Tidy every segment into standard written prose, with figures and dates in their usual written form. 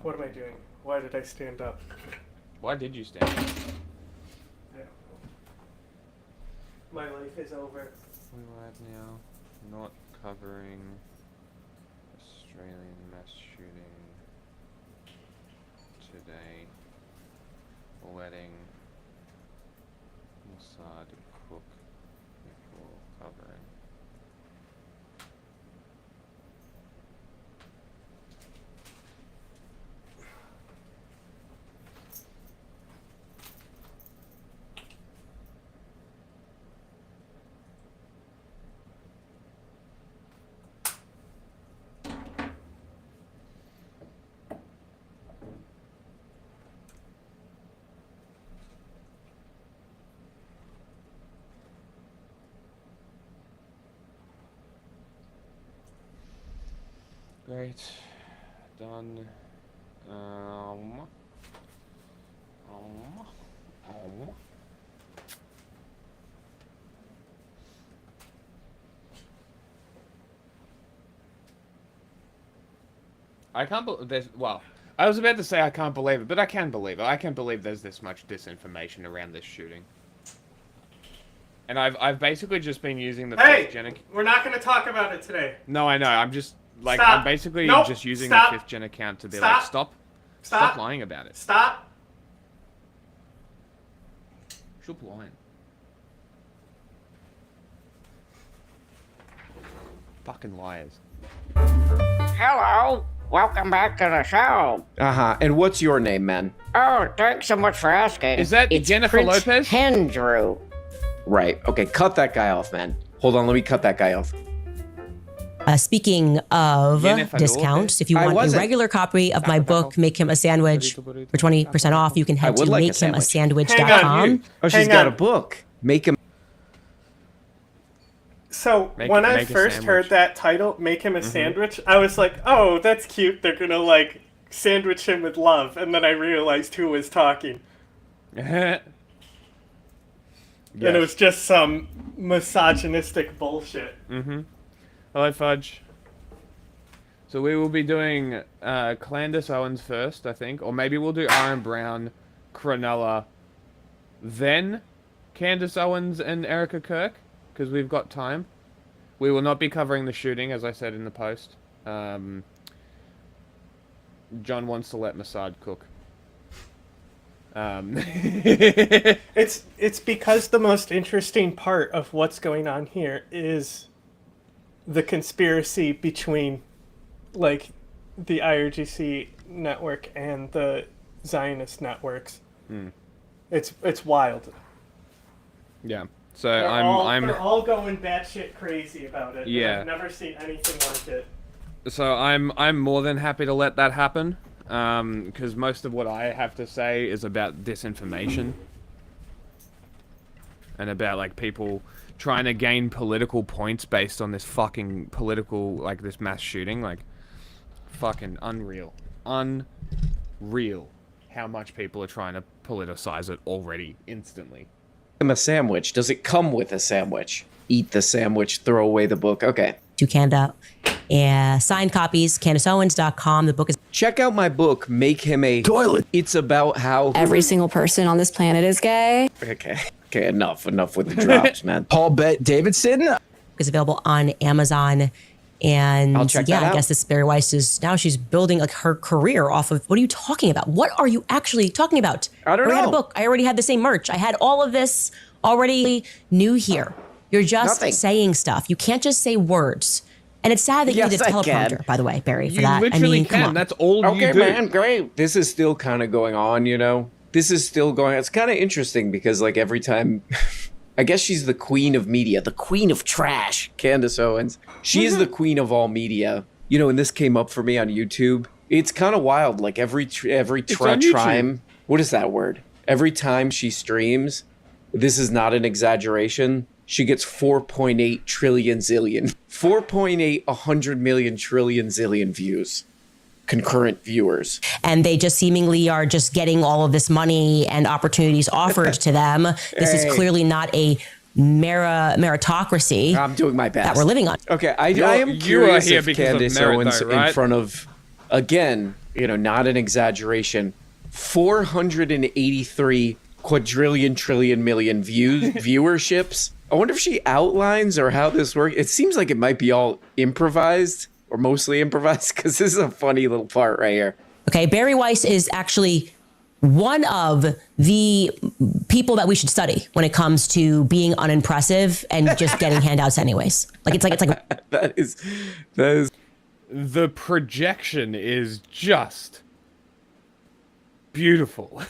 What am I doing? Why did I stand up? Why did you stand up? My life is over. We live now. Not covering Australian mass shooting today. Letting Mossad cook before covering. Great. Done. I can't believe there's, well, I was about to say I can't believe it, but I can believe it. I can't believe there's this much disinformation around this shooting. And I've basically just been using the Hey! fifth gen We're not going to talk about it today. No, I know. I'm just like Stop. I'm basically Nope. just using Stop. the fifth gen account to be Stop. like stop Stop lying about it. Stop. Stop lying. Fucking liars. Hello, welcome back to the show. Uh-huh. And what's your name, man? Oh, thanks so much for asking. Is that it's Jennifer Prince Lopez? Andrew. Right. Okay, cut that guy off, man. Hold on, let me cut that guy off. Speaking of Jennifer discounts, Lopez? if you I want a wasn't. regular copy of my book, Make Him a Sandwich, for 20% off, you can head would to like a makehimasandwich.com. Oh, she's Hang got on. a book. Make him. So Make I a first sandwich. heard that title, Make Him a Sandwich, I was like, oh, that's cute. They're going to, like, sandwich him with love. And then I realized who was talking. Yes. And it was just some misogynistic bullshit. Hello, Fudge. So we will be doing Candace Owens first, I think. Or maybe we'll do Aaron Brown, Cronulla, then Candace Owens and Erica Kirk, because we've got time. We will not be covering the shooting, as I said in the post. John wants to let Mossad cook. It's because the most interesting part of what's going on here is the conspiracy between, like, the IRGC network and the Zionist networks. It's wild. Yeah. So They're I'm all going batshit crazy about it. Yeah. I've never seen anything like it. So I'm more than happy to let that happen, because most of what I have to say is about disinformation and about like people trying to gain political points based on this fucking political, like, this mass shooting. Like, fucking unreal how much people are trying to politicize it already instantly. Him a sandwich. Does it come with a sandwich? Eat the sandwich, throw away the book. Okay. To Canada. Signed copies, CandaceOwens.com. The book is Check out my book, Make Him a Toilet. It's about how... Every single person on this planet is gay. Okay, enough with the drops, man. Paul Bet Davidson. is available on Amazon. And I'll check yeah, that I out. guess this Barry Weiss is now she's building like her career off of. What are you talking about? What are you actually talking about? I don't already had a know. book. I already had the same merch. I had all of this already new here. You're just Nothing. saying stuff. You can't just say words. And it's sad that Yes, you did I teleprompter, can. by the way, Barry, for You that. literally I mean, can. come on. That's all you Okay, do. man, great. This is still kind of going on, you know? This is still going. It's kind of interesting because, like, every time. I guess she's the queen of media, the queen of trash, Candace Owens. She is the queen of all media. You know, and this came up for me on YouTube. It's kind of wild. Like, every on YouTube. time. What is that word? Every time she streams, this is not an exaggeration. She gets 4.8 trillion zillion. 4.8 100 million trillion zillion views. Concurrent viewers. And they just seemingly are just getting all of this money and opportunities offered to them. This is Hey. clearly not a meritocracy I'm doing my best. that we're living on. Okay, I You're- am you are curious here if because of Candace merit, Owens though, right? in front of, again, not an exaggeration, 483 quadrillion trillion million viewerships. I wonder if she outlines or how this works. It seems like it might be all improvised or mostly improvised because this is a funny little part right here. Okay, Barry Weiss is actually one of the people that we should study when it comes to being unimpressive and just getting handouts anyways. It's like that is The projection is just beautiful.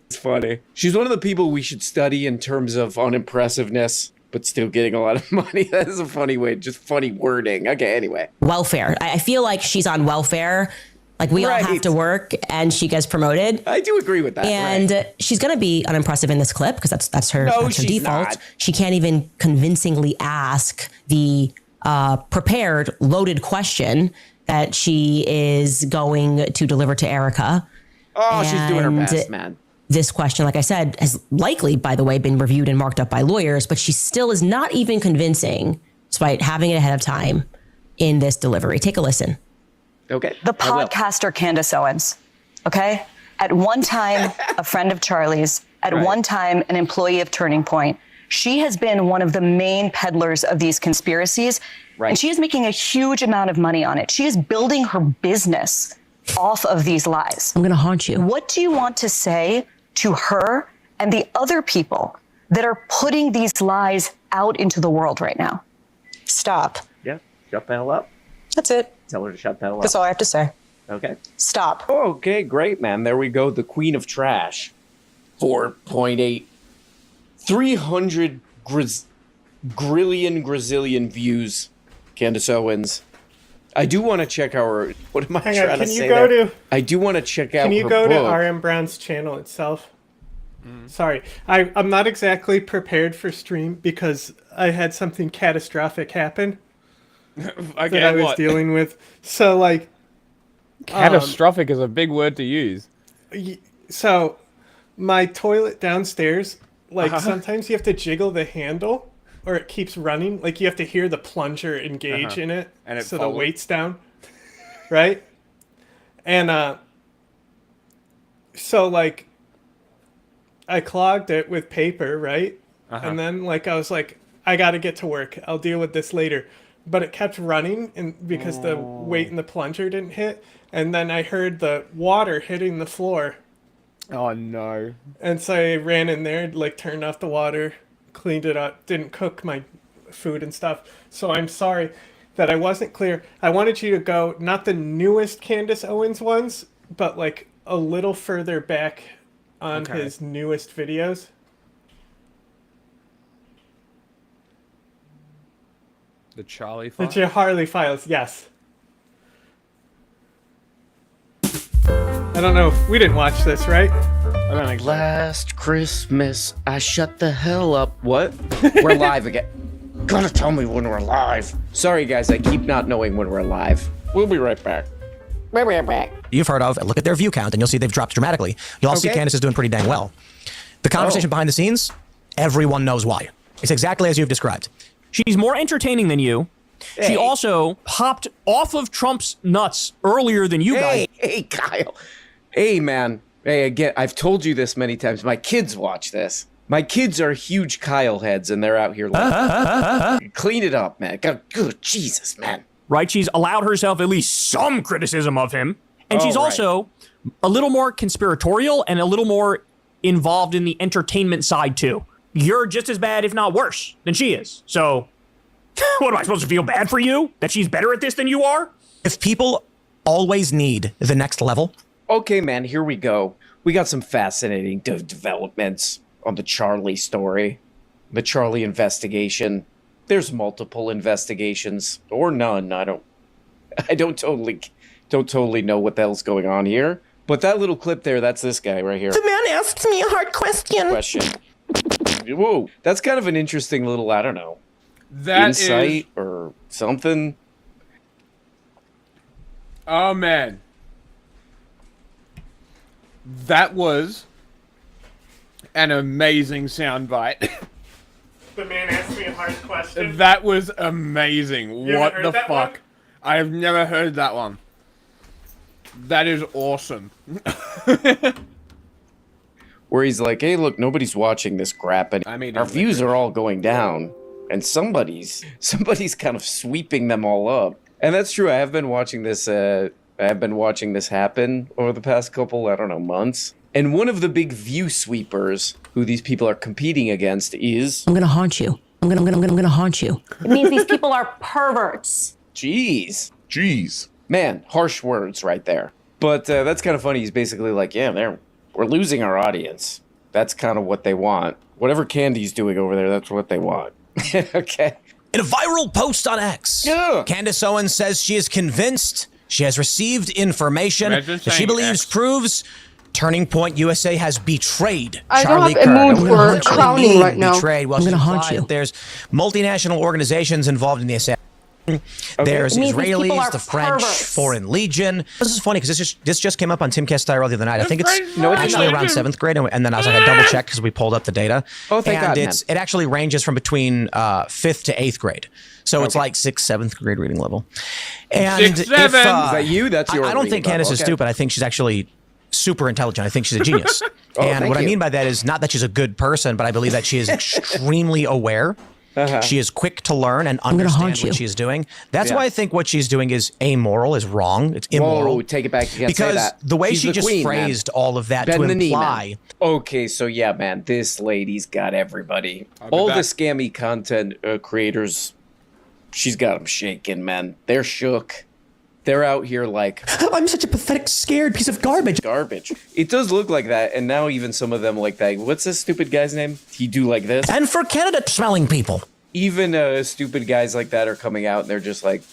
It's funny. She's one of the people we should study in terms of unimpressiveness, but still getting a lot of money. That is a funny way, just funny wording. Okay, anyway. welfare. I feel like she's on welfare. Like we all have to work and she gets promoted. I do agree with that. And she's going to be unimpressive in this clip because that's her default. Not. She can't even convincingly ask the prepared, loaded question that she is going to deliver to Erica. Oh, she's doing her best, man. This question, like I said, has likely, by the way, been reviewed and marked up by lawyers, but she still is not even convincing, despite having it ahead of time in this delivery. Take a listen. Okay. The podcaster Candace Owens, okay? At one time, a friend of Charlie's, at one time, an employee of Turning Point. She has been one of the main peddlers of these conspiracies, and she is making a huge amount of money on it. She is building her business off of these lies. I'm going to haunt you. What do you want to say to her and the other people that are putting these lies out into the world right now? Stop. Yeah, shut the hell up. That's it. Tell her to shut the hell up. That's all I have to say. Okay. Stop. Oh, okay, great, man. There we go. The Queen of Trash. 4.8. 300 grillion views. Candace Owens. I do want to check our... What am I Hang trying on, to can say you go there? to... I do want to check out Can you her go to book. RM Brown's channel itself? Sorry, I'm not exactly prepared for stream because I had something catastrophic happen Okay, that I was what? dealing with. So, like... Catastrophic is a big word to use. So, my toilet downstairs, like, sometimes you have to jiggle the handle or it keeps running. Like, you have to hear the plunger engage in it, And it so the follows. weight's down. Right? And, so, like, I clogged it with paper, right? And then, like, I was like, I gotta get to work. I'll deal with this later. But it kept running and because the weight in the plunger didn't hit. And then I heard the water hitting the floor. Oh no. And so I ran in there, like, turned off the water, cleaned it up, didn't cook my food and stuff. So I'm sorry that I wasn't clear. I wanted you to go, not the newest Candace Owens ones, but, like, a little further back on his newest videos. The Charlie The file? Harley Files, yes. I don't know. We didn't watch this, right? I don't think so. Last Christmas, I shut the hell up. What? We're live again. Gotta tell me when we're live. Sorry, guys. I keep not knowing when we're live. We'll be right back. We'll be back. You've heard of, look at their view count, and you'll see they've dropped dramatically. You'll also see Okay. Candace is doing pretty dang well. The conversation behind the scenes, everyone knows why. It's exactly as you've described. She's more entertaining than you. Hey. She also popped off of Trump's nuts earlier than you guys. Hey, Kyle. Hey, man. Hey, again, I've told you this many times. My kids watch this. My kids are huge Kyle heads, and they're out here like, clean it up, man. Good Jesus, man. Right? She's allowed herself at least some criticism of him. And she's right. also a little more conspiratorial and a little more involved in the entertainment side, too. You're just as bad, if not worse, than she is. So, what am I supposed to feel bad for you? That she's better at this than you are? If people always need the next level, Okay, man, here we go. We got some fascinating developments on the Charlie story, the Charlie investigation. There's multiple investigations or none. I don't totally know what the hell's going on here. But that little clip there, that's this guy right here. the man asks me a hard question. Whoa, that's kind of an interesting little, I don't know, That insight is... or something. Oh, man. That was an amazing soundbite. The man asked me a hard question. That was amazing. You What haven't the heard that fuck? one? I have never heard that one. That is awesome. Where he's like, hey, look, nobody's watching this crap, and I mean, our it's views licorice. are all going down, and somebody's kind of sweeping them all up. And that's true. I have been watching this happen over the past couple, I don't know, months. And one of the big view sweepers who these people are competing against is... I'm gonna haunt you. I'm gonna haunt you. It means these people are perverts. Jeez. Man, harsh words right there. But that's kind of funny. He's basically like, yeah, we're losing our audience. That's kind of what they want. Whatever Candy's doing over there, that's what they want. Okay. In a viral post on X, Yeah. Candace Owens says she is convinced she has received information Imagine that she saying believes X. proves Turning Point USA has betrayed I don't Charlie have a Kirk. mood I'm gonna for haunt you. clowning Mean right now. Betrayed. Well, I'm gonna she's haunt implied you. that there's multinational organizations involved in the assassination. There's It means these people Israelis, are the French, perverts. Foreign Legion. This is funny because this just came up on Tim Castello the other night. I think it's No, it's actually not. around 7th grade, and then I was like, I double checked because we pulled up the data. Oh, thank and God, man. it actually ranges from between 5th to 8th grade. So it's like 6th, 7th grade reading level. And 6, 7. Is that you? That's your I don't reading think Candace level. is Okay. stupid. I think she's actually super intelligent. I think she's a genius. And thank what I you. mean by that is not that she's a good person, but I believe that she is extremely aware. She is quick to learn and gonna understand haunt you. what she's doing. That's Yeah. why I think what she's doing is amoral, is wrong. It's immoral. Whoa, take it back. You can't say Because that. the way She's she the just queen, man. phrased all of that Bend to the knee, man. imply Okay, so yeah, man, this lady's got everybody. be All the back. scammy content creators, she's got them shaking, man. They're shook. They're out here like I'm such a pathetic, scared piece of garbage. garbage. It does look like that, and now even some of them like that. What's this stupid guy's name? He do like this. And for Canada smelling people. Even stupid guys like that are coming out, and they're just like,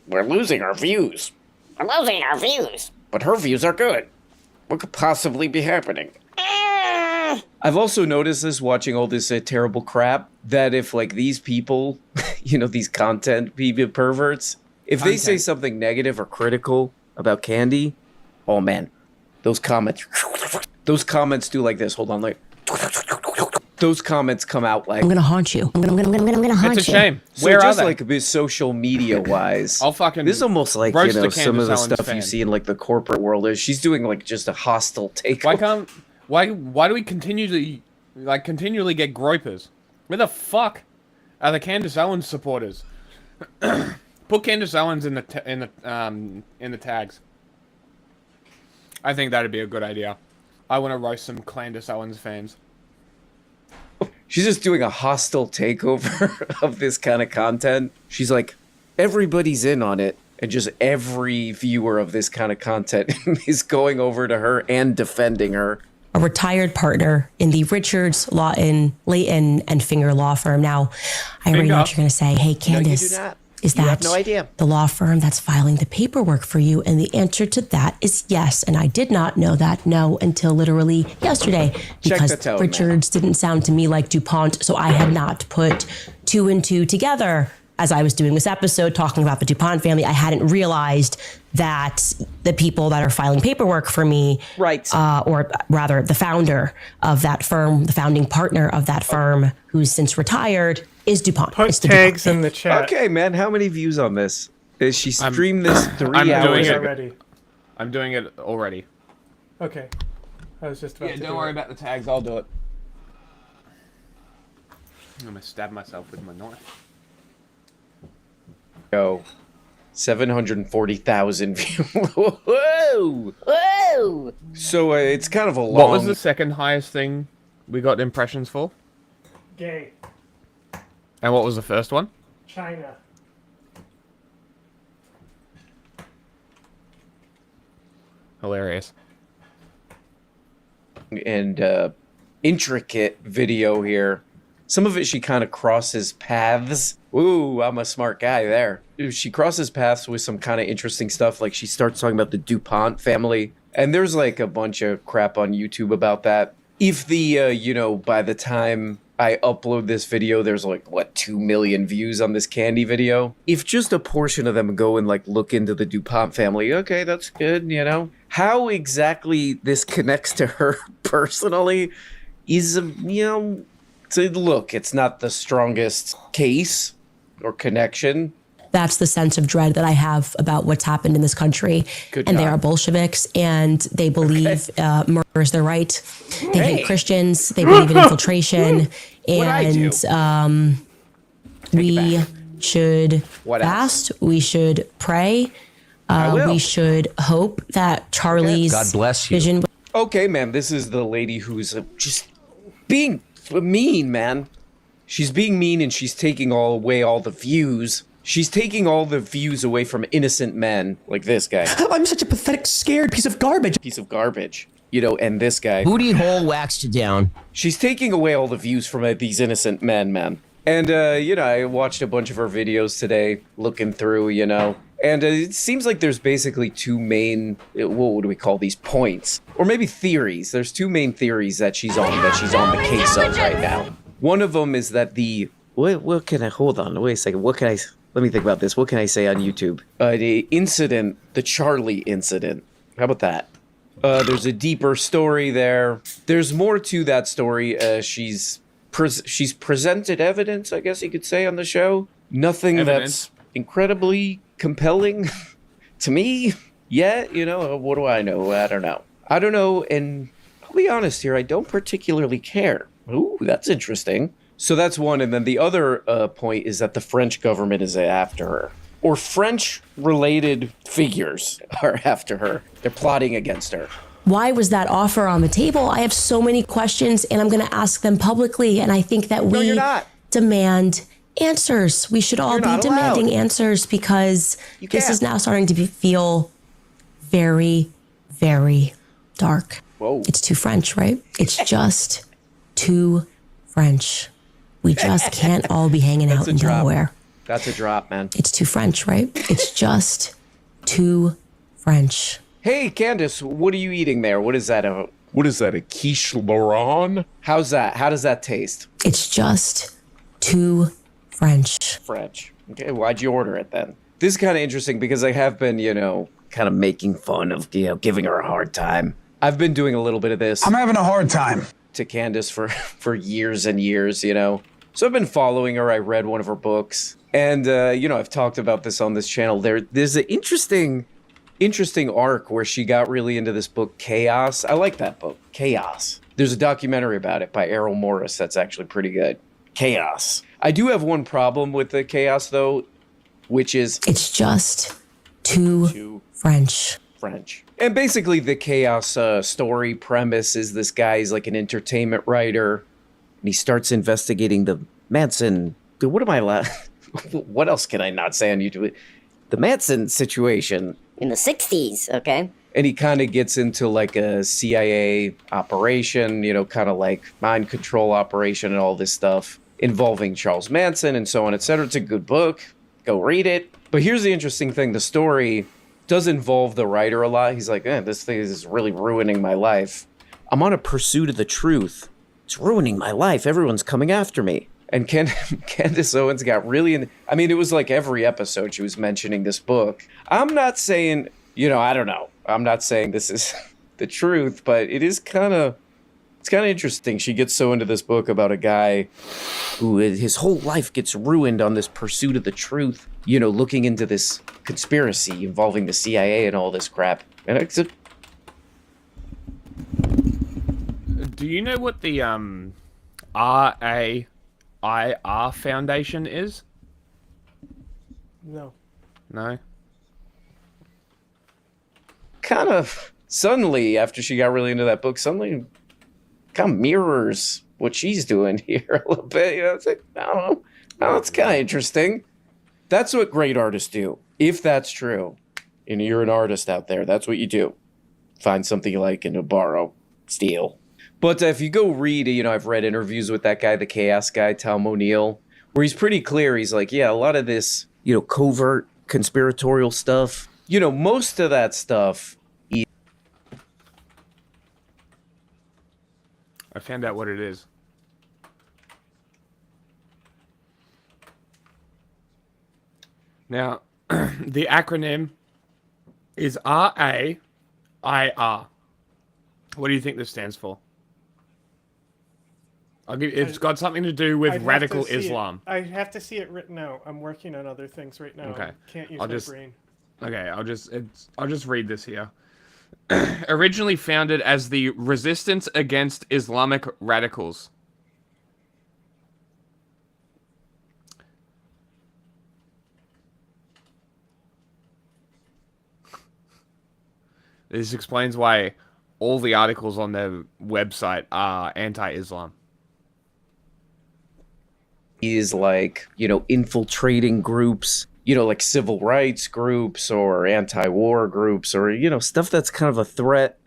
we're losing our views. We're losing our views. But her views are good. What could possibly be happening? I've also noticed this watching all this terrible crap, that if like these people, these content people, perverts, if they say something negative or critical about Candy, oh man, those comments do like this. Hold on, like those comments come out like. I'm gonna haunt you. I'm gonna haunt It's a you. shame. So Where are just they? like a bit social media wise, I'll fucking this is almost like roast the some of the Candace Owens stuff you fan. see in like the corporate world. Is she's doing like just a hostile takeover? Why do we continually get gropers? Where the fuck are the Candace Owens supporters? Put Candace Owens in the tags. I think that'd be a good idea. I want to roast some Candace Owens fans. She's just doing a hostile takeover of this kind of content. She's like, everybody's in on it. And just every viewer of this kind of content is going over to her and defending her. A retired partner in the Richards, Lawton, Layton, and Finger law firm. Now, I already know what you're going to say. Hey, Candace, not. is You that have no idea. the law firm that's filing the paperwork for you? And the answer to that is yes. And I did not know that, no, until literally yesterday. Because the tone, man. Richards didn't sound to me like DuPont, so I had not put 2 and 2 together. As I was doing this episode talking about the DuPont family, I hadn't realized that the people that are filing paperwork for me, Right. or rather the founder of that firm, the founding partner of that firm, who's since retired, is DuPont. Put It's the tags DuPont in the chat. Okay, man, how many views on this? She streamed this 3 I'm doing hours it. ago. Already. I'm doing it already. Okay. I was just about Yeah, to don't do worry it. about the tags. I'll do it. I'm gonna stab myself with my knife. Go. 740,000 views. Whoa! Whoa! So it's kind of a long... What was the second highest thing we got impressions for? Gay. And what was the first one? China. Hilarious. and intricate video here. Some of it she kind of crosses paths. Ooh, I'm a smart guy there. She crosses paths with some kind of interesting stuff. Like she starts talking about the DuPont family. And there's like a bunch of crap on YouTube about that. If the, by the time I upload this video, there's like, 2 million views on this Candy video. If just a portion of them go and like look into the DuPont family, okay, that's good, How exactly this connects to her personally is, so look, it's not the strongest case or connection, That's the sense of dread that I have about what's happened in this country. Good and they God. are Bolsheviks, and they believe murder is their right. They hate Christians. They believe in infiltration. And we should What else? fast. We should pray. We should hope that Charlie's God bless you. vision. Okay, man, this is the lady who's just being mean, man. She's being mean and she's taking away all the views. She's taking all the views away from innocent men, like this guy. I'm such a pathetic, scared piece of garbage. Piece of garbage. You know, and this guy. Booty hole waxed down. She's taking away all the views from these innocent men, man. And, you know, I watched a bunch of her videos today, looking through, you know. And it seems like there's basically two main, what would we call these, points? Or maybe theories. There's two main theories that she's on the case of right now. One of them is that what can I, hold on, wait a second, let me think about this. What can I say on YouTube? The incident, the Charlie incident. How about that? There's a deeper story there. There's more to that story. She's presented evidence, I guess you could say, on the show. Nothing that's incredibly compelling to me yet. You know, what do I know? I don't know. And I'll be honest here, I don't particularly care. Ooh, that's interesting. So that's one. And then the other point is that the French government is after her. Or French-related figures are after her. They're plotting against her. Why was that offer on the table? I have so many questions, and I'm going to ask them publicly. And I think that we demand answers. We should all be demanding answers, because this is now starting to feel very, very dark. Whoa. It's too French, right? It's just too French. We just can't all be hanging out in Delaware. That's a drop, man. It's too French, right? It's just too French. Hey, Candace, what are you eating there? What is that? A quiche Laurent? How's that? How does that taste? It's just too French. French. Okay, why'd you order it then? This is kind of interesting because I have been, you know, kind of making fun of, you know, giving her a hard time. I've been doing a little bit of this. I'm having a hard time. To Candace for years and years, you know. So I've been following her. I read one of her books. And, you know, I've talked about this on this channel. There's an interesting arc where she got really into this book, Chaos. I like that book, Chaos. There's a documentary about it by Errol Morris that's actually pretty good. Chaos. I do have one problem with the Chaos, though, which is... It's just too French. And basically the Chaos story premise is this guy's like an entertainment writer, and he starts investigating the Manson... Dude, what am I... What else can I not say on YouTube? The Manson situation. In the 60s, okay? And he kind of gets into like a CIA operation, you know, kind of like mind control operation and all this stuff involving Charles Manson and so on, etc. It's a good book. Go read it. But here's the interesting thing. The story does involve the writer a lot. He's like, this thing is really ruining my life. I'm on a pursuit of the truth. It's ruining my life. Everyone's coming after me. And Candace Owens got really I mean, it was like every episode she was mentioning this book. I'm not saying, you know, I don't know. I'm not saying this is the truth, but it's kind of interesting. She gets so into this book about a guy who his whole life gets ruined on this pursuit of the truth, you know, looking into this conspiracy involving the CIA and all this crap. And it's a... Do you know what the RAIR Foundation is? No. No? Kind of suddenly, after she got really into that book, suddenly kind of mirrors what she's doing here a little bit. You know, it's like, I don't know. Oh, it's kind of interesting. That's what great artists do. If that's true, and you're an artist out there, that's what you do. Find something you like and borrow, steal. But if you go read, you know, I've read interviews with that guy, the Chaos guy, Tom O'Neill, where he's pretty clear. He's like, yeah, a lot of this, you know, covert conspiratorial stuff, you know, most of that stuff. I found out what it is. Now, the acronym is RAIR. What do you think this stands for? It's got something to do with I'd have radical to see Islam. I have to see it written out. I'm working on other things right now. Okay. Can't use I'll my just- brain. Okay, I'll just read this here. Originally founded as the Resistance Against Islamic Radicals. This explains why all the articles on their website are anti-Islam. Is like, you know, infiltrating groups, you know, like civil rights groups or anti-war groups, or, you know, stuff that's kind of a threat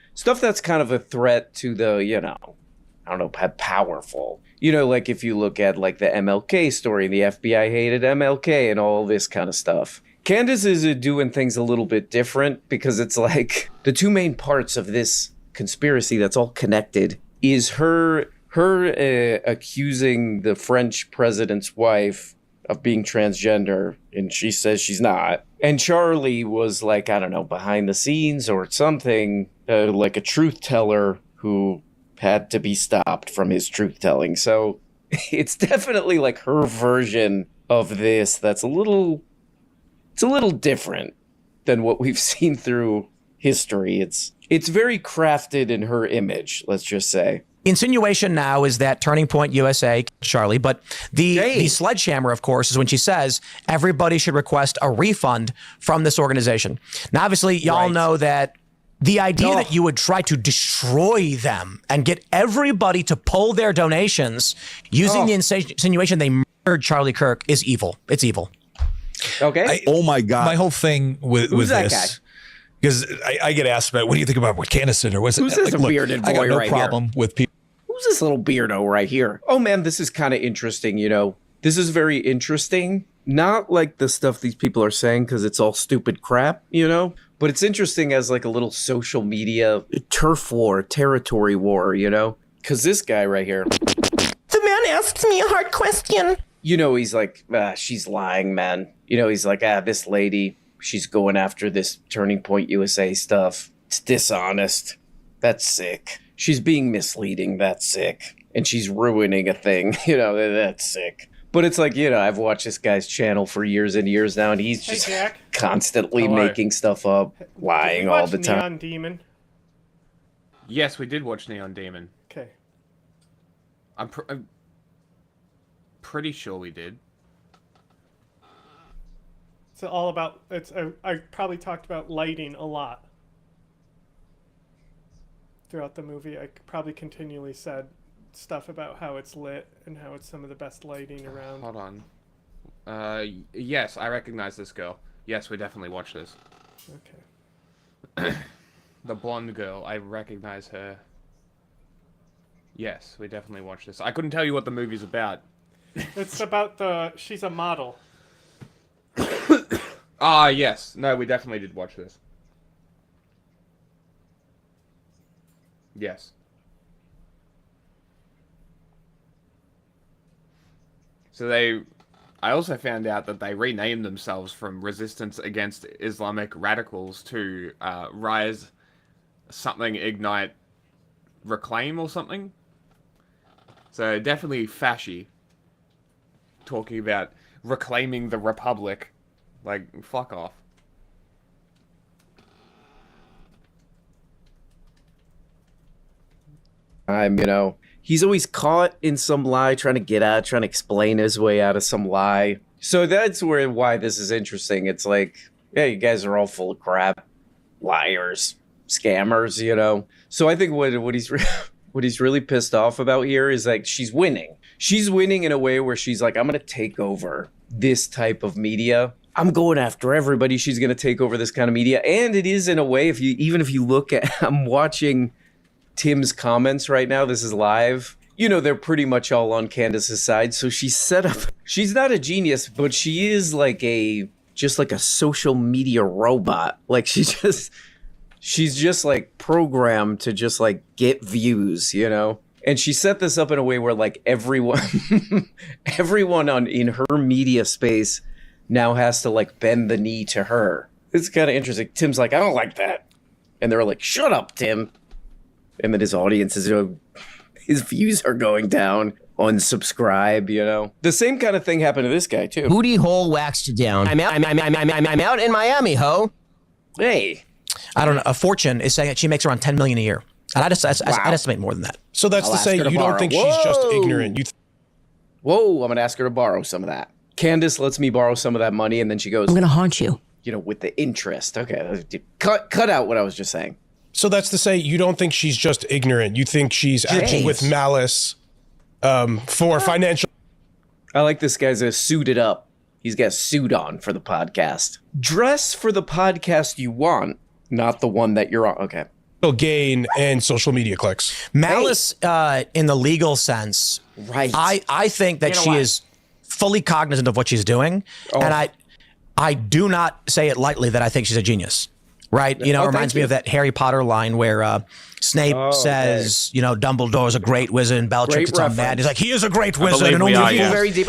to the, you know, I don't know, powerful. You know, like if you look at like the MLK story, the FBI hated MLK and all this kind of stuff. Candace is doing things a little bit different because it's like the two main parts of this conspiracy that's all connected is her accusing the French president's wife of being transgender, and she says she's not. And Charlie was like, I don't know, behind the scenes or something, like a truth teller who had to be stopped from his truth telling. So it's definitely like her version of this that's a little different than what we've seen through history. It's very crafted in her image, let's just say. Insinuation now is that Turning Point USA, Charlie, but the sledgehammer, of course, is when she says everybody should request a refund from this organization. Now, obviously, y'all know that the idea that you would try to destroy them and get everybody to pull their donations using the insinuation they murdered Charlie Kirk is evil. It's evil. Okay. Oh my God. My whole thing with that this, because I get asked about, what do you think about what Candace did? Or what's Who's this bearded boy I got no right problem with people. Who's this little beardo right here? Oh man, this is kind of interesting, you know. This is very interesting. Not like the stuff these people are saying because it's all stupid crap, you know? But it's interesting as like a little social media turf war, territory war, you know? Because this guy right here. The man asks me a hard question. You know, he's like, she's lying, man. You know, he's like, this lady, she's going after this Turning Point USA stuff. It's dishonest. That's sick. She's being misleading. That's sick. And she's ruining a thing. You know, that's sick. But it's like, you know, I've watched this guy's channel for years and years now, and he's just constantly making stuff up, lying all the time. Neon Demon? Yes, we did watch Neon Demon. Okay. I'm pretty sure we did. It's all about. I probably talked about lighting a lot throughout the movie. I probably continually said stuff about how it's lit and how it's some of the best lighting around. Hold on. Yes, I recognize this girl. Yes, we definitely watched this. Okay. The blonde girl, I recognize her. Yes, we definitely watched this. I couldn't tell you what the movie's about. It's about she's a model. Ah, yes. No, we definitely did watch this. Yes. So I also found out that they renamed themselves from Resistance Against Islamic Radicals to Rise something Ignite Reclaim or something. So definitely fashy. Talking about reclaiming the Republic. Like, fuck off. You know, he's always caught in some lie, trying to get out, trying to explain his way out of some lie. So that's why this is interesting. It's like, yeah, you guys are all full of crap, liars, scammers, you know. So I think what he's really pissed off about here is like she's winning. She's winning in a way where she's like, I'm gonna take over this type of media. I'm going after everybody. She's gonna take over this kind of media, and it is in a way. If you look at, I'm watching Tim's comments right now. This is live. You know, they're pretty much all on Candace's side. So she's set up. She's not a genius, but she is like just like a social media robot. Like she's just like programmed to just like get views, you know? And she set this up in a way where like everyone in her media space now has to like bend the knee to her. It's kind of interesting. Tim's like, I don't like that. And they're like, shut up, Tim. And then his audience is, his views are going down. unsubscribe, you know? The same kind of thing happened to this guy, too. Booty hole waxed you down. I'm out in Miami, ho. Hey. I don't know. A Fortune is saying that she makes around $10 million a year. And I'd estimate more than that. So that's to say you don't think she's just ignorant. Whoa, I'm going to ask her to borrow some of that. Candace lets me borrow some of that money, and then she goes, I'm going to haunt you. You know, with the interest. Okay, cut out what I was just saying. So that's to say you don't think she's just ignorant. You think she's acting with malice for financial. I like this guy's suited up. He's got a suit on for the podcast. Dress for the podcast you want, not the one that you're on. Okay. Gain and social media clicks. Malice in the legal sense. Right. I think that she is fully cognizant of what she's doing. And I do not say it lightly that I think she's a genius. Right? You know, it reminds me of that Harry Potter line where Snape says, you know, Dumbledore's a great wizard and Bellatrix is all mad. He's like, he is a great wizard. And only very deep.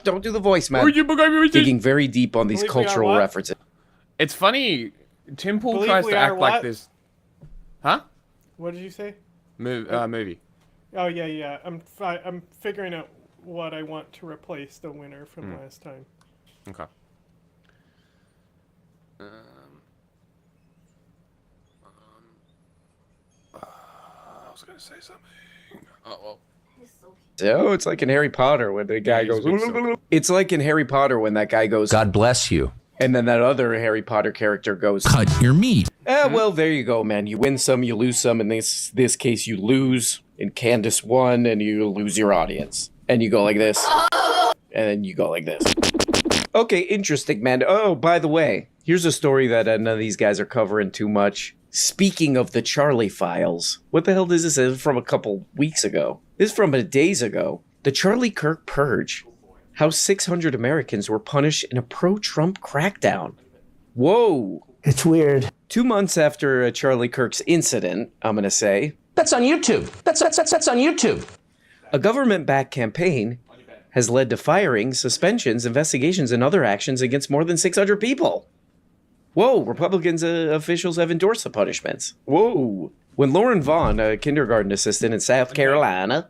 Don't do the voice, man. Digging very deep on these cultural references. It's funny. Tim Pool tries to act like this. Huh? What did you say? Movie. Oh yeah. I'm figuring out what I want to replace the winner from last time. Okay. I was gonna say something. Oh well. Oh, it's like in Harry Potter when the guy goes. It's like in Harry Potter when that guy goes. God bless you. And then that other Harry Potter character goes. Cut your meat. Well, there you go, man. You win some, you lose some. In this case, you lose. In Candace won, and you lose your audience. And you go like this. And then you go like this. Okay, interesting, man. Oh, by the way, here's a story that none of these guys are covering too much. Speaking of the Charlie files, what the hell is this? This is from a couple weeks ago. This is from days ago. The Charlie Kirk Purge. How 600 Americans were punished in a pro-Trump crackdown. Whoa. It's weird. 2 months after Charlie Kirk's incident, I'm going to say. That's on YouTube. That's on YouTube. A government-backed campaign has led to firings, suspensions, investigations, and other actions against more than 600 people. Whoa, Republicans officials have endorsed the punishments. Whoa. When Lauren Vaughn, a kindergarten assistant in South Carolina,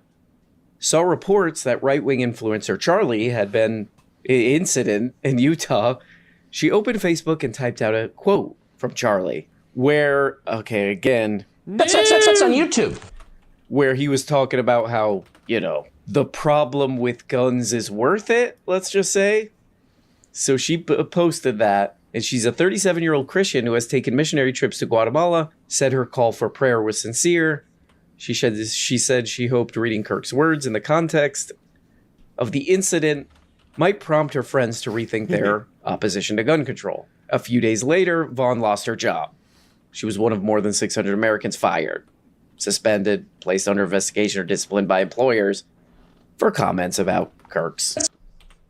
saw reports that right-wing influencer Charlie had been incident in Utah, she opened Facebook and typed out a quote from Charlie where, okay, again... That's on YouTube. Where he was talking about how, you know, the problem with guns is worth it, let's just say. So she posted that, and she's a 37-year-old Christian who has taken missionary trips to Guatemala, said her call for prayer was sincere. She said she hoped reading Kirk's words in the context of the incident might prompt her friends to rethink their opposition to gun control. A few days later, Vaughn lost her job. She was one of more than 600 Americans fired, suspended, placed under investigation, or disciplined by employers for comments about Kirk's.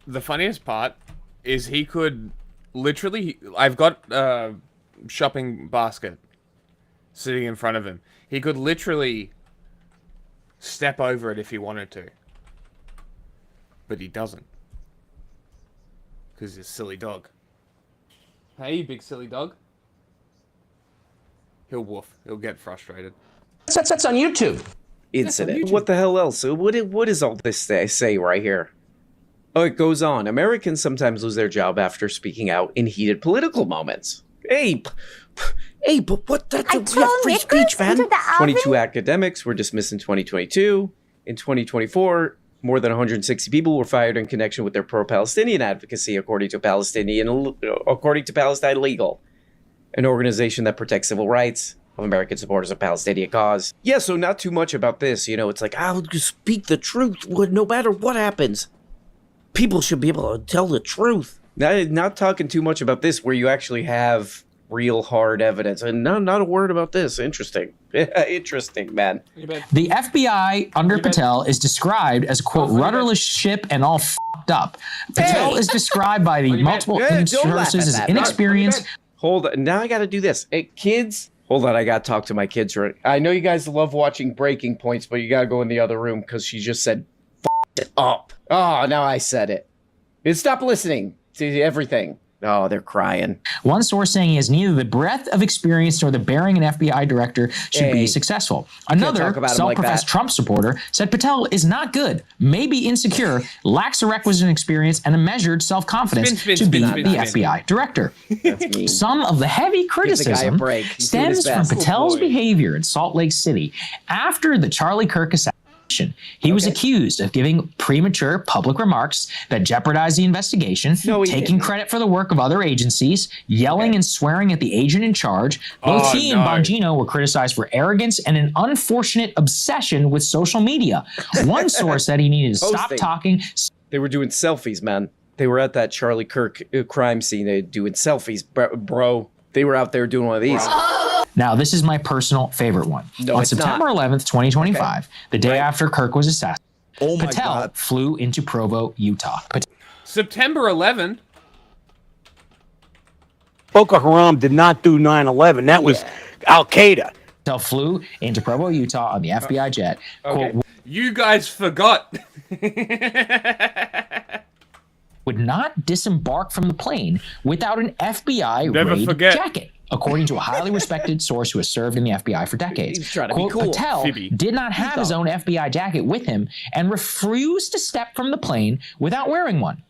The funniest part is he could literally... I've got a shopping basket sitting in front of him. He could literally step over it if he wanted to. But he doesn't. Because he's a silly dog. Hey, you big silly dog. He'll woof. He'll get frustrated. That's on YouTube. Incident. What the hell else? What is all this say right here? Oh, it goes on. Americans sometimes lose their job after speaking out in heated political moments. Hey, but what? That's free speech, man. 22 academics were dismissed in 2022. In 2024, more than 160 people were fired in connection with their pro-Palestinian advocacy, according to Palestine Legal, an organization that protects civil rights of American supporters of Palestinian cause. Yeah, so not too much about this. You know, it's like, I'll just speak the truth no matter what happens. People should be able to tell the truth. Not talking too much about this, where you actually have real hard evidence. And not a word about this. Interesting. Interesting, man. The FBI under Patel is described as, quote, rudderless ship and all f***ed up. Patel is described by the multiple sources as inexperienced. Hold on. Now I got to do this. Hey, kids. Hold on. I got to talk to my kids. I know you guys love watching Breaking Points, but you got to go in the other room because she just said, f*** it up. Oh, now I said it. Stop listening to everything. Oh, they're crying. One source saying he has neither the breadth of experience nor the bearing an FBI director should be successful. Another self-professed Trump supporter said Patel is not good, maybe insecure, lacks the requisite experience, and a measured self-confidence to be the FBI director. Some of the heavy criticism stems from Patel's behavior in Salt Lake City after the Charlie Kirk assassination. He was accused of giving premature public remarks that jeopardized the investigation, taking credit for the work of other agencies, yelling and swearing at the agent in charge. Both he and Bongino were criticized for arrogance and an unfortunate obsession with social media. One source said he needed to stop talking. They were doing selfies, man. They were at that Charlie Kirk crime scene. They were doing selfies, bro. They were out there doing one of these. Now, this is my personal favorite one. On September 11th, 2025, the day after Kirk was assassinated, Patel flew into Provo, Utah. September 11th? Boko Haram did not do 9/11. That was Al-Qaeda. Patel flew into Provo, Utah on the FBI jet. Quote, you guys forgot. would not disembark from the plane without an FBI raid jacket, according to a highly respected source who has served in the FBI for decades. He's trying to Quote, be cool. Patel did not have his own FBI jacket with him and refused to step from the plane without wearing one.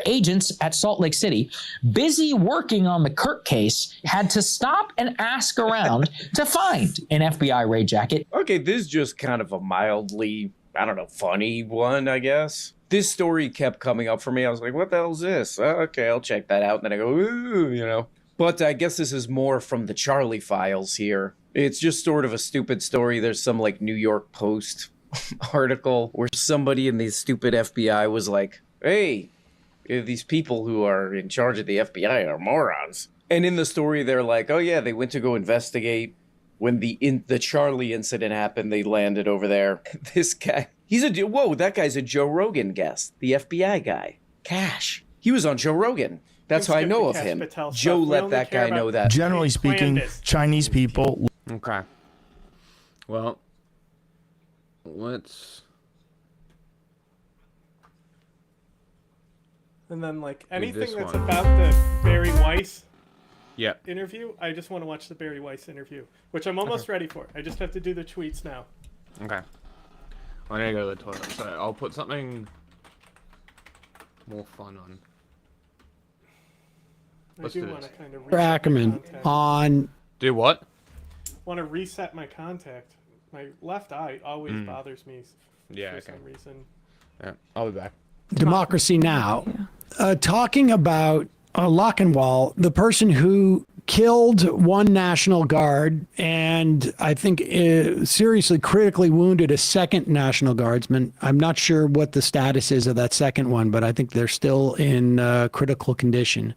Agents at Salt Lake City, busy working on the Kirk case, had to stop and ask around to find an FBI raid jacket. Okay, this is just kind of a mildly, I don't know, funny one, I guess. This story kept coming up for me. I was like, what the hell is this? Okay, I'll check that out. And then I go, ooh, you know. But I guess this is more from the Charlie files here. It's just sort of a stupid story. There's some like New York Post article where somebody in the stupid FBI was like, hey, these people who are in charge of the FBI are morons. And in the story, they're like, oh yeah, they went to go investigate. When the Charlie incident happened, they landed over there. This guy, that guy's a Joe Rogan guest, the FBI guy. Cash. He was on Joe Rogan. That's how I know of him. Joe let that guy know that. Generally speaking, Chinese people. Okay. Well, let's. And then, like, anything that's about the Barry Weiss interview, I just want to watch the Barry Weiss interview, which I'm almost ready for. I just have to do the tweets now. Okay. I need to go to the toilet, so I'll put something more fun on. I do want to kind of Ackerman on. Do what? Want to reset my contact. My left eye always bothers me for some reason. Yeah, I'll be back. Democracy Now! Talking about Lockenwall, the person who killed one National Guard and I think seriously critically wounded a second National Guardsman. I'm not sure what the status is of that second one, but I think they're still in critical condition.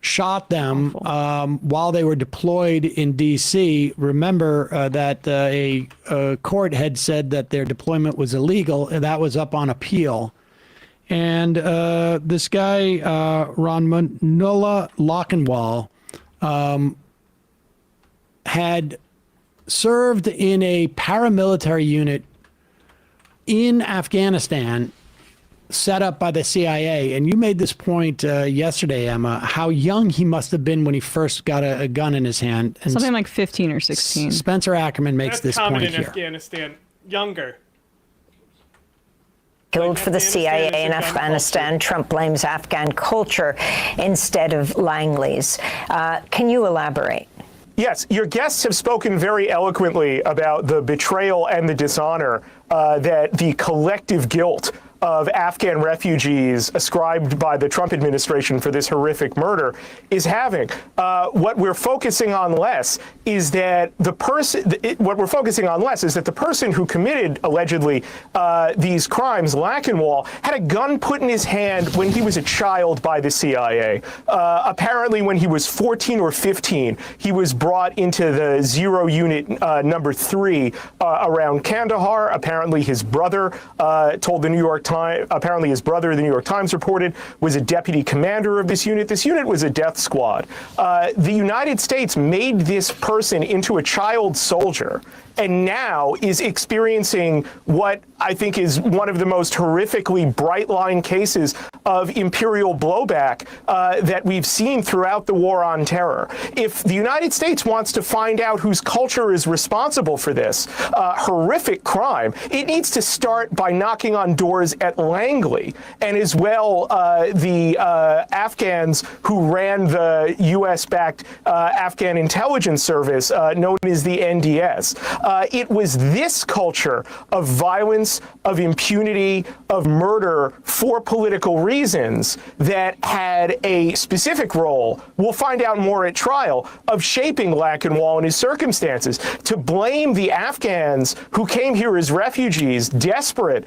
Shot them while they were deployed in D.C. Remember that a court had said that their deployment was illegal, and that was up on appeal. And this guy, Ranmanullah Lockenwall, had served in a paramilitary unit in Afghanistan set up by the CIA. And you made this point yesterday, Emma, how young he must have been when he first got a gun in his hand. And something like 15 or 16. Spencer Ackerman makes this point in here. Afghanistan. Younger. Killed for the CIA in Afghanistan. Trump blames Afghan culture instead of Langley's. Can you elaborate? Yes, your guests have spoken very eloquently about the betrayal and the dishonor that the collective guilt of Afghan refugees ascribed by the Trump administration for this horrific murder is having. What we're focusing on less is that the person who committed allegedly these crimes, Lockenwall, had a gun put in his hand when he was a child by the CIA. Apparently, when he was 14 or 15, he was brought into the Zero Unit number 3 around Kandahar. Apparently, his brother told the New York apparently his brother, the New York Times reported, was a deputy commander of this unit. This unit was a death squad. The United States made this person into a child soldier and now is experiencing what I think is one of the most horrifically bright line cases of imperial blowback that we've seen throughout the war on terror. If the United States wants to find out whose culture is responsible for this horrific crime, it needs to start by knocking on doors at Langley and as well the Afghans who ran the U.S.-backed Afghan intelligence service known as the NDS. It was this culture of violence, of impunity, of murder for political reasons that had a specific role, we'll find out more at trial, of shaping Lachenwall and his circumstances. To blame the Afghans who came here as refugees, desperate,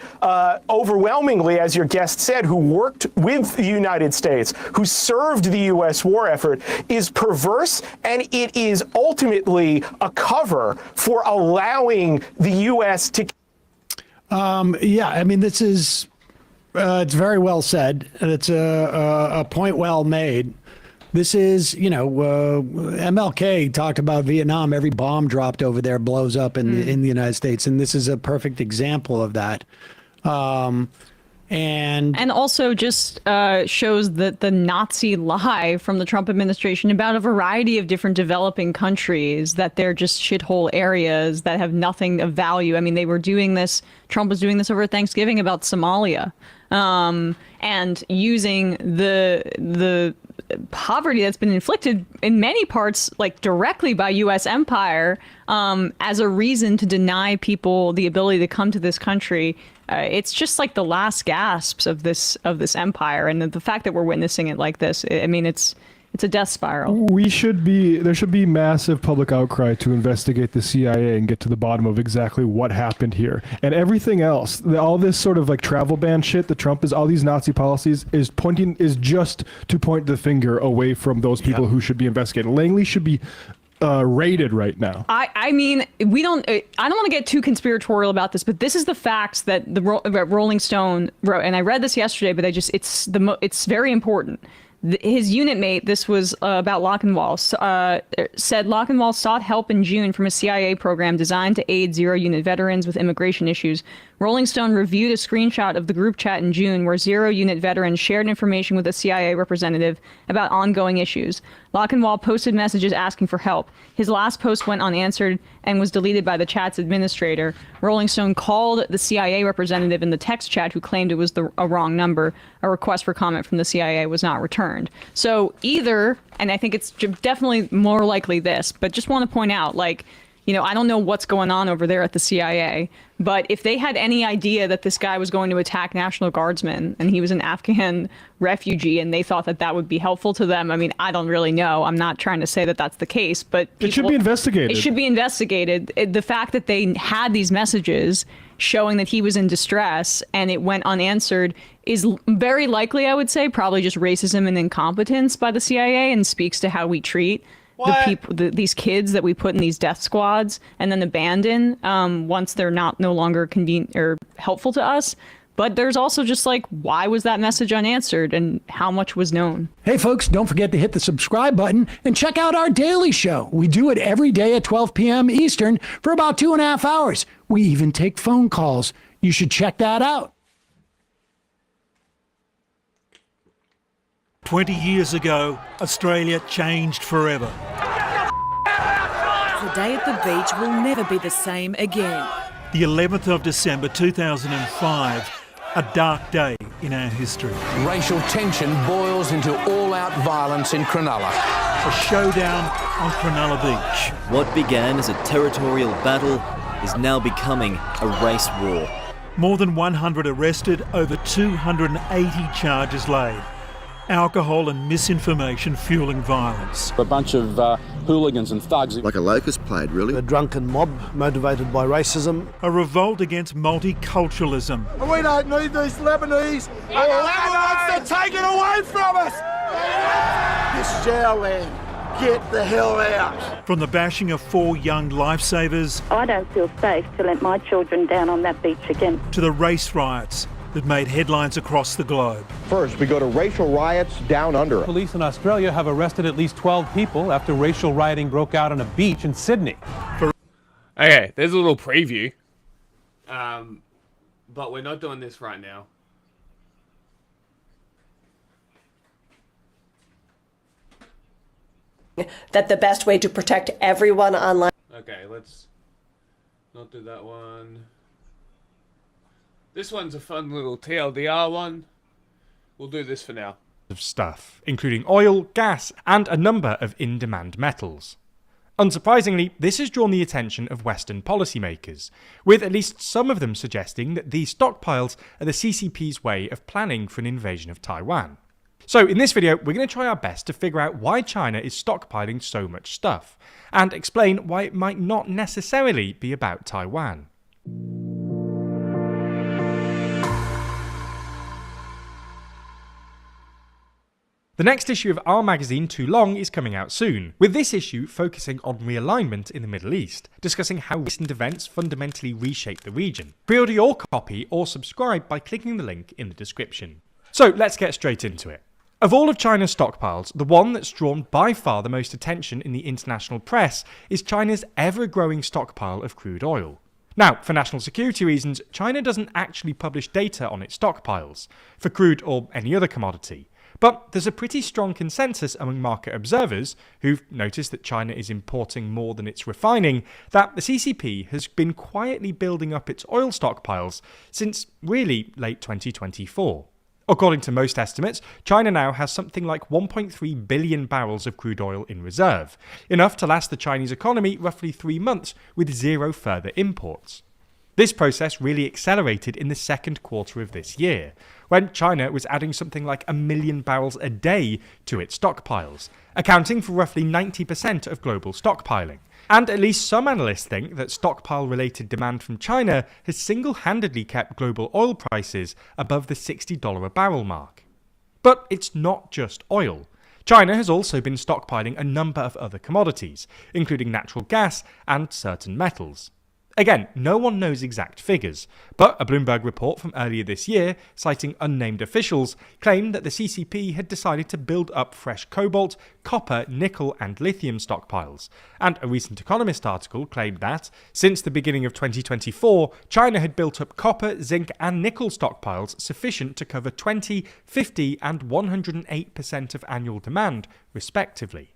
overwhelmingly, as your guest said, who worked with the United States, who served the U.S. war effort, is perverse, and it is ultimately a cover for allowing the U.S. to... Yeah, I mean, this is, it's very well said. It's a point well made. This is, you know, MLK talked about Vietnam. Every bomb dropped over there blows up in the United States. And this is a perfect example of that. And also just shows that the Nazi lie from the Trump administration about a variety of different developing countries, that they're just shithole areas that have nothing of value. I mean, they were doing this, Trump was doing this over Thanksgiving about Somalia, and using the poverty that's been inflicted in many parts, like directly by U.S. empire, as a reason to deny people the ability to come to this country. It's just like the last gasps of this empire, and the fact that we're witnessing it like this, I mean, it's a death spiral. There should be massive public outcry to investigate the CIA and get to the bottom of exactly what happened here. And everything else, all this sort of like travel ban shit that Trump is, all these Nazi policies is just to point the finger away from those people who should be investigated. Langley should be rated right now. I mean, I don't want to get too conspiratorial about this, but this is the facts that the Rolling Stone wrote, and I read this yesterday, but it's very important. His unit mate, this was about Lachenwall, said Lachenwall sought help in June from a CIA program designed to aid zero-unit veterans with immigration issues. Rolling Stone reviewed a screenshot of the group chat in June where zero-unit veterans shared information with a CIA representative about ongoing issues. Lachenwall posted messages asking for help. His last post went unanswered and was deleted by the chat's administrator. Rolling Stone called the CIA representative in the text chat who claimed it was a wrong number. A request for comment from the CIA was not returned. So either, and I think it's definitely more likely this, but just want to point out, like, you know, I don't know what's going on over there at the CIA, but if they had any idea that this guy was going to attack National Guardsmen and he was an Afghan refugee and they thought that that would be helpful to them, I mean, I don't really know. I'm not trying to say that that's the case, but it should be investigated. It should be investigated. The fact that they had these messages showing that he was in distress and it went unanswered is very likely, I would say, probably just racism and incompetence by the CIA, and speaks to how we treat the people, these kids that we put in these death squads and then abandon once they're no longer convenient or helpful to us. But there's also just like, why was that message unanswered and how much was known? Hey, folks, don't forget to hit the subscribe button and check out our daily show. We do it every day at 12 p.m. Eastern for about 2.5 hours. We even take phone calls. You should check that out. 20 years ago, Australia changed forever. The day at the beach will never be the same again. The 11th of December 2005, a dark day in our history. Racial tension boils into all-out violence in Cronulla. A showdown on Cronulla Beach. What began as a territorial battle is now becoming a race war. More than 100 arrested, over 280 charges laid. Alcohol and misinformation fueling violence. A bunch of hooligans and thugs. Like a locust plaid, really. A drunken mob motivated by racism. A revolt against multiculturalism. We don't need these Lebanese. Whoever wants to take it away from us! This is our land. Get the hell out. From the bashing of 4 young lifesavers. I don't feel safe to let my children down on that beach again. To the race riots that made headlines across the globe. First, we go to racial riots down under. Police in Australia have arrested at least 12 people after racial rioting broke out on a beach in Sydney. Okay, there's a little preview. But we're not doing this right now. That the best way to protect everyone online. Okay, let's not do that one. This one's a fun little TLDR one. We'll do this for now. Of stuff, including oil, gas, and a number of in-demand metals. Unsurprisingly, this has drawn the attention of Western policymakers, with at least some of them suggesting that these stockpiles are the CCP's way of planning for an invasion of Taiwan. So in this video, we're going to try our best to figure out why China is stockpiling so much stuff, and explain why it might not necessarily be about Taiwan. The next issue of our magazine, Too Long, is coming out soon, with this issue focusing on realignment in the Middle East, discussing how recent events fundamentally reshape the region. Pre-order your copy or subscribe by clicking the link in the description. So let's get straight into it. Of all of China's stockpiles, the one that's drawn by far the most attention in the international press is China's ever-growing stockpile of crude oil. Now, for national security reasons, China doesn't actually publish data on its stockpiles, for crude or any other commodity. But there's a pretty strong consensus among market observers, who've noticed that China is importing more than it's refining, that the CCP has been quietly building up its oil stockpiles since really late 2024. According to most estimates, China now has something like 1.3 billion barrels of crude oil in reserve, enough to last the Chinese economy roughly 3 months with zero further imports. This process really accelerated in the second quarter of this year, when China was adding something like 1 million barrels a day to its stockpiles, accounting for roughly 90% of global stockpiling. And at least some analysts think that stockpile-related demand from China has single-handedly kept global oil prices above the $60 a barrel mark. But it's not just oil. China has also been stockpiling a number of other commodities, including natural gas and certain metals. Again, no one knows exact figures, but a Bloomberg report from earlier this year, citing unnamed officials, claimed that the CCP had decided to build up fresh cobalt, copper, nickel and lithium stockpiles, and a recent Economist article claimed that, since the beginning of 2024, China had built up copper, zinc and nickel stockpiles sufficient to cover 20, 50 and 108% of annual demand, respectively.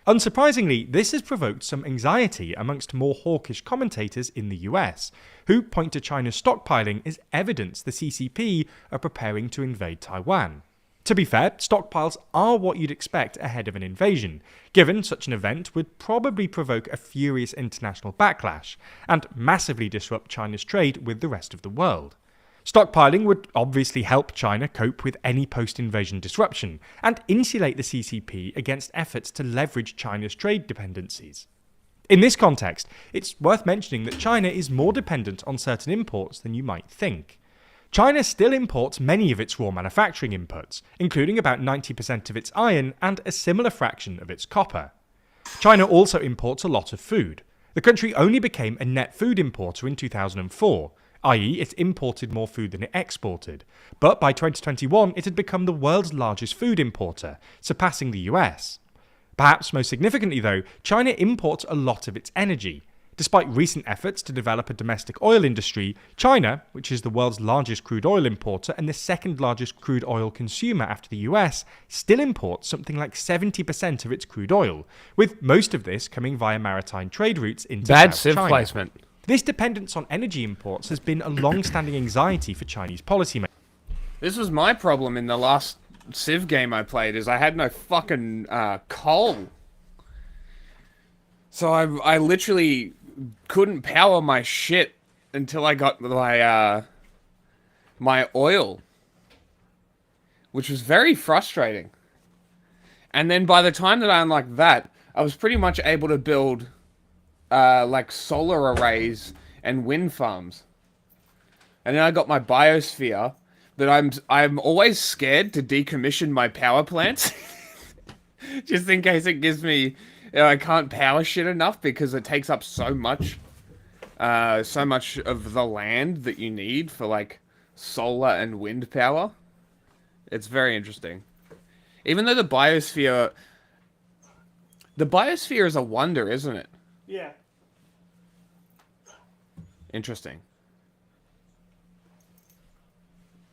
Unsurprisingly, this has provoked some anxiety amongst more hawkish commentators in the US, who point to China's stockpiling as evidence the CCP are preparing to invade Taiwan. To be fair, stockpiles are what you'd expect ahead of an invasion, given such an event would probably provoke a furious international backlash, and massively disrupt China's trade with the rest of the world. Stockpiling would obviously help China cope with any post-invasion disruption, and insulate the CCP against efforts to leverage China's trade dependencies. In this context, it's worth mentioning that China is more dependent on certain imports than you might think. China still imports many of its raw manufacturing inputs, including about 90% of its iron and a similar fraction of its copper. China also imports a lot of food. The country only became a net food importer in 2004, i.e. it imported more food than it exported, but by 2021 it had become the world's largest food importer, surpassing the US. Perhaps most significantly though, China imports a lot of its energy. Despite recent efforts to develop a domestic oil industry, China, which is the world's largest crude oil importer and the second largest crude oil consumer after the US, still imports something like 70% of its crude oil, with most of this coming via maritime trade routes into Bad South civ China. placement. This dependence on energy imports has been a long-standing anxiety for Chinese policymakers. This was my problem in the last Civ game I played, is I had no fucking coal. So I literally couldn't power my shit until I got my my oil, which was very frustrating. And then by the time that I unlocked that, I was pretty much able to build like solar arrays and wind farms. And then I got my biosphere that I'm always scared to decommission my power plants. Just in case it gives me, I can't power shit enough because it takes up so much of the land that you need for like solar and wind power. It's very interesting. Even though the biosphere is a wonder, isn't it? Yeah. Interesting.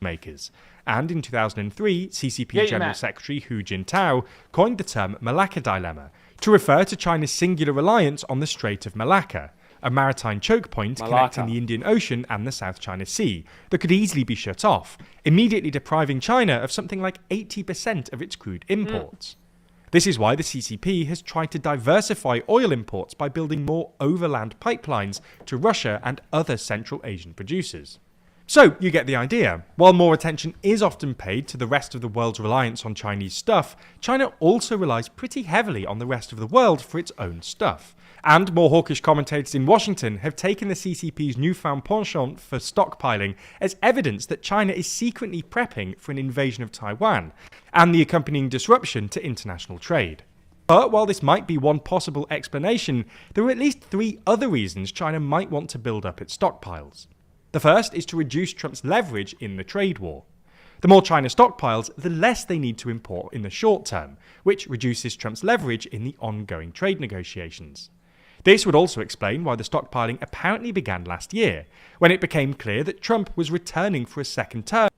Makers. And in 2003, CCP General Secretary Hu Jintao coined the term Malacca Dilemma to refer to China's singular reliance on the Strait of Malacca, a maritime choke point connecting the Indian Ocean and the South China Sea that could easily be shut off, immediately depriving China of something like 80% of its crude imports. This is why the CCP has tried to diversify oil imports by building more overland pipelines to Russia and other Central Asian producers. So, you get the idea. While more attention is often paid to the rest of the world's reliance on Chinese stuff, China also relies pretty heavily on the rest of the world for its own stuff. And more hawkish commentators in Washington have taken the CCP's newfound penchant for stockpiling as evidence that China is secretly prepping for an invasion of Taiwan, and the accompanying disruption to international trade. But while this might be one possible explanation, there are at least 3 other reasons China might want to build up its stockpiles. The first is to reduce Trump's leverage in the trade war. The more China stockpiles, the less they need to import in the short term, which reduces Trump's leverage in the ongoing trade negotiations. This would also explain why the stockpiling apparently began last year, when it became clear that Trump was returning for a second term.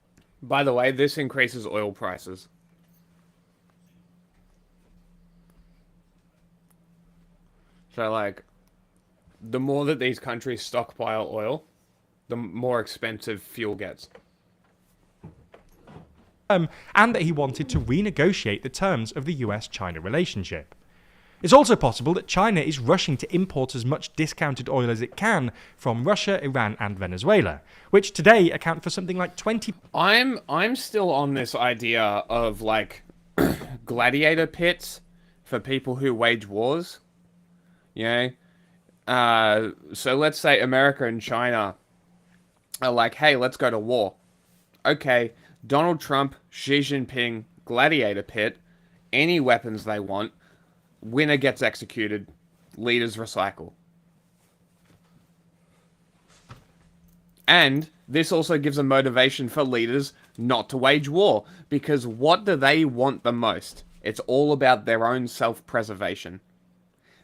By the way, this increases oil prices. So, like, the more that these countries stockpile oil, the more expensive fuel gets. And that he wanted to renegotiate the terms of the US-China relationship. It's also possible that China is rushing to import as much discounted oil as it can from Russia, Iran, and Venezuela, which today account for something like 20%. I'm still on this idea of, like, gladiator pits for people who wage wars. You know? So let's say America and China are like, hey, let's go to war. Okay, Donald Trump, Xi Jinping, gladiator pit, any weapons they want, winner gets executed, leaders recycle. And this also gives a motivation for leaders not to wage war, because what do they want the most? It's all about their own self-preservation.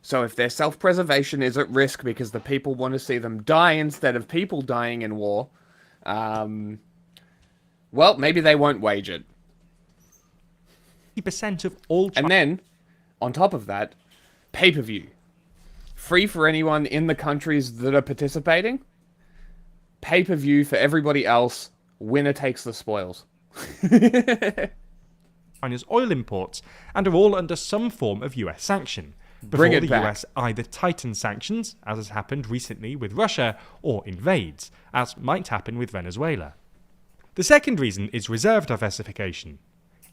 So if their self-preservation is at risk because the people want to see them die instead of people dying in war, well, maybe they won't wage it. 50% of all... And then, on top of that, pay-per-view. Free for anyone in the countries that are participating. Pay-per-view for everybody else. Winner takes the spoils. China's oil imports, and are all under some form of US sanction. Before the US either tightens sanctions, as has happened recently with Russia, or invades, as might happen with Venezuela. The second reason is reserve diversification.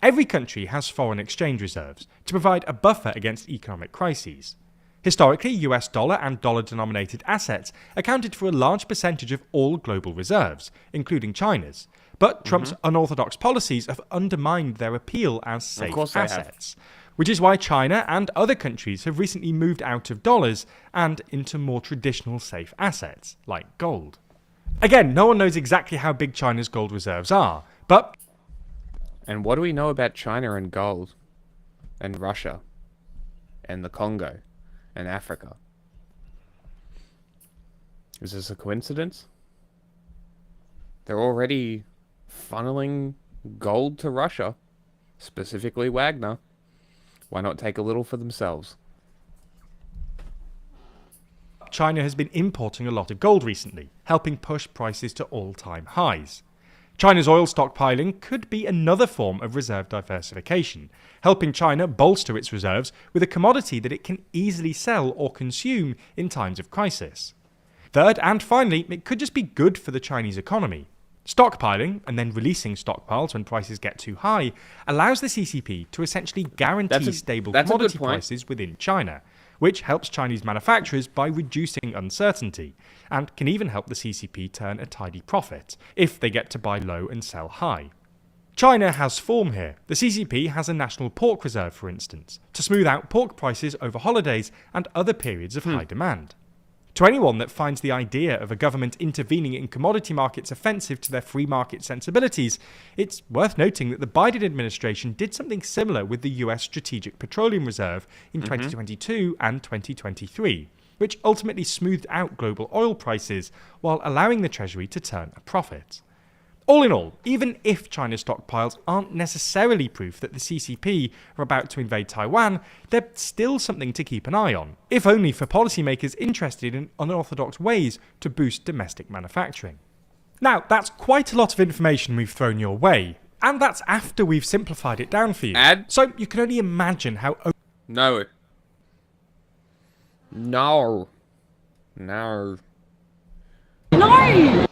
Every country has foreign exchange reserves to provide a buffer against economic crises. Historically, US dollar and dollar-denominated assets accounted for a large percentage of all global reserves, including China's. But Trump's unorthodox policies have undermined their appeal as safe assets, which is why China and other countries have recently moved out of dollars and into more traditional safe assets, like gold. Again, no one knows exactly how big China's gold reserves are, but... And what do we know about China and gold? And Russia? And the Congo? And Africa? Is this a coincidence? They're already funneling gold to Russia, specifically Wagner. Why not take a little for themselves? China has been importing a lot of gold recently, helping push prices to all-time highs. China's oil stockpiling could be another form of reserve diversification, helping China bolster its reserves with a commodity that it can easily sell or consume in times of crisis. Third, and finally, it could just be good for the Chinese economy. Stockpiling, and then releasing stockpiles when prices get too high, allows the CCP to essentially guarantee stable commodity prices within China, which helps Chinese manufacturers by reducing uncertainty, and can even help the CCP turn a tidy profit, if they get to buy low and sell high. China has form here. The CCP has a national pork reserve, for instance, to smooth out pork prices over holidays and other periods of high demand. To anyone that finds the idea of a government intervening in commodity markets offensive to their free market sensibilities, it's worth noting that the Biden administration did something similar with the US Strategic Petroleum Reserve in 2022 and 2023, which ultimately smoothed out global oil prices while allowing the Treasury to turn a profit. All in all, even if China's stockpiles aren't necessarily proof that the CCP are about to invade Taiwan, they're still something to keep an eye on, if only for policymakers interested in unorthodox ways to boost domestic manufacturing. Now, that's quite a lot of information we've thrown your way, and that's after we've simplified it down for you. So you can only imagine how... No. No. No. No!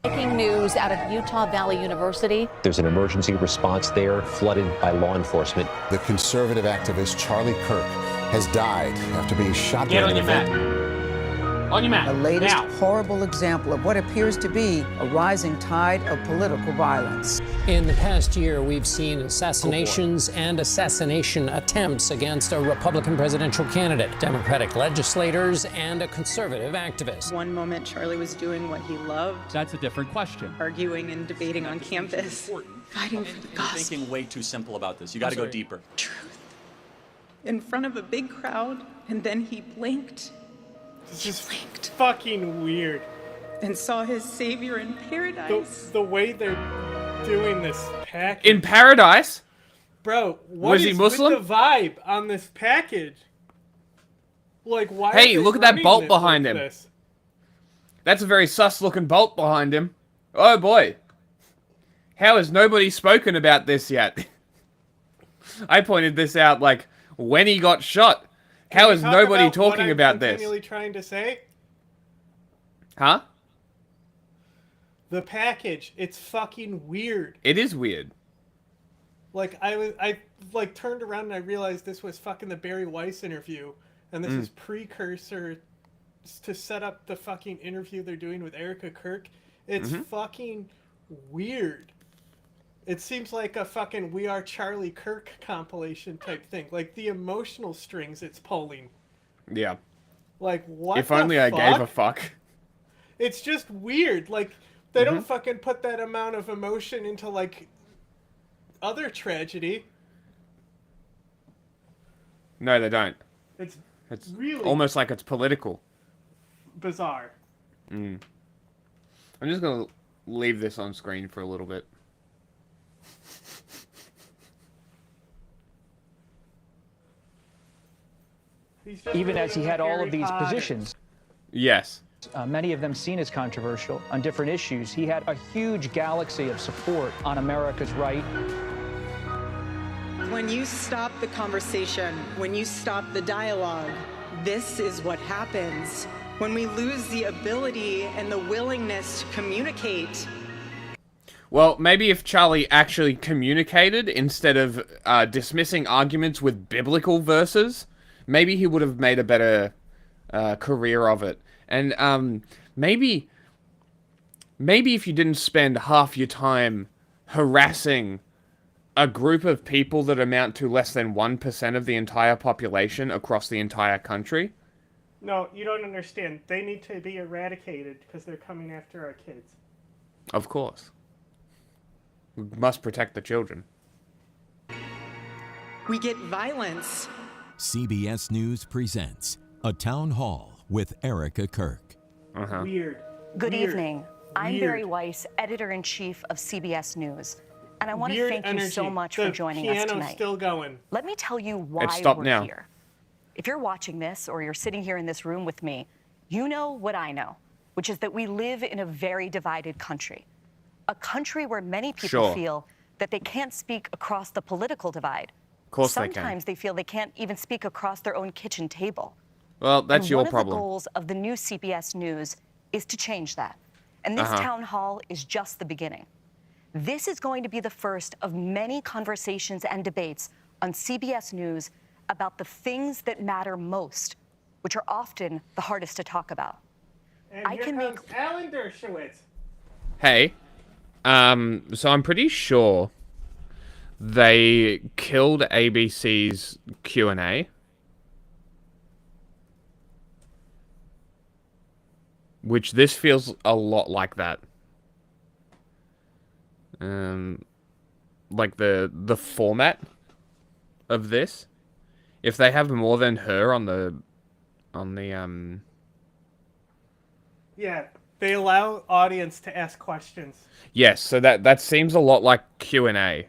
Breaking news out of Utah Valley University. There's an emergency response there, flooded by law enforcement. The conservative activist Charlie Kirk has died after being shot Get during on an your event. mat. On your mat. The latest Now. horrible example of what appears to be a rising tide of political violence. In the past year, we've seen assassinations and assassination attempts against a Republican presidential candidate, Democratic legislators, and a conservative activist. One moment, Charlie was doing what he loved. That's a different question. Arguing and debating on campus. Fighting for the You're gospel. thinking way too simple about this. You got to go deeper. Truth. In front of a big crowd, and then he blinked. This is fucking weird. And saw his savior in paradise. The way they're doing this package. In paradise? Bro, what Was is he Muslim? with the vibe on this package? Like, why? Hey, are they look at that running bolt this behind like him. this? That's a very sus-looking bolt behind him. Oh boy. How has nobody spoken about this yet? I pointed this out, like, when he got shot. How is nobody talking about this? Continually trying to say Huh? the package. It's fucking weird. It is weird. Like I turned around and I realized this was fucking the Barry Weiss interview, and this is precursor to set up the fucking interview they're doing with Erica Kirk. It's fucking weird. It seems like a fucking We Are Charlie Kirk compilation type thing. Like the emotional strings it's pulling. Yeah. Like what? If only I gave a fuck. It's just weird. Like they don't fucking put that amount of emotion into like other tragedy. No, they don't. It's really almost like it's political. Bizarre. I'm just gonna leave this on screen for a little bit. Even as he had all of these positions. Yes. Many of them seen as controversial on different issues. He had a huge galaxy of support on America's right. When you stop the conversation, when you stop the dialogue, this is what happens. When we lose the ability and the willingness to communicate. Well, maybe if Charlie actually communicated instead of dismissing arguments with biblical verses, maybe he would have made a better career of it. And maybe if you didn't spend half your time harassing a group of people that amount to less than 1% of the entire population across the entire country. No, you don't understand. They need to be eradicated because they're coming after our kids. Of course. We must protect the children. We get violence. CBS News presents A Town Hall with Erica Kirk. Weird. Good Weird. evening. I'm Weird. Barry Weiss, Editor-in-Chief of CBS News. And I want to Weird thank energy. you so much The for joining us piano's tonight. Still going. Let me tell you why stopped we're now. here. If you're watching this or you're sitting here in this room with me, you know what I know, which is that we live in a very divided country. A country where many people feel that they can't speak across the political divide. Of course they can. Sometimes they feel they can't even speak across their own kitchen table. Well, that's And your one problem. of the goals of the new CBS News is to change that. And this town hall is just the beginning. This is going to be the first of many conversations and debates on CBS News about the things that matter most, which are often the hardest to talk about. And here comes Alan Dershowitz. Hey, so I'm pretty sure they killed ABC's Q&A. Which this feels a lot like that. Like the format of this. If they have more than her on the Yeah, they allow audience to ask questions. Yes, so that seems a lot like Q&A.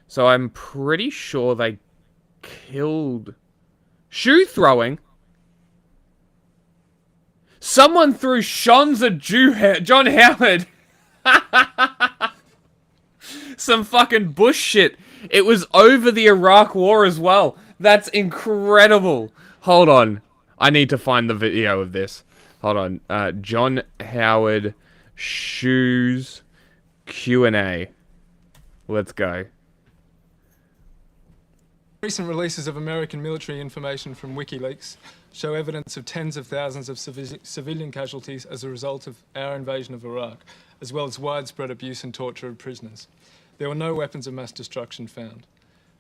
So I'm pretty sure they killed shoe throwing. Someone threw Shons at John Howard. Some fucking bush shit. It was over the Iraq War as well. That's incredible. Hold on. I need to find the video of this. Hold on. John Howard shoes Q&A. Let's go. Recent releases of American military information from WikiLeaks show evidence of tens of thousands of civilian casualties as a result of our invasion of Iraq, as well as widespread abuse and torture of prisoners. There were no weapons of mass destruction found.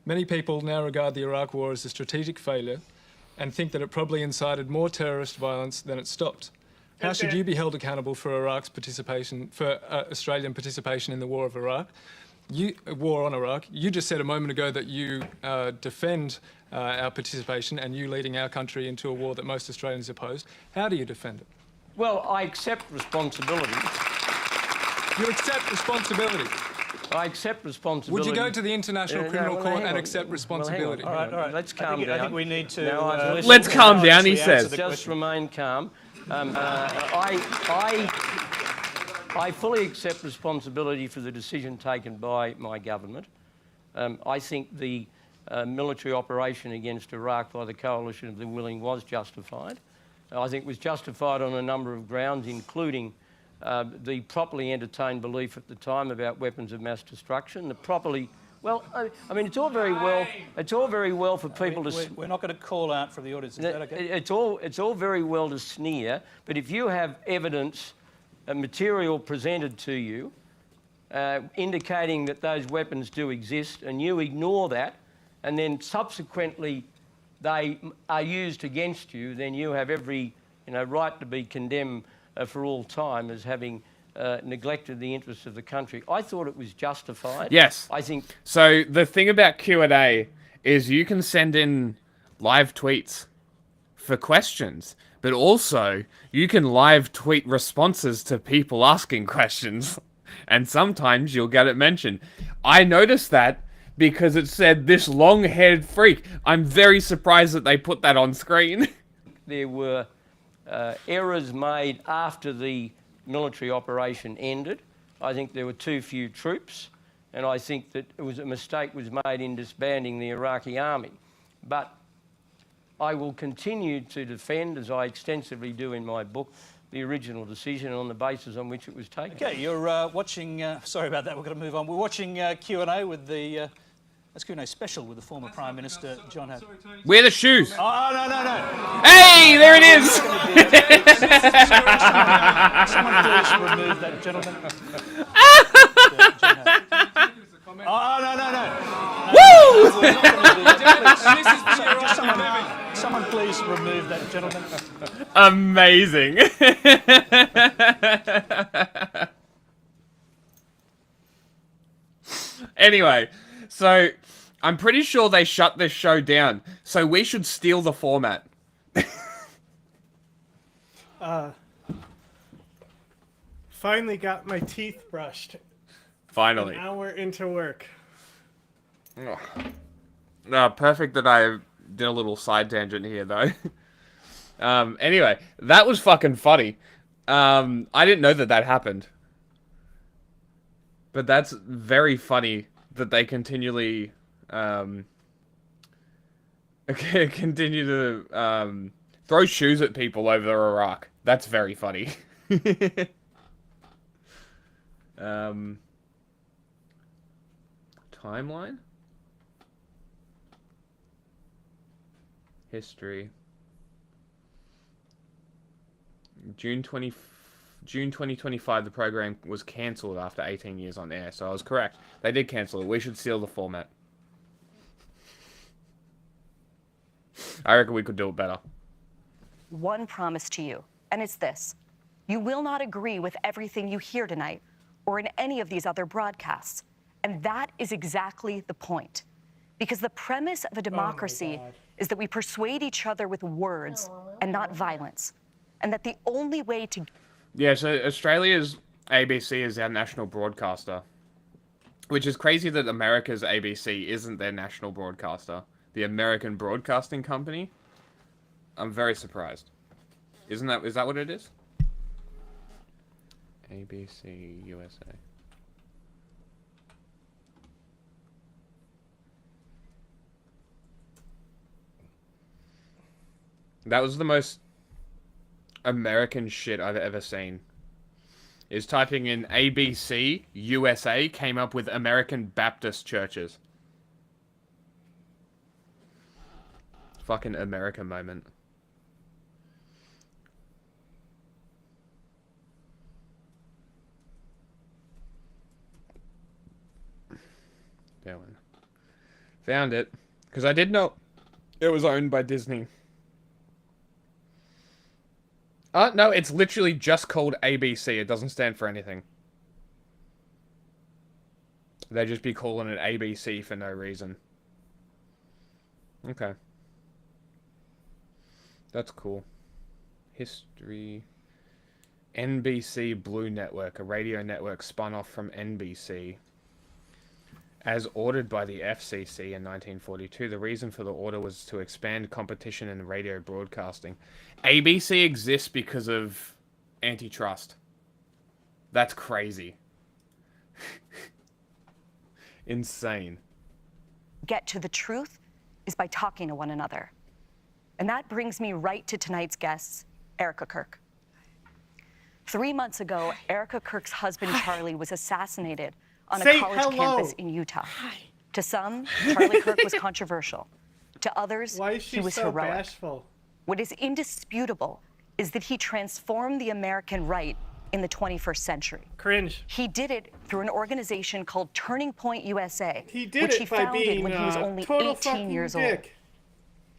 Many people now regard the Iraq War as a strategic failure and think that it probably incited more terrorist violence than it stopped. How should you be held accountable for Australian participation in the war of Iraq? War on Iraq. You just said a moment ago that you defend our participation and you leading our country into a war that most Australians opposed. How do you defend it? Well, I accept responsibility. You accept responsibility? I accept responsibility. Would you go to the International Criminal Court and accept responsibility? Well, all right. Let's calm down. I think we need to... let's calm down, he says. Just remain calm. I fully accept responsibility for the decision taken by my government. I think the military operation against Iraq by the coalition of the willing was justified. I think it was justified on a number of grounds, including the properly entertained belief at the time about weapons of mass destruction. The properly, well, I mean, it's all very well for people to. We're not going to call out for the audience. Is that okay? It's all very well to sneer, but if you have evidence, material presented to you, indicating that those weapons do exist, and you ignore that, and then subsequently they are used against you, then you have every right to be condemned for all time as having neglected the interests of the country. I thought it was justified. Yes. I think so. The thing about Q&A is you can send in live tweets for questions, but also you can live tweet responses to people asking questions, and sometimes you'll get it mentioned. I noticed that because it said this long-haired freak. I'm very surprised that they put that on screen. There were errors made after the military operation ended. I think there were too few troops, and I think that a mistake was made in disbanding the Iraqi army. But I will continue to defend, as I extensively do in my book, the original decision on the basis on which it was taken. Okay, you're watching... sorry about that, we're going to move on. We're watching Q&A with the... That's Q&A special with the former Prime Minister, John Howard. Wear the shoes. Oh, no. Hey, there it is. Someone please remove that gentleman. No. Woo! Someone please remove that gentleman. Amazing. Anyway, so I'm pretty sure they shut this show down, so we should steal the format. Finally got my teeth brushed. Finally. An hour into work. Perfect that I did a little side tangent here, though. Anyway, that was fucking funny. I didn't know that happened. But that's very funny that they continually continue to throw shoes at people over Iraq. That's very funny. Timeline? History. June 2025, the program was cancelled after 18 years on air, so I was correct. They did cancel it. We should steal the format. I reckon we could do it better. One promise to you, and it's this. You will not agree with everything you hear tonight or in any of these other broadcasts. And that is exactly the point. Because the premise of a democracy is that we persuade each other with words and not violence. And that the only way to... Yeah, so Australia's ABC is our national broadcaster. Which is crazy that America's ABC isn't their national broadcaster. The American Broadcasting Company. I'm very surprised. Is that what it is? ABC USA. That was the most American shit I've ever seen. Is typing in ABC USA came up with American Baptist churches. Fucking America moment. Found it. Because I did know it was owned by Disney. No, it's literally just called ABC. It doesn't stand for anything. They just be calling it ABC for no reason. Okay. That's cool. History. NBC Blue Network, a radio network spun off from NBC. As ordered by the FCC in 1942, the reason for the order was to expand competition in radio broadcasting. ABC exists because of antitrust. That's crazy. Insane. get to the truth is by talking to one another. And that brings me right to tonight's guests, Erica Kirk. 3 months ago, Erica Kirk's husband, Charlie, was assassinated on a college campus in Utah. To some, Charlie Kirk was controversial. To others, he was so heroic. Bashful? What is indisputable is that he transformed the American right in the 21st century. Cringe. He did it through an organization called Turning Point USA, He did which it he by founded being when he was only total 18 fucking years dick. old.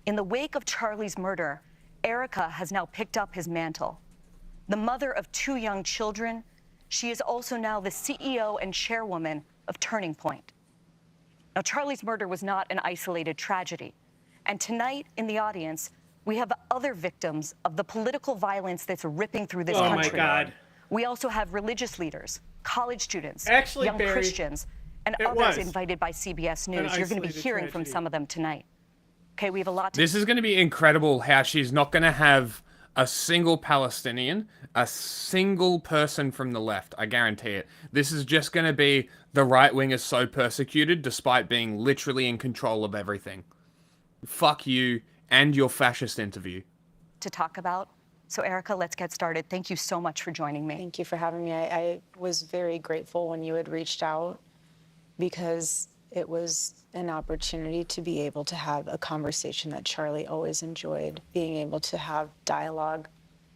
In the wake of Charlie's murder, Erica has now picked up his mantle. The mother of 2 young children, she is also now the CEO and chairwoman of Turning Point. Now, Charlie's murder was not an isolated tragedy. And tonight in the audience, we have other victims of the political violence that's ripping through this country. Oh my God. We also have religious leaders, college students, Actually, young Barry, Christians, and it others was invited by CBS News. You're going to be isolated hearing from tragedy. some of them tonight. Okay, we have a lot to... This is going to be incredible how she's not going to have a single Palestinian, a single person from the left. I guarantee it. This is just going to be the right wing is so persecuted despite being literally in control of everything. Fuck you and your fascist interview. to talk about. So Erica, let's get started. Thank you so much for joining me. Thank you for having me. I was very grateful when you had reached out because it was an opportunity to be able to have a conversation that Charlie always enjoyed, being able to have dialogue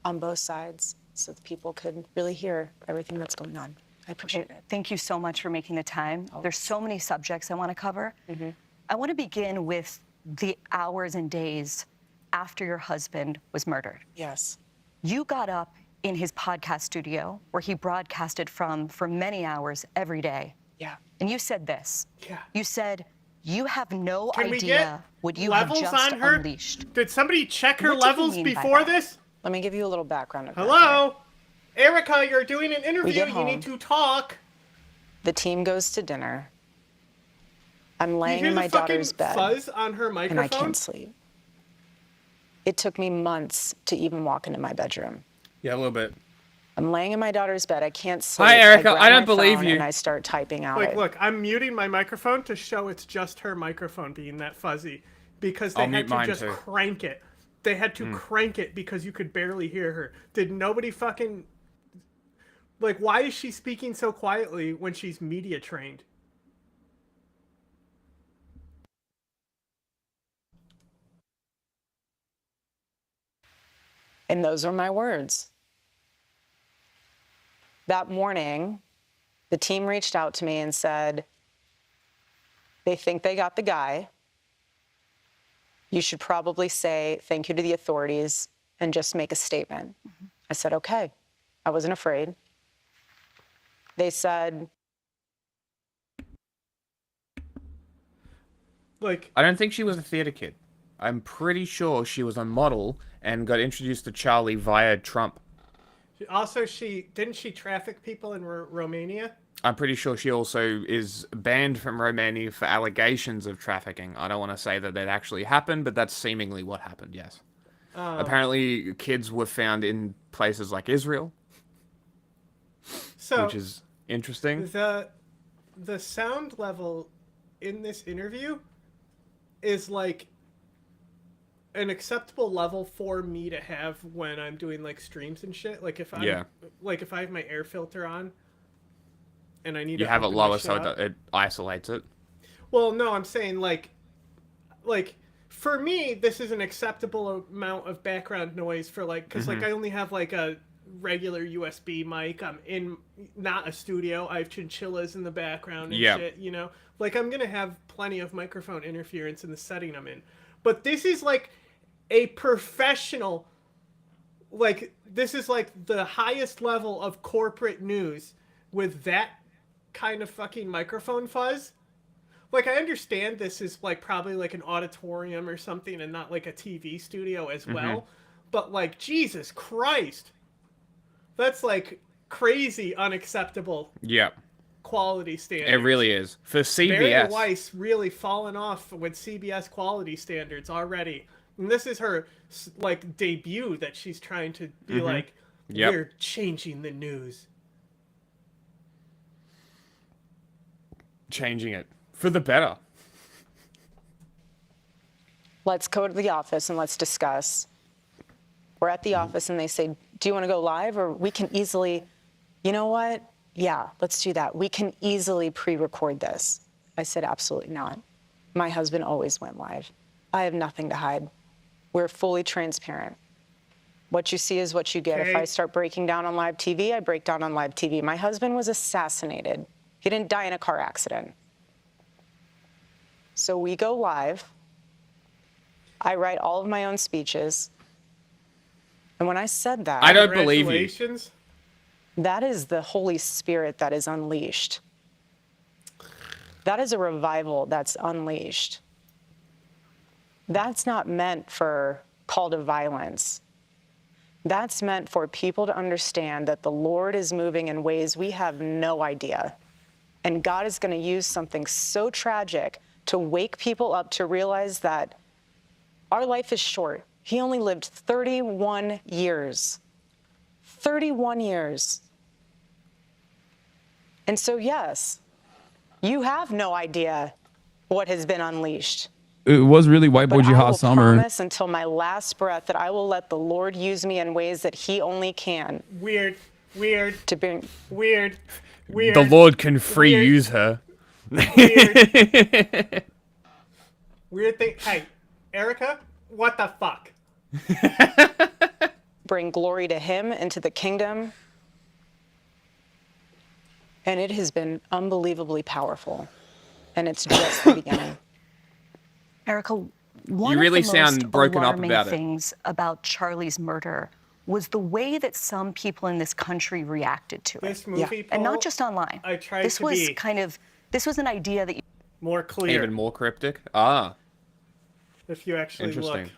on both sides so that people could really hear everything that's going on. I appreciate it. Thank you so much for making the time. There's so many subjects I want to cover. I want to begin with the hours and days after your husband was murdered. Yes. You got up in his podcast studio where he broadcasted from for many hours every day. Yeah. And you said this. Yeah. You said, you have no Can we idea get what you have levels just on her? unleashed. Did somebody check her What do you levels mean by before that? this? Let me give you a little background. Hello? Erica, you're doing an interview. get You home. need to talk. The team goes to dinner. I'm You laying hear in the my fucking daughter's bed. fuzz on her And microphone? I can't sleep. It took me months to even walk into my bedroom. Yeah, a little bit. I'm laying in my daughter's bed. I can't sleep. Hi, Erica. grab I don't my believe phone you. And I start typing out. Like, look, I'm muting my microphone to show it's just her microphone being that fuzzy because they I'll had mute to mine just too. crank it. They had to crank it because you could barely hear her. Did nobody fucking... Like, why is she speaking so quietly when she's media trained? And those are my words. That morning, the team reached out to me and said, they think they got the guy. You should probably say thank you to the authorities and just make a statement. I said, okay. I wasn't afraid. They said, like, I don't think she was a theater kid. I'm pretty sure she was a model and got introduced to Charlie via Trump. also, didn't she traffic people in Romania? I'm pretty sure she also is banned from Romania for allegations of trafficking. I don't want to say that that actually happened, but that's seemingly what happened, yes. Apparently, kids were found in places like Israel, which is interesting. The sound level in this interview is like an acceptable level for me to have when I'm doing like streams and shit. Like if if I have my air filter on and I need to have it open my lower shit so up. it isolates it. Well, no, I'm saying like for me, this is an acceptable amount of background noise for like, because like I only have like a regular USB mic. I'm in not a studio. I have chinchillas in the background and shit, you know? Like I'm going to have plenty of microphone interference in the setting I'm in. But this is like a professional, like this is like the highest level of corporate news with that kind of fucking microphone fuzz. Like, I understand this is, like, probably, like, an auditorium or something and not, like, a TV studio as well. But, like, Jesus Christ. That's, like, crazy unacceptable quality standards. It really is. For CBS... Barry Weiss really fallen off with CBS quality standards already. And this is her, like, debut that she's trying to be like, we're changing the news. Changing it. For the better. let's go to the office and let's discuss. We're at the office and they say, do you want to go live? Or we can easily, you know what? Yeah, let's do that. We can easily pre-record this. I said, absolutely not. My husband always went live. I have nothing to hide. We're fully transparent. What you see is what you get. If I start breaking down on live TV, I break down on live TV. My husband was assassinated. He didn't die in a car accident. So we go live. I write all of my own speeches. And when I said that, I don't believe you. That is the Holy Spirit that is unleashed. That is a revival that's unleashed. That's not meant for call to violence. That's meant for people to understand that the Lord is moving in ways we have no idea. And God is going to use something so tragic to wake people up to realize that our life is short. He only lived 31 years. 31 years. And so, yes, you have no idea what has been unleashed. It was really whiteboard jihad summer. I promise until my last breath that I will let the Lord use me in ways that He only can. Weird. To bring weird. The Lord can free use her. Weird thing. Hey, Erica, what the fuck? Bring glory to Him and to the kingdom. And it has been unbelievably powerful. And it's just the beginning. Erica, one you really of the sound most broken up alarming about it. things about Charlie's murder was the way that some people in this country reacted to this it. Movie, and not just online. I tried this to was be kind of an idea that more clear. Even more cryptic? Ah. If you actually Interesting. Look.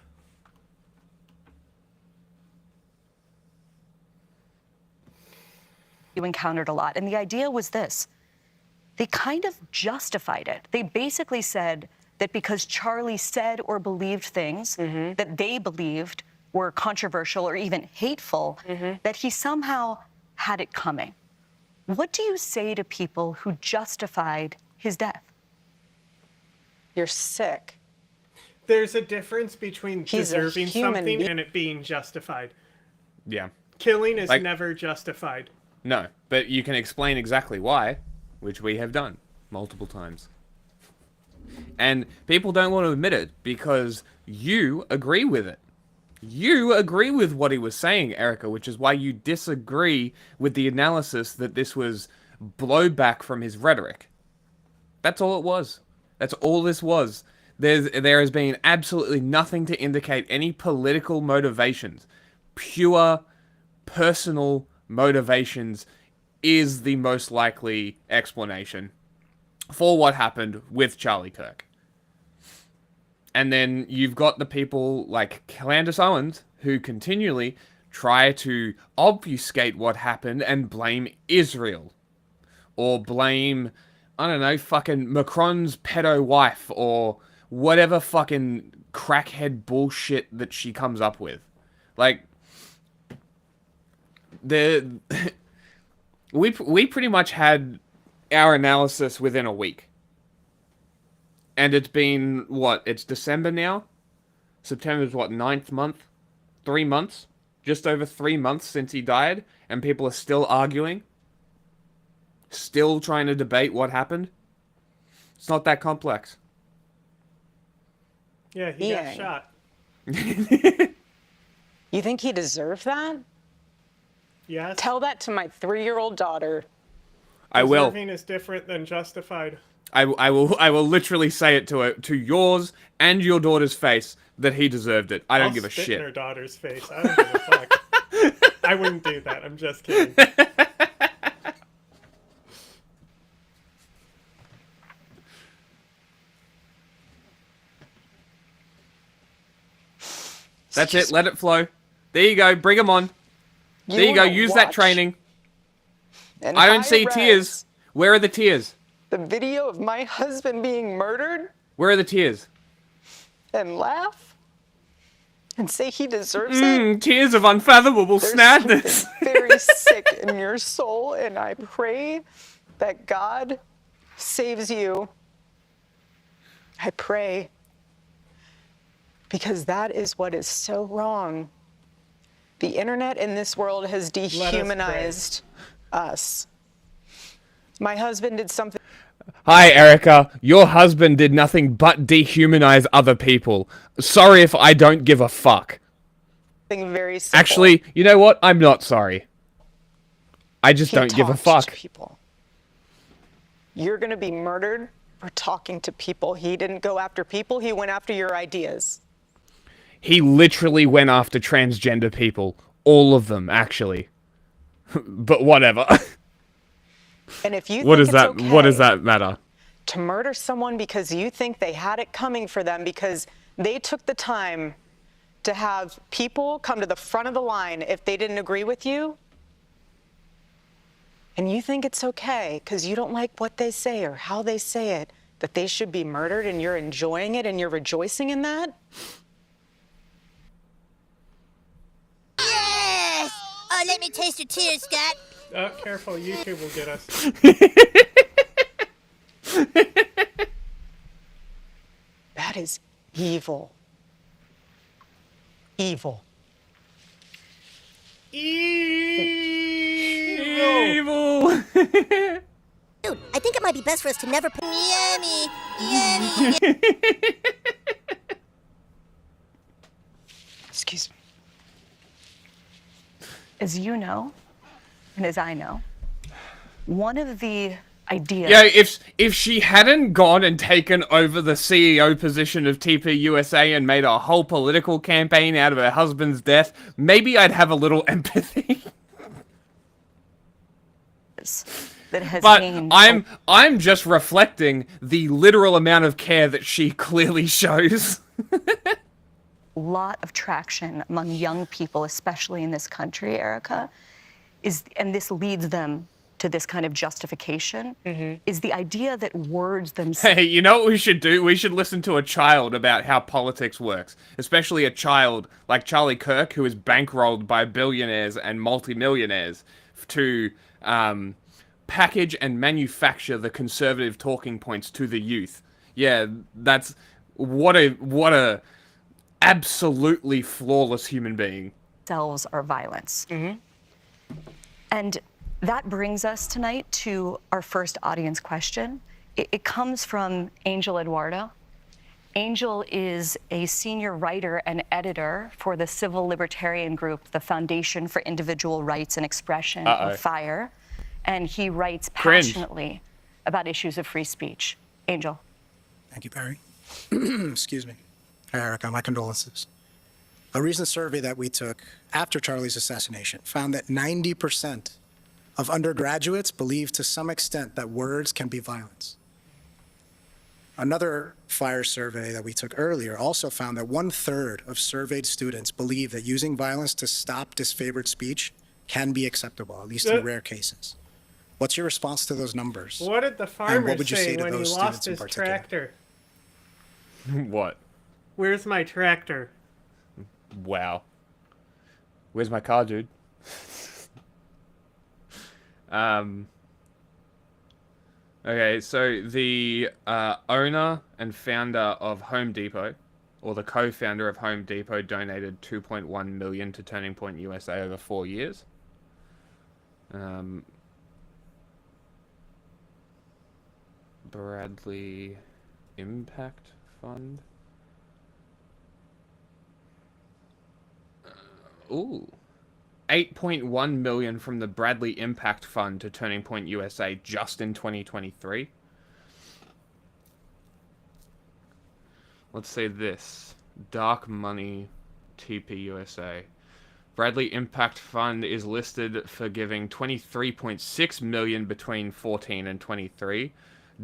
You encountered a lot. And the idea was this. They kind of justified it. They basically said that because Charlie said or believed things that they believed were controversial or even hateful, that he somehow had it coming. What do you say to people who justified his death? You're sick. There's a difference between He's deserving something and it being justified. Yeah. Killing is never justified. No, but you can explain exactly why, which we have done multiple times. And people don't want to admit it because you agree with it. You agree with what he was saying, Erica, which is why you disagree with the analysis that this was blowback from his rhetoric. That's all it was. That's all this was. There has been absolutely nothing to indicate any political motivations. Pure personal motivations is the most likely explanation for what happened with Charlie Kirk. And then you've got the people like Candace Owens who continually try to obfuscate what happened and blame Israel. Or blame, I don't know, fucking Macron's pedo wife or whatever fucking crackhead bullshit that she comes up with. Like, we pretty much had our analysis within a week. And it's been, what, it's December now? September's what, 9th month? 3 months? Just over 3 months since he died, and people are still arguing? Still trying to debate what happened? It's not that complex. Yeah, he got shot. You think he deserved that? Yes. Tell that to my 3-year-old daughter. I will. Deserving is different than justified. I will literally say it to yours and your daughter's face that he deserved it. I don't give a spit shit. In her daughter's face. I don't give a fuck. I wouldn't do that. I'm just kidding. That's it. Let it flow. There you go. Bring them on. There you go. Use that training. I don't see tears. Where are the tears? The video of my husband being murdered? Where are the tears? And laugh? And say he deserves it? Tears of unfathomable sadness. Something very sick in your soul, and I pray that God saves you. I pray. Because that is what is so wrong. The internet in this world has dehumanized us. My husband did something. Hi, Erica. Your husband did nothing but dehumanize other people. Sorry if I don't give a fuck. Very simple. Actually, you know what? I'm not sorry. I just don't give a fuck. People. You're going to be murdered for talking to people. He didn't go after people. He went after your ideas. He literally went after transgender people. All of them, actually. But whatever. And if you what think does that? okay What does that matter? to murder someone because you think they had it coming for them because they took the time to have people come to the front of the line if they didn't agree with you, and you think it's okay because you don't like what they say or how they say it, that they should be murdered, and you're enjoying it and you're rejoicing in that? Yes! Oh, let me taste your tears, Scott. Oh, careful, YouTube will get us. That is evil. Evil. Evil. Dude, I think it might be best for us to never. Yummy, yummy. Excuse me. As you know, and as I know, one of the ideas... Yeah, if she hadn't gone and taken over the CEO position of TPUSA and made a whole political campaign out of her husband's death, maybe I'd have a little empathy. that has but gained... I'm just reflecting the literal amount of care that she clearly shows. lot of traction among young people, especially in this country, Erica, and this leads them to this kind of justification, is the idea that words themselves... Hey, you know what we should do? We should listen to a child about how politics works, especially a child like Charlie Kirk, who is bankrolled by billionaires and multimillionaires to package and manufacture the conservative talking points to the youth. Yeah, that's... What a absolutely flawless human being. ...selves are violence. And that brings us tonight to our first audience question. It comes from Angel Eduardo. Angel is a senior writer and editor for the civil libertarian group, the Foundation for Individual Rights and Expression, or FIRE. And he writes passionately about issues of free speech. Angel. Thank you, Perry. Excuse me. Hi, Erica. My condolences. A recent survey that we took after Charlie's assassination found that 90% of undergraduates believe to some extent that words can be violence. Another fire survey that we took earlier also found that 1/3 of surveyed students believe that using violence to stop disfavored speech can be acceptable, at least in rare cases. What's your response to those numbers? What did the And farmer what would you say say to when he those lost students in his particular? tractor? What? Where's my tractor? Wow. Where's my car, dude? Okay, so the owner and founder of Home Depot, or the co-founder of Home Depot, donated $2.1 million to Turning Point USA over 4 years. Bradley Impact Fund. Ooh. $8.1 million from the Bradley Impact Fund to Turning Point USA just in 2023. Let's say this. Dark Money TPUSA. Bradley Impact Fund is listed for giving $23.6 million between 14 and 23.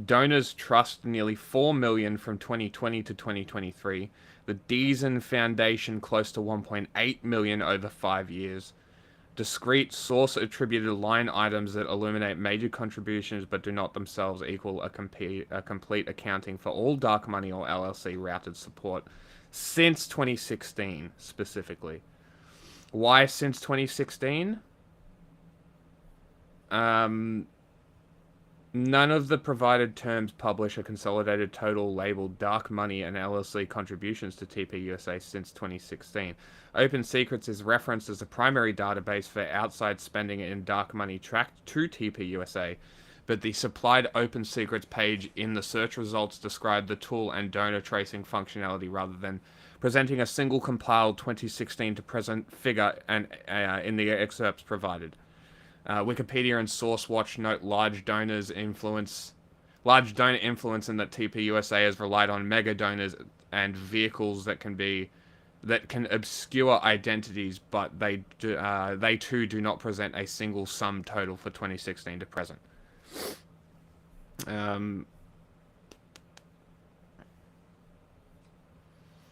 Donors trust nearly $4 million from 2020 to 2023. The Deason Foundation close to $1.8 million over 5 years. Discrete source attributed line items that illuminate major contributions but do not themselves equal a complete accounting for all dark money or LLC routed support since 2016 specifically. Why since 2016? None of the provided terms publish a consolidated total labeled Dark Money and LLC contributions to TPUSA since 2016. Open Secrets is referenced as a primary database for outside spending in Dark Money tracked to TPUSA, but the supplied Open Secrets page in the search results describe the tool and donor tracing functionality rather than presenting a single compiled 2016 to present figure and in the excerpts provided. Wikipedia and SourceWatch note large donor influence in that TPUSA has relied on mega donors and vehicles that can obscure identities, but they too do not present a single sum total for 2016 to present.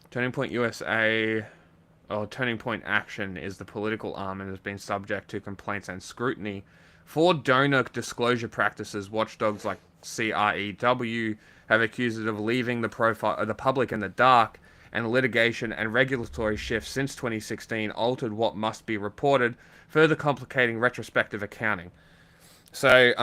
Turning Point USA, or Turning Point Action, is the political arm and has been subject to complaints and scrutiny for donor disclosure practices. Watchdogs like CREW have accused it of leaving the public in the dark, and litigation and regulatory shifts since 2016 altered what must be reported, further complicating retrospective accounting. So,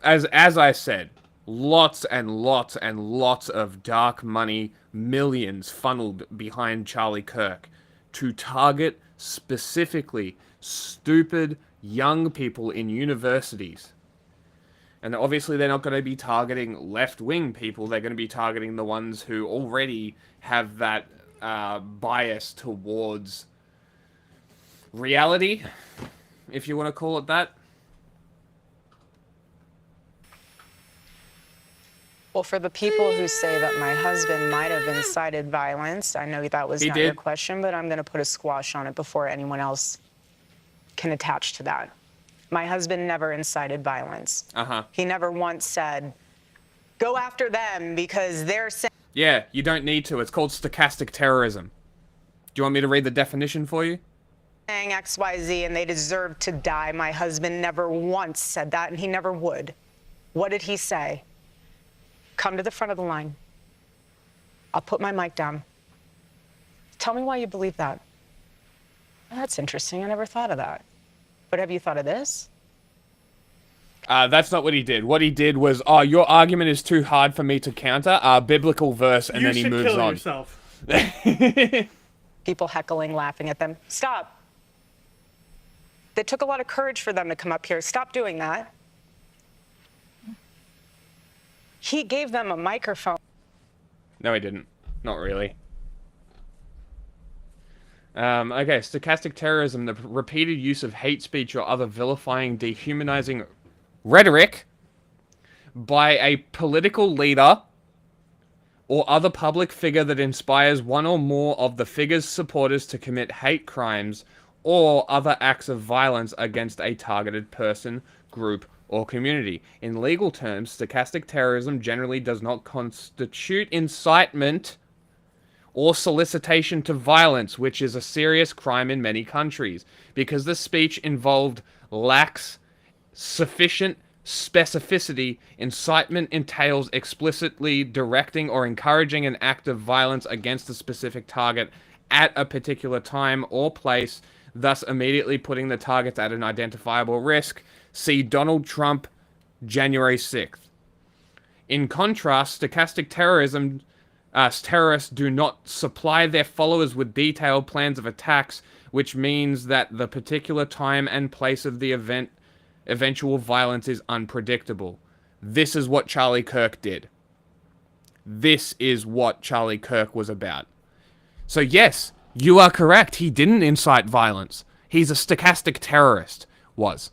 as I said, lots and lots and lots of dark money, millions funneled behind Charlie Kirk to target specifically stupid young people in universities. And obviously they're not going to be targeting left-wing people, they're going to be targeting the ones who already have that bias towards reality, if you want to call it that. Well, for the people who say that my husband might have incited violence, I know that was not your question, but I'm going to put a squash on it before anyone else can attach to that. My husband never incited violence. He never once said, go after them because they're saying... Yeah, you don't need to. It's called stochastic terrorism. Do you want me to read the definition for you? saying XYZ and they deserve to die. My husband never once said that, and he never would. What did he say? Come to the front of the line. I'll put my mic down. Tell me why you believe that. Oh, that's interesting. I never thought of that. But have you thought of this? That's not what he did. What he did was, oh, your argument is too hard for me to counter. Biblical verse, and then he moves on. You should kill yourself. People heckling, laughing at them. Stop. It took a lot of courage for them to come up here. Stop doing that. He gave them a microphone. No, he didn't. Not really. Okay, stochastic terrorism, the repeated use of hate speech or other vilifying, dehumanizing rhetoric by a political leader or other public figure that inspires one or more of the figure's supporters to commit hate crimes or other acts of violence against a targeted person, group, or community. In legal terms, stochastic terrorism generally does not constitute incitement or solicitation to violence, which is a serious crime in many countries, because the speech involved lacks sufficient specificity. Incitement entails explicitly directing or encouraging an act of violence against a specific target at a particular time or place, thus immediately putting the targets at an identifiable risk. See Donald Trump, January 6th. In contrast, stochastic terrorism, terrorists do not supply their followers with detailed plans of attacks, which means that the particular time and place of the eventual violence is unpredictable. This is what Charlie Kirk did. This is what Charlie Kirk was about. So yes, you are correct. He didn't incite violence. He's a stochastic terrorist. Was.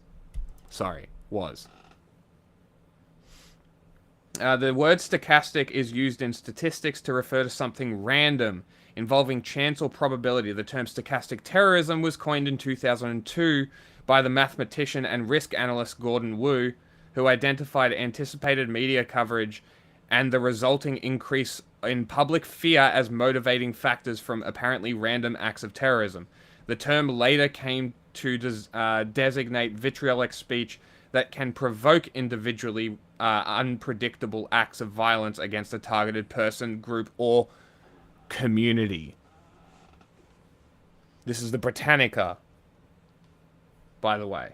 The word stochastic is used in statistics to refer to something random, involving chance or probability. The term stochastic terrorism was coined in 2002 by the mathematician and risk analyst Gordon Wu, who identified anticipated media coverage and the resulting increase in public fear as motivating factors from apparently random acts of terrorism. The term later came to designate vitriolic speech that can provoke individually unpredictable acts of violence against a targeted person, group, or community. This is the Britannica, by the way.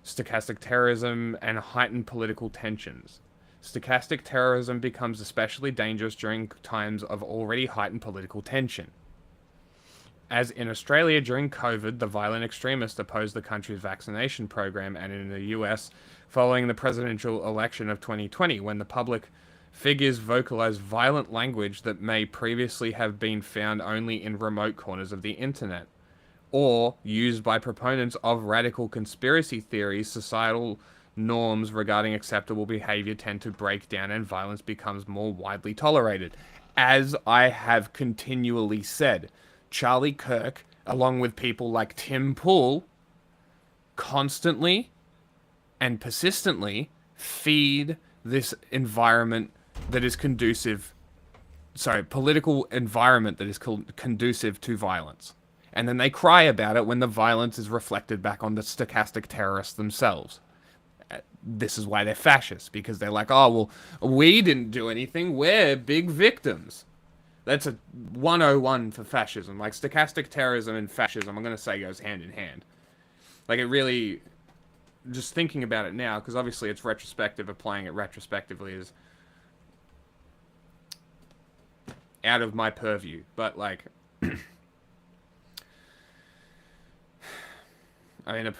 Stochastic terrorism and heightened political tensions. Stochastic terrorism becomes especially dangerous during times of already heightened political tension. As in Australia during COVID, the violent extremists opposed the country's vaccination program, and in the US, following the presidential election of 2020, when the public figures vocalized violent language that may previously have been found only in remote corners of the internet, or used by proponents of radical conspiracy theories. Societal norms regarding acceptable behavior tend to break down and violence becomes more widely tolerated. As I have continually said, Charlie Kirk, along with people like Tim Pool, constantly and persistently feed this environment that is political environment that is conducive to violence. And then they cry about it when the violence is reflected back on the stochastic terrorists themselves. This is why they're fascists, because they're like, oh, well, we didn't do anything, we're big victims. That's a 101 for fascism. Like, stochastic terrorism and fascism, I'm going to say, goes hand in hand. Like, it really, just thinking about it now, because obviously it's retrospective, applying it retrospectively is out of my purview. But, like, I mean,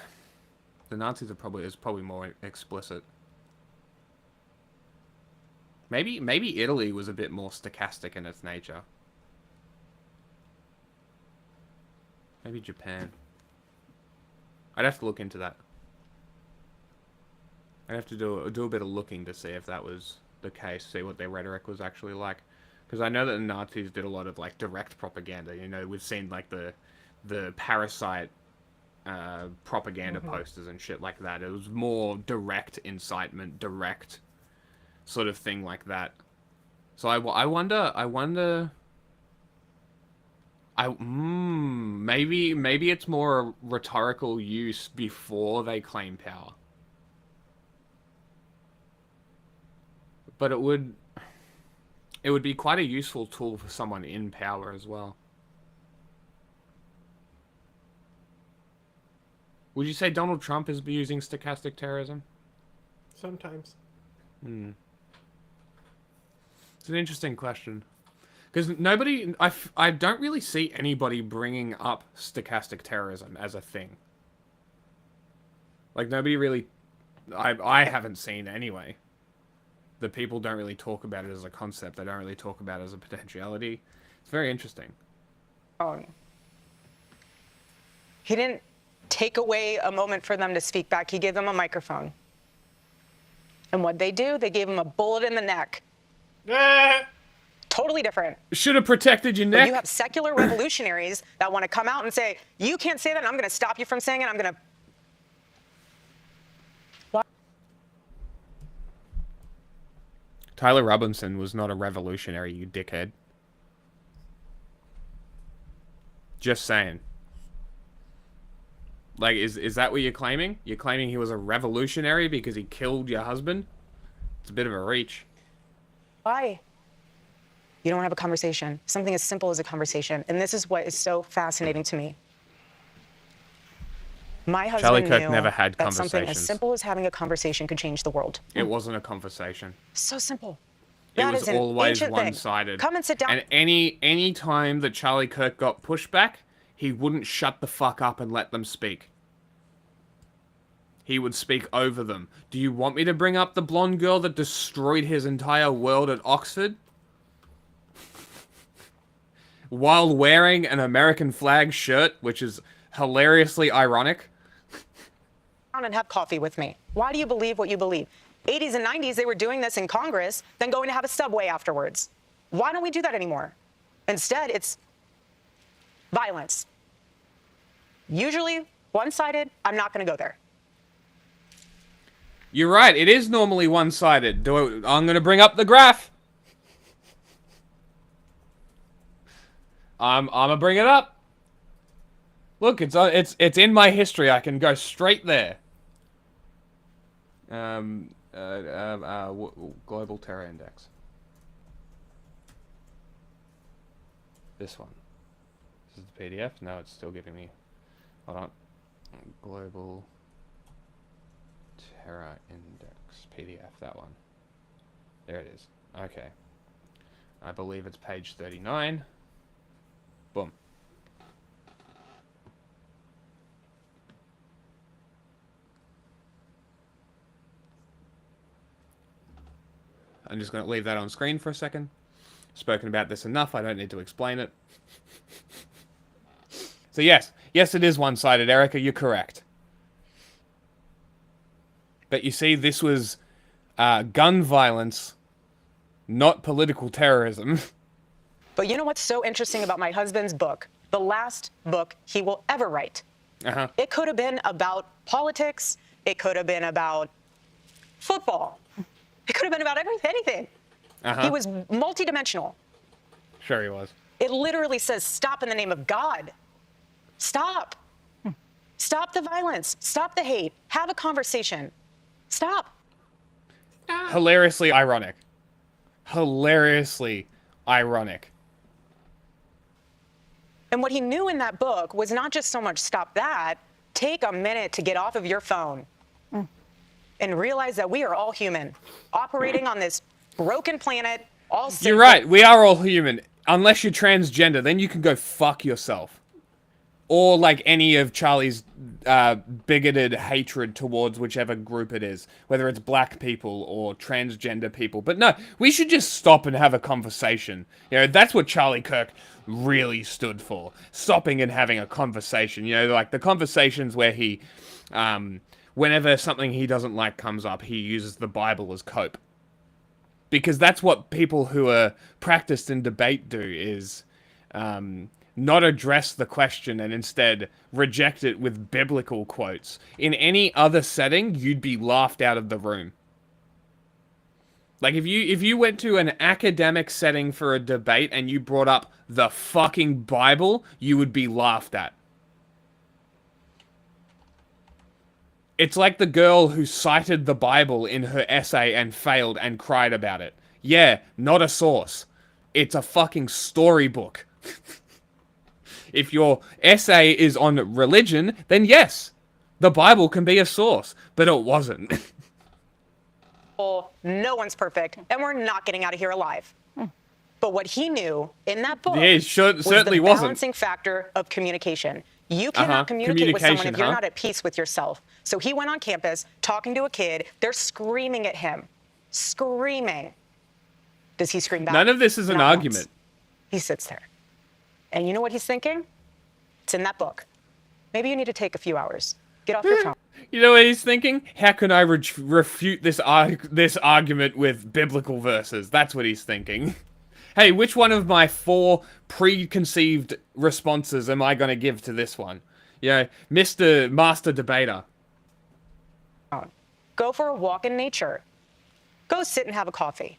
the Nazis are probably more explicit. Maybe Italy was a bit more stochastic in its nature. Maybe Japan. I'd have to look into that. I'd have to do a bit of looking to see if that was the case, see what their rhetoric was actually like. Because I know that the Nazis did a lot of, like, direct propaganda. You know, we've seen, like, the parasite propaganda posters and shit like that. It was more direct incitement, direct sort of thing like that. So I wonder maybe it's more a rhetorical use before they claim power. But it would be quite a useful tool for someone in power as well. Would you say Donald Trump is using stochastic terrorism? Sometimes. It's an interesting question. Because I don't really see anybody bringing up stochastic terrorism as a thing. Like, nobody really, I haven't seen anyway. The people don't really talk about it as a concept. They don't really talk about it as a potentiality. It's very interesting. Oh. He didn't take away a moment for them to speak back. He gave them a microphone. And what they do, they gave him a bullet in the neck. Totally different. Should have protected your But neck. you have secular revolutionaries that want to come out and say, you can't say that, and I'm going to stop you from saying it. I'm going to... Tyler Robinson was not a revolutionary, you dickhead. Just saying. Like, is that what you're claiming? You're claiming he was a revolutionary because he killed your husband? It's a bit of a reach. Why? You don't have a conversation. Something as simple as a conversation. And this is what is so fascinating to me. My husband Charlie Kirk knew never had that something as conversations. simple as having a conversation could change the world. It wasn't a conversation. So simple. It That was is an always ancient thing. one-sided. Come and sit down. And any time that Charlie Kirk got pushback, he wouldn't shut the fuck up and let them speak. He would speak over them. Do you want me to bring up the blonde girl that destroyed his entire world at Oxford? While wearing an American flag shirt, which is hilariously ironic. And have coffee with me. Why do you believe what you believe? 80s and 90s, they were doing this in Congress, then going to have a Subway afterwards. Why don't we do that anymore? Instead, it's violence. Usually one-sided. I'm not going to go there. You're right, it is normally one-sided. I'm going to bring up the graph. I'm going to bring it up. Look, it's in my history. I can go straight there. Global Terror Index. This one. This is the PDF. No, it's still giving me. Hold on. Global Terror Index PDF. That one. There it is. Okay. I believe it's page 39. Boom. I'm just going to leave that on screen for a second. Spoken about this enough, I don't need to explain it. So yes, it is one-sided, Erica, you're correct. But you see, this was gun violence, not political terrorism. But you know what's so interesting about my husband's book? The last book he will ever write. Uh-huh. It could have been about politics. It could have been about football. It could have been about anything. Uh-huh. He was multidimensional. Sure he was. It literally says, stop in the name of God. Stop. Stop the violence. Stop the hate. Have a conversation. Stop. Hilariously ironic. Hilariously ironic. And what he knew in that book was not just so much stop that, take a minute to get off of your phone and realize that we are all human, operating on this broken planet, all sinful. You're right, we are all human. Unless you're transgender, then you can go fuck yourself. Or like any of Charlie's bigoted hatred towards whichever group it is. Whether it's black people or transgender people. But no, we should just stop and have a conversation. You know, that's what Charlie Kirk really stood for. Stopping and having a conversation. You know, like the conversations where he, whenever something he doesn't like comes up, he uses the Bible as cope. Because that's what people who are practiced in debate do, is not address the question and instead reject it with biblical quotes. In any other setting, you'd be laughed out of the room. Like, if you went to an academic setting for a debate and you brought up the fucking Bible, you would be laughed at. It's like the girl who cited the Bible in her essay and failed and cried about it. Yeah, not a source. It's a fucking storybook. If your essay is on religion, then yes, the Bible can be a source, but it wasn't. No one's perfect, and we're not getting out of here alive. But what he knew in that book was the wasn't. balancing factor of communication. You cannot communicate with someone if you're not at peace with yourself. So he went on campus talking to a kid. They're screaming at him. Screaming. Does he scream back? None of this is an argument. Once. He sits there. And you know what he's thinking? It's in that book. Maybe you need to take a few hours. Get off your phone. You know what he's thinking? How can I refute this argument with biblical verses? That's what he's thinking. Hey, which one of my 4 preconceived responses am I going to give to this one? Yeah, Mr. Master Debater. Go for a walk in nature. Go sit and have a coffee.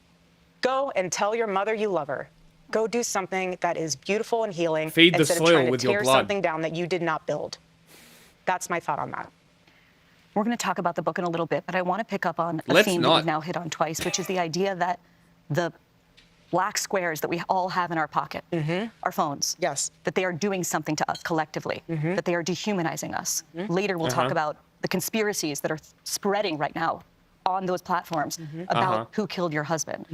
Go and tell your mother you love her. Go do something that is beautiful and healing Feed the instead of soil trying to with your tear blood. something down that you did not build. That's my thought on that. We're going to talk about the book in a little bit, but I want to pick up on a Let's theme that not. we've now hit on twice, which is the idea that the black squares that we all have in our pocket, our phones, yes, that they are doing something to us collectively, that they are dehumanizing us. Later, we'll talk about the conspiracies that are spreading right now on those platforms about who killed your husband.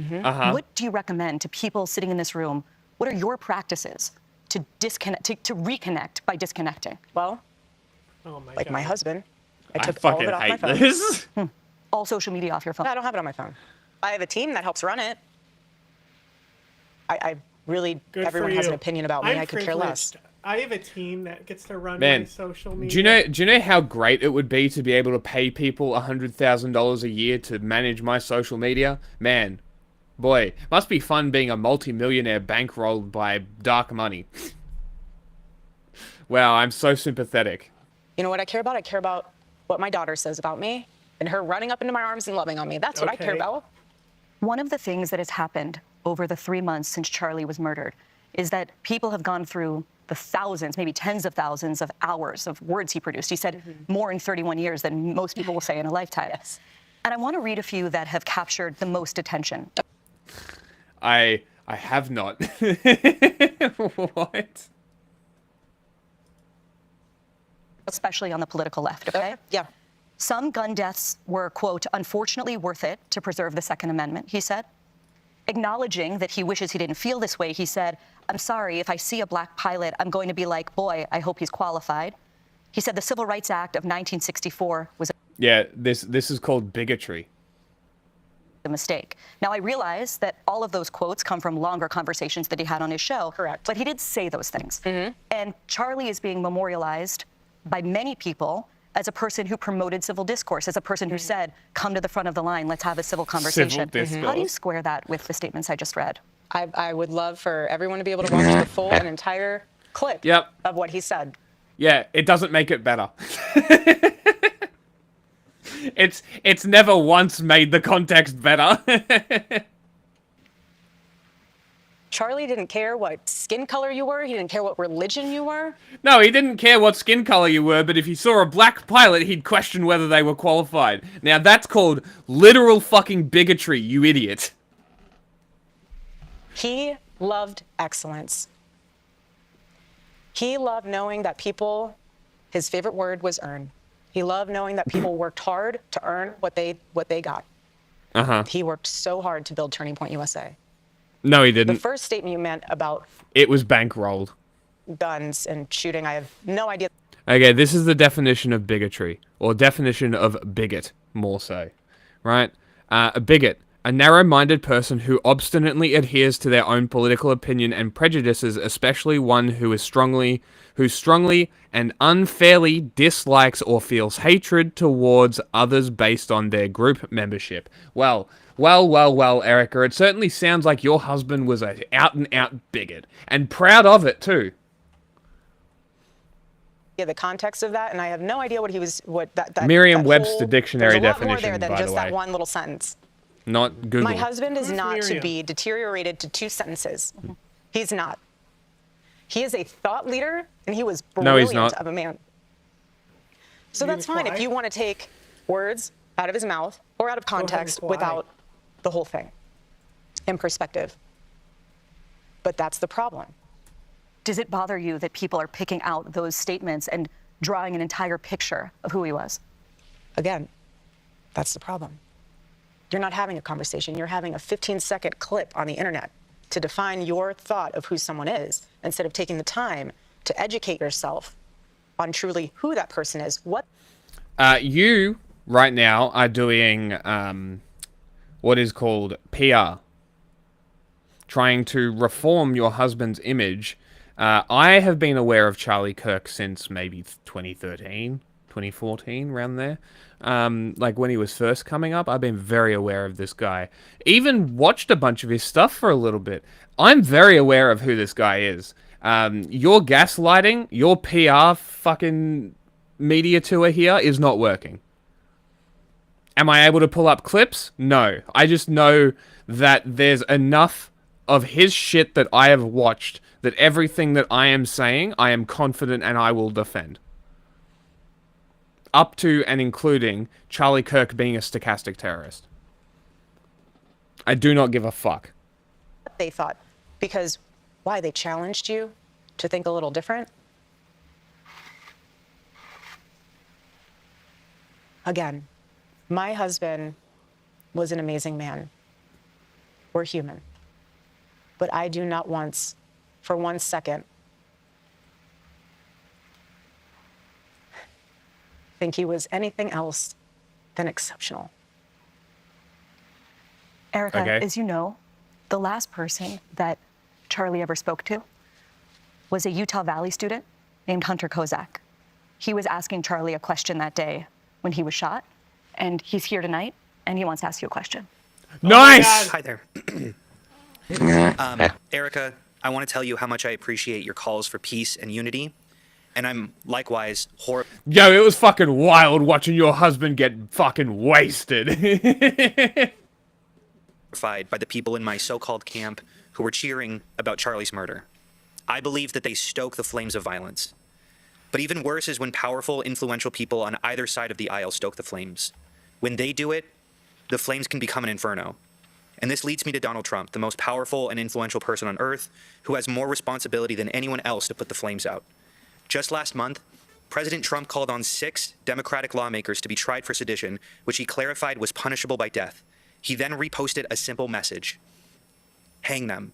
What do you recommend to people sitting in this room? What are your practices to disconnect, to reconnect by disconnecting? Well, my my husband, I took all fucking of it off my hate phone. this. All social media off your phone? No, I don't have it on my phone. I have a team that helps run it. I really, Good everyone for has an you. opinion about me. I'm I could care less. privileged. I have a team that gets to run Man, my social media. do you know how great it would be to be able to pay people $100,000 a year to manage my social media? Man, boy, must be fun being a multi-millionaire bankrolled by dark money. Wow, I'm so sympathetic. You know what I care about? I care about what my daughter says about me and her running up into my arms and loving on me. That's what I care about. One of the things that has happened over the 3 months since Charlie was murdered is that people have gone through the thousands, maybe tens of thousands of hours of words he produced. He said more in 31 years than most people will say in a lifetime. Yes. And I want to read a few that have captured the most attention. I have not. What? Especially on the political left, okay? Yeah. Some gun deaths were, quote, unfortunately worth it to preserve the Second Amendment, he said. Acknowledging that he wishes he didn't feel this way, he said, I'm sorry, if I see a black pilot, I'm going to be like, boy, I hope he's qualified. He said the Civil Rights Act of 1964 was Yeah, this is called bigotry. a mistake. Now, I realize that all of those quotes come from longer conversations that he had on his show. Correct. But he did say those things. And Charlie is being memorialized by many people as a person who promoted civil discourse, as a person who said, come to the front of the line, let's have a civil conversation. How do you square that with the statements I just read? I would love for everyone to be able to watch the full and entire clip of what he said. Yeah, it doesn't make it better. It's never once made the context better. Charlie didn't care what skin color you were. He didn't care what religion you were. No, he didn't care what skin color you were, but if he saw a black pilot, he'd question whether they were qualified. Now, that's called literal fucking bigotry, you idiot. He loved excellence. He loved knowing that people, his favorite word was earn. He loved knowing that people worked hard to earn what they got. He worked so hard to build Turning Point USA. No, he The didn't. first statement you meant about It was bankrolled. guns and shooting, I have no idea. Okay, this is the definition of bigotry, or definition of bigot, more so, right? A bigot, a narrow-minded person who obstinately adheres to their own political opinion and prejudices, especially one who strongly and unfairly dislikes or feels hatred towards others based on their group membership. Well, Erica, it certainly sounds like your husband was an out-and-out bigot, and proud of it, too. The context of that, and I have no idea what he was. Merriam-Webster dictionary there's a lot more definition, there than by just the that way. one little sentence. Not Google. My husband is Who's not to Miriam? be deteriorated to 2 sentences. He's not. He is a thought leader, and he was No, brilliant he's not. of a man. So that's fine if you want to take words out of his mouth or out of context quiet. without the whole thing in perspective. But that's the problem. Does it bother you that people are picking out those statements and drawing an entire picture of who he was? Again, that's the problem. You're not having a conversation. You're having a 15-second clip on the internet to define your thought of who someone is instead of taking the time to educate yourself on truly who that person is. You, right now, are doing what is called PR. Trying to reform your husband's image. I have been aware of Charlie Kirk since maybe 2013, 2014, around there. Like when he was first coming up, I've been very aware of this guy. Even watched a bunch of his stuff for a little bit. I'm very aware of who this guy is. Your gaslighting, your PR fucking media tour here is not working. Am I able to pull up clips? No. I just know that there's enough of his shit that I have watched that everything that I am saying, I am confident and I will defend. Up to and including Charlie Kirk being a stochastic terrorist. I do not give a fuck. They thought, because why? They challenged you to think a little different? Again, my husband was an amazing man. We're human. But I do not once, for 1 second, think he was anything else than exceptional. Erica, Okay. as you know, the last person that Charlie ever spoke to was a Utah Valley student named Hunter Kozak. He was asking Charlie a question that day when he was shot, and he's here tonight, and he wants to ask you a question. Nice! Hi there. Erica, I want to tell you how much I appreciate your calls for peace and unity, and I'm likewise Yo, it was fucking wild watching your husband get fucking wasted. horrified by the people in my so-called camp who were cheering about Charlie's murder. I believe that they stoke the flames of violence. But even worse is when powerful, influential people on either side of the aisle stoke the flames. When they do it, the flames can become an inferno. And this leads me to Donald Trump, the most powerful and influential person on earth, who has more responsibility than anyone else to put the flames out. Just last month, President Trump called on 6 Democratic lawmakers to be tried for sedition, which he clarified was punishable by death. He then reposted a simple message: hang them.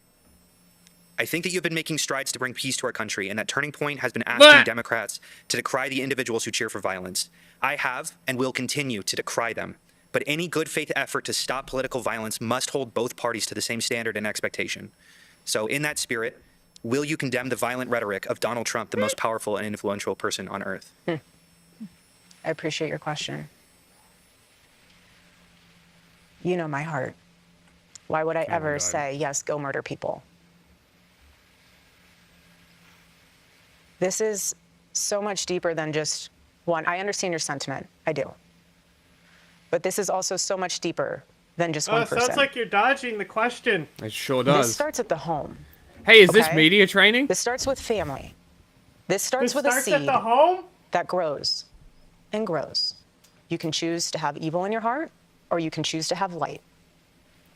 I think that you've been making strides to bring peace to our country, and that Turning Point has been asking Democrats to decry the individuals who cheer for violence. I have and will continue to decry them. But any good faith effort to stop political violence must hold both parties to the same standard and expectation. So in that spirit, will you condemn the violent rhetoric of Donald Trump, the most powerful and influential person on earth? I appreciate your question. You know my heart. Why would I ever say, yes, go murder people? This is so much deeper than just one. I understand your sentiment. I do. But this is also so much deeper than just one person. Sounds like you're dodging the question. It sure does. This starts at the home. Hey, is this media training? This starts with family. This starts This with a starts seed at the home? that grows and grows. You can choose to have evil in your heart, or you can choose to have light.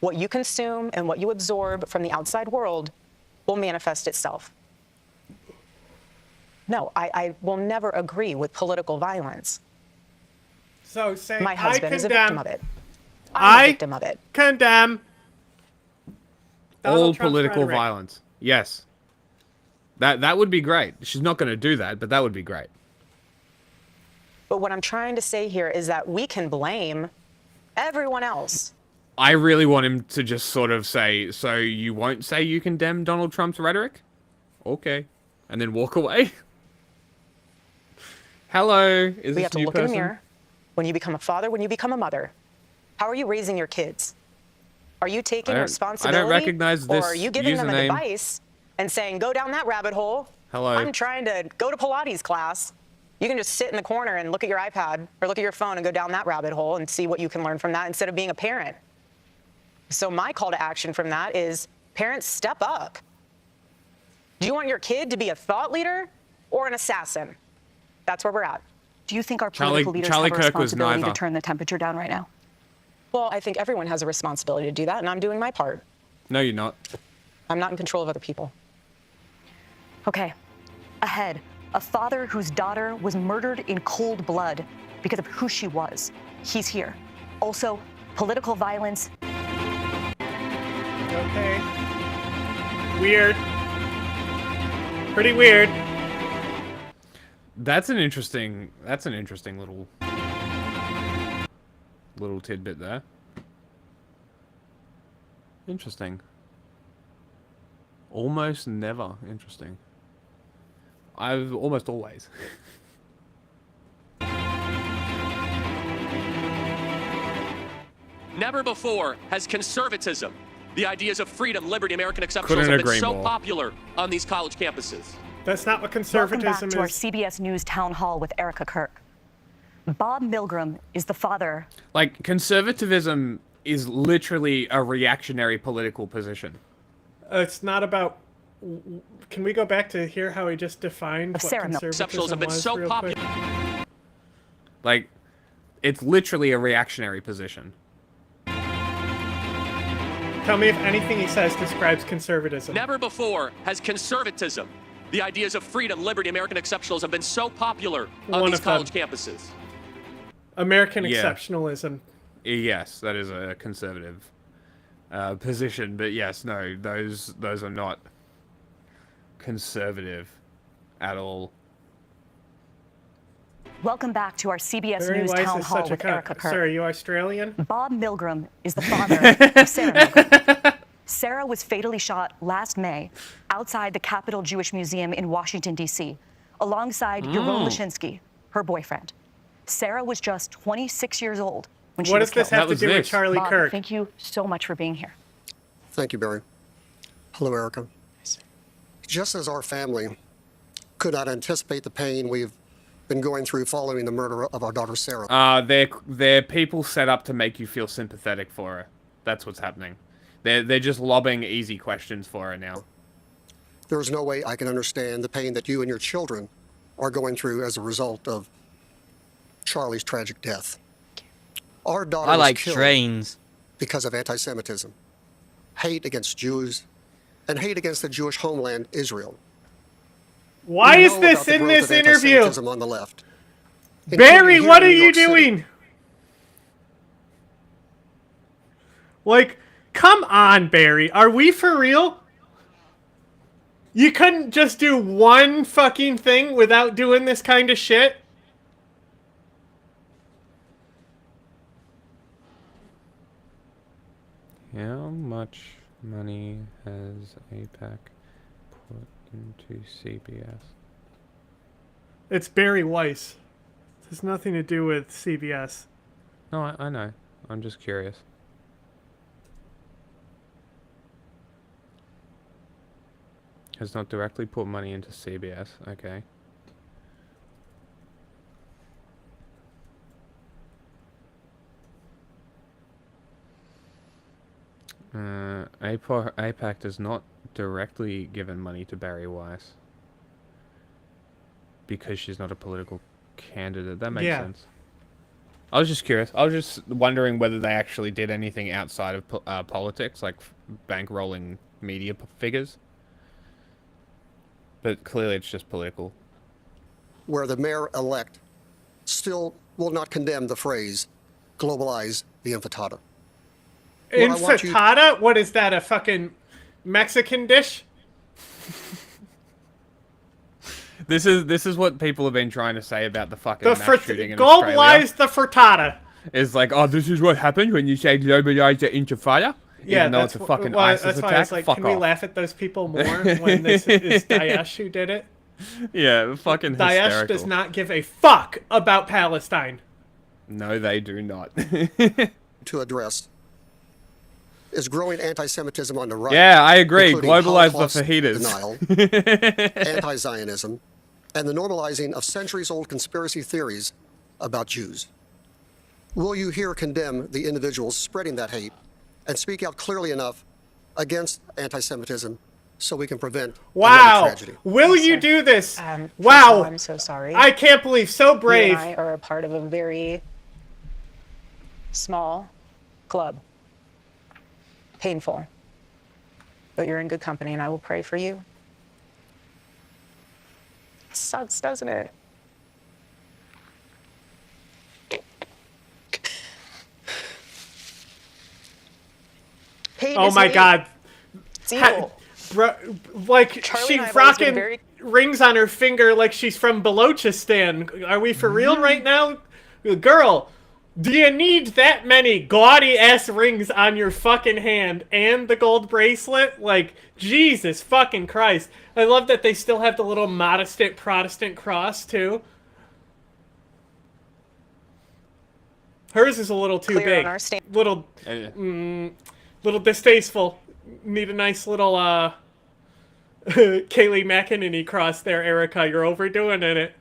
What you consume and what you absorb from the outside world will manifest itself. No, I will never agree with political violence. So say My husband I is a condemn. victim of it. I'm a victim of it. Condemn. All Donald Trump's political rhetoric. violence. Yes. That would be great. She's not going to do that, but that would be great. But what I'm trying to say here is that we can blame everyone else. I really want him to just sort of say, so you won't say you condemn Donald Trump's rhetoric? Okay. And then walk away? Hello, is We this have to new look person? in the mirror when you become a father, when you become a mother. How are you raising your kids? Are you taking responsibility? recognize or this are you giving them a username. device and saying, go down that rabbit hole? Hello. I'm trying to go to Pilates class. You can just sit in the corner and look at your iPad or look at your phone and go down that rabbit hole and see what you can learn from that instead of being a parent. So my call to action from that is, parents, step up. Do you want your kid to be a thought leader or an assassin? That's where we're at. Do you think our political leaders have a responsibility to turn the temperature down right now? Well, I think everyone has a responsibility to do that, and I'm doing my part. No, you're not. I'm not in control of other people. Okay. Ahead, a father whose daughter was murdered in cold blood because of who she was. He's here. Also, political violence. Okay. Weird. Pretty weird. That's an interesting little tidbit there. Interesting. Almost never interesting. I've almost always. Never before has conservatism, the ideas of freedom, liberty, American exceptionalism, Couldn't been agree so more. popular on these college campuses. That's not what Welcome conservatism back to our is. CBS News town hall with Erica Kirk. Bob Milgram is the father. Like, conservatism is literally a reactionary political position. It's not about. Can we go back to hear how he just defined what Sarah Mil- conservatism have been was so real quick? popular. Like, it's literally a reactionary position. Tell me if anything he says describes conservatism. Never before has conservatism, the ideas of freedom, liberty, American exceptionalism, been so popular on One these of them. college campuses. American Yeah. exceptionalism. Yes, that is a conservative position, but yes, no, those are not conservative at all. Welcome back to our CBS Barry News Weiss town is hall such a with Erica Kirk. Sir, are you Australian? Bob Milgram is the father of Sarah Milgram. Sarah was fatally shot last May outside the Capitol Jewish Museum in Washington, D.C., alongside Yaron Lashinsky, her boyfriend. Sarah was just 26 years old when she What was does this killed. have to do with Charlie Bob, Kirk? thank you so much for being here. Thank you, Barry. Hello, Erica. Just as our family could not anticipate the pain we've been going through following the murder of our daughter, Sarah. They're people set up to make you feel sympathetic for her. That's what's happening. They're just lobbing easy questions for her now. There is no way I can understand the pain that you and your children are going through as a result of Charlie's tragic death. Our daughter I was like killed trains. because of anti-Semitism, hate against Jews, and hate against the Jewish homeland, Israel. Why We is know this about the in growth this of interview? anti-Semitism on the left, Barry, including what here are in New you York City. doing? Like, come on, Barry. Are we for real? You couldn't just do one fucking thing without doing this kind of shit? How much money has APAC put into CBS? It's Barry Weiss. This has nothing to do with CBS. No, I know. I'm just curious. Has not directly put money into CBS. Okay. APAC does not directly given money to Barry Weiss because she's not a political candidate. That makes sense. I was just curious. I was just wondering whether they actually did anything outside of politics, like bankrolling media figures. But clearly it's just political. Where the mayor-elect still will not condemn the phrase, globalize the intifada. Intifada? What is that, a fucking Mexican dish? This is what people have been trying to say about the fucking mass shooting in globalize Australia. the frittata. It's like, oh, this is what happens when you say globalize the intifada? Yeah, Even though that's it's a fucking why, ISIS that's why I attack? was like, Fuck can we off. laugh at those people more when this is Daesh who did it? Yeah, fucking Daesh hysterical. does not give a fuck about Palestine. No, they do not. To address is growing anti-Semitism on the right. Yeah, I agree. including Globalize the Holocaust fajitas. denial, anti-Zionism, and the normalizing of centuries-old conspiracy theories about Jews. Will you here condemn the individuals spreading that hate and speak out clearly enough against anti-Semitism so we can prevent another Wow. tragedy? Will you do this? First of Wow. all, I'm so sorry. I can't believe, so brave. You and I are a part of a very small club. Painful. But you're in good company, and I will pray for you. It sucks, doesn't it? Hate Oh is my hate. god. It's evil. Like, Charlie she and I have always been rocking very- rings on her finger like she's from Balochistan. Are we for real Mm-hmm. right now? Girl, do you need that many gaudy-ass rings on your fucking hand and the gold bracelet? Like, Jesus fucking Christ. I love that they still have the little modest Protestant cross, too. Hers is a little too Clear on big. our stand. Little, little distasteful. Need a nice little Kaylee McEnany cross there, Erica. You're overdoing it.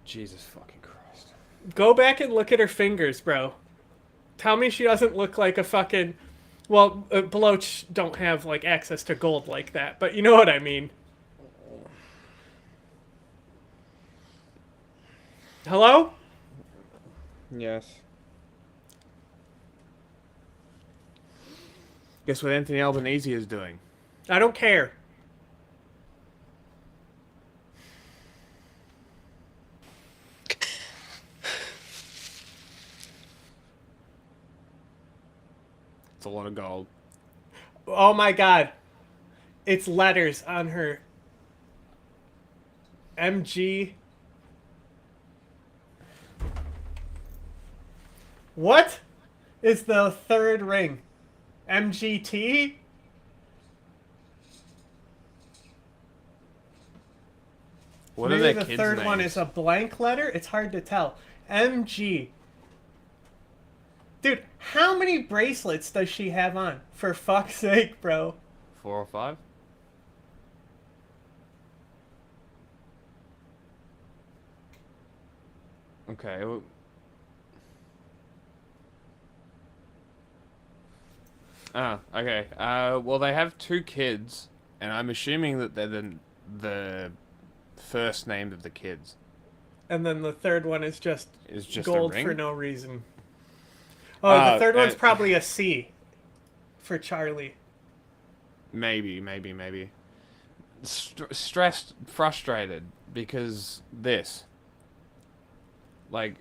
Jesus fucking Christ. Go back and look at her fingers, bro. Tell me she doesn't look like a fucking... Well, Bloch don't have, like, access to gold like that, but you know what I mean. Hello? Yes. Guess what Anthony Albanese is doing? I don't care. It's a lot of gold. Oh my god. It's letters on her. MG. What is the third ring? MGT? What are Maybe their the kids' third one names? is a blank letter? It's hard to tell. MG. Dude, how many bracelets does she have on? For fuck's sake, bro. 4 or 5? Okay. Well, okay. Well, they have 2 kids, and I'm assuming that they're the first name of the kids. And then the third one is just a gold ring? for no reason. Oh, the third one's probably a C for Charlie. Maybe. Stressed, frustrated, because this. Like,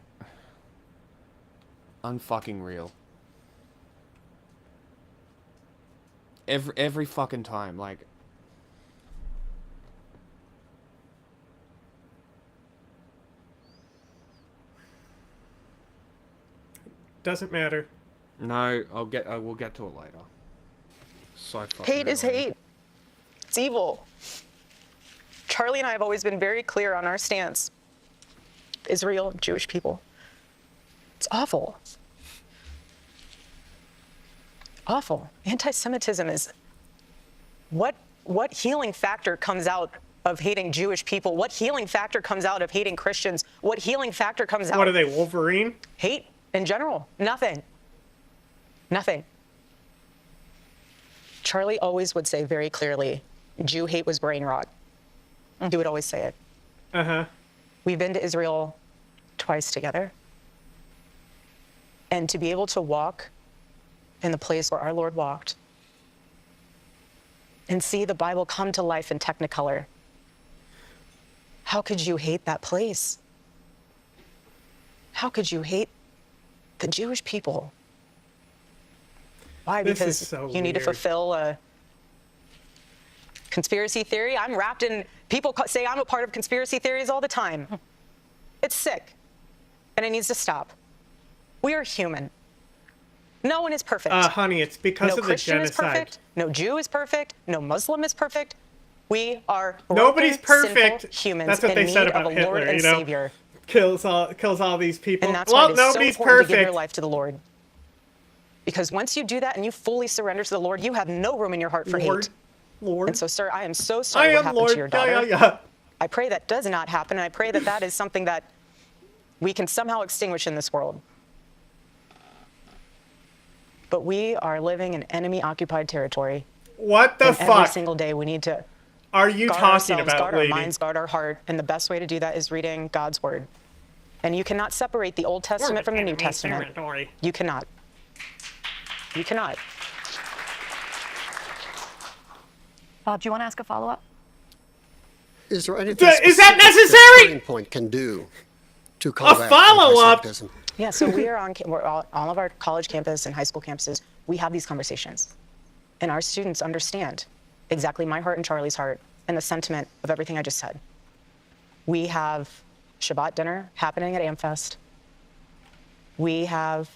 unfucking real. Every fucking time, like... Doesn't matter. No, we'll get to it later. So fucking Hate is annoying. hate. It's evil. Charlie and I have always been very clear on our stance. Israel, Jewish people. It's awful. Awful. Anti-Semitism is... What healing factor comes out of hating Jewish people? What healing factor comes out of hating Christians? What healing factor comes out... What are they, Wolverine? Hate in general. Nothing. Nothing. Charlie always would say very clearly, Jew hate was brain rot. He would always say it. Uh-huh. We've been to Israel twice together. And to be able to walk in the place where our Lord walked and see the Bible come to life in Technicolor, how could you hate that place? How could you hate the Jewish people? Why? This Because is so you need to weird. fulfill a conspiracy theory? I'm wrapped in... People say I'm a part of conspiracy theories all the time. It's sick. And it needs to stop. We are human. No one is perfect. Honey, it's because no of the Christian genocide. is perfect. No Jew is perfect. No Muslim is perfect. We are Nobody's broken, perfect. sinful humans That's what in they need said of about a Lord Hitler, and you know? Savior. Kills all these people. And that's Well, why it is so nobody's important to give your perfect. life to the Lord. Because once you do that and you fully surrender to the Lord, you have no room in your heart for Lord. hate. Lord. And so, sir, I am so sorry what am happened Lord. to your daughter. Yeah. I pray that does not happen, and I pray that that is something that we can somehow extinguish in this world. But we are living in enemy-occupied territory. What the and fuck? Every single day we need to are you guard talking ourselves, about, guard lady? our minds, guard our heart, and the best way to do that is reading God's Word. And you cannot separate the Old Testament from the New Testament. You cannot. You cannot. Bob, do you want to ask a follow-up? Is there anything Is that specific necessary? Turning Point can do to combat follow-up? anti-Semitism? Yeah, so we are on we're all of our college campus and high school campuses. We have these conversations, and our students understand exactly my heart and Charlie's heart and the sentiment of everything I just said. We have Shabbat dinner happening at AmFest. We have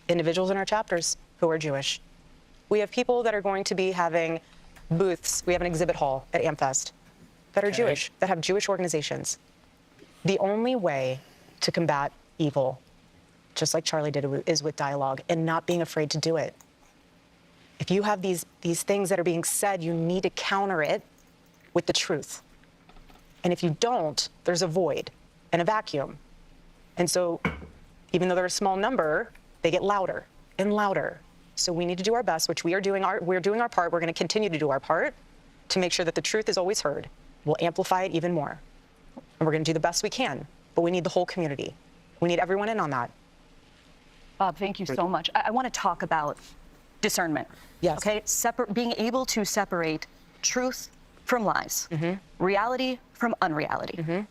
individuals in our chapters who are Jewish. We have people that are going to be having booths. We have an exhibit hall at AmFest that are Jewish, that have Jewish organizations. The only way to combat evil, just like Charlie did, is with dialogue and not being afraid to do it. If you have these things that are being said, you need to counter it with the truth. And if you don't, there's a void and a vacuum. And so even though they're a small number, they get louder and louder. So we need to do our best, which we're doing our part. We're going to continue to do our part to make sure that the truth is always heard. We'll amplify it even more. And we're going to do the best we can. But we need the whole community. We need everyone in on that. Bob, thank you so much. I want to talk about discernment. Yes. Okay, being able to separate truth from lies, reality from unreality. A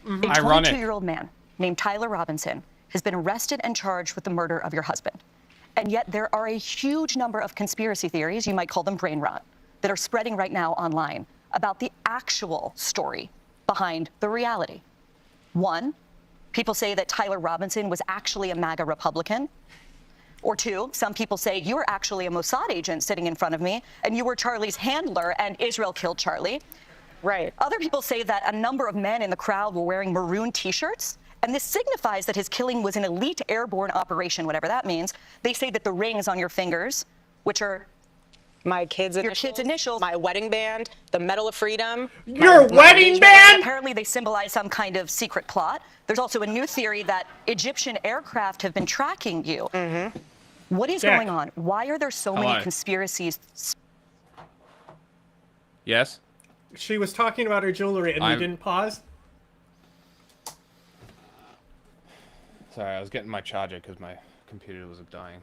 Ironic. 22-year-old man named Tyler Robinson has been arrested and charged with the murder of your husband. And yet there are a huge number of conspiracy theories, you might call them brain rot, that are spreading right now online about the actual story behind the reality. One, people say that Tyler Robinson was actually a MAGA Republican. Or two, some people say you were actually a Mossad agent sitting in front of me and you were Charlie's handler and Israel killed Charlie. Right. Other people say that a number of men in the crowd were wearing maroon t-shirts, and this signifies that his killing was an elite airborne operation, whatever that means. They say that the rings on your fingers, which are your kids' initials, my wedding band, the Medal of Freedom. Your wedding band? Apparently they symbolize some kind of secret plot. There's also a new theory that Egyptian aircraft have been tracking you. What is going on? Why are there so many conspiracies? Yes? She was talking about her jewelry and you didn't pause? Sorry, I was getting my charger because my computer was dying.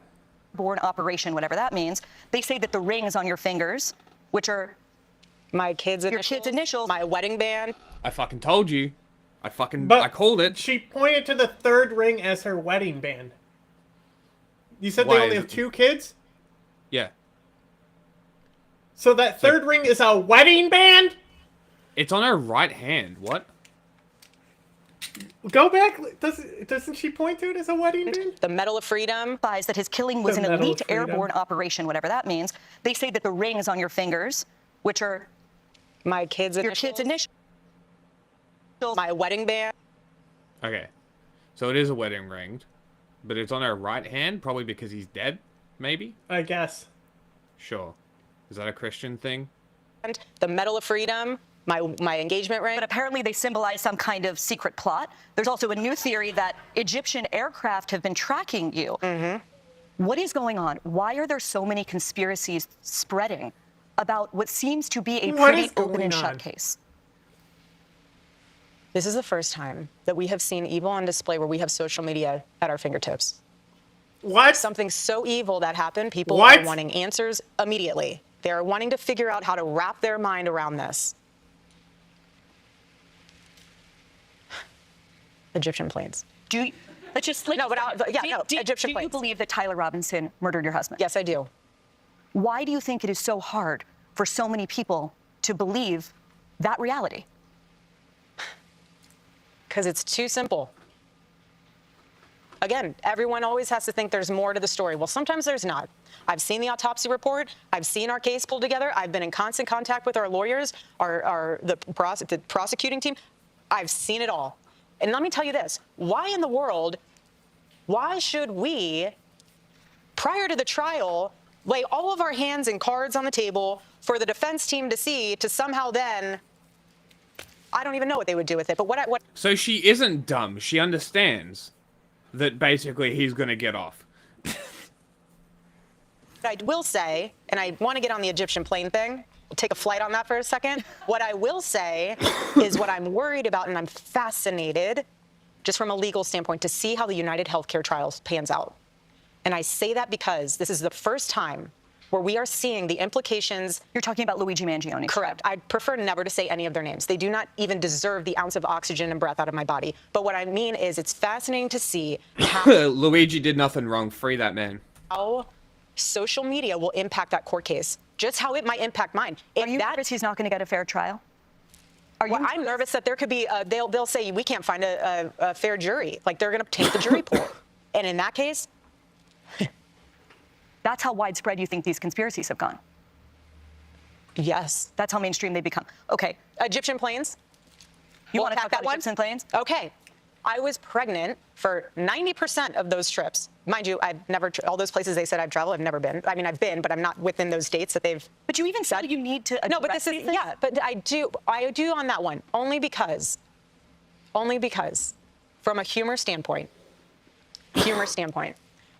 Born operation, whatever that means. They say that the rings on your fingers, which are your kids' initials, my wedding band. I fucking told you. I called it. She pointed to the third ring as her wedding band. You said Why they only is have 2 kids? Yeah. So that third ring is a wedding band? It's on her right hand. What? Go back. Doesn't she point to it as a wedding band? The Medal of Freedom. That his killing was an elite airborne operation, whatever that means. They say that the rings on your fingers, which are your kids' initials, my wedding band. Okay. So it is a wedding ring, but it's on her right hand, probably because he's dead, maybe? I guess. Sure. Is that a Christian thing? The Medal of Freedom. My engagement ring. But apparently they symbolize some kind of secret plot. There's also a new theory that Egyptian aircraft have been tracking you. What is going on? Why are there so many conspiracies spreading about what seems to be a pretty open and shut case? This is the first time that we have seen evil on display where we have social media at our fingertips. What? Something so evil that happened, people are wanting answers immediately. They are wanting to figure out how to wrap their mind around this. Egyptian planes. Egyptian planes. Do you believe that Tyler Robinson murdered your husband? Yes, I do. Why do you think it is so hard for so many people to believe that reality? Because it's too simple. Again, everyone always has to think there's more to the story. Well, sometimes there's not. I've seen the autopsy report. I've seen our case pulled together. I've been in constant contact with our lawyers, the prosecuting team. I've seen it all. And let me tell you this, why in the world, why should we, prior to the trial, lay all of our hands and cards on the table for the defense team to see, to somehow then, I don't even know what they would do with it, but what So she isn't dumb. She understands that basically he's going to get off. I will say, and I want to get on the Egyptian plane thing, we'll take a flight on that for a second. What I will say is what I'm worried about, and I'm fascinated, just from a legal standpoint, to see how the United Healthcare trials pans out. And I say that because this is the first time where we are seeing the implications. You're talking about Luigi Mangione. Correct. I'd prefer never to say any of their names. They do not even deserve the ounce of oxygen and breath out of my body. But what I mean is it's fascinating to see how Luigi did nothing wrong. Free that man. How social media will impact that court case. Just how it might impact mine. Are you nervous he's not going to get a fair trial? I'm nervous that there could be, they'll say we can't find a fair jury. Like they're going to taint the jury pool. And in that case. That's how widespread you think these conspiracies have gone? Yes. That's how mainstream they become. Okay. Egyptian planes? You want to talk about Egyptian planes? Okay. I was pregnant for 90% of those trips. Mind you, I've never, all those places they said I've traveled, I've never been. I mean, I've been, but I'm not within those dates that they've. But you even said you need to. No, but this is, yeah, but I do on that one, only because, from a humor standpoint,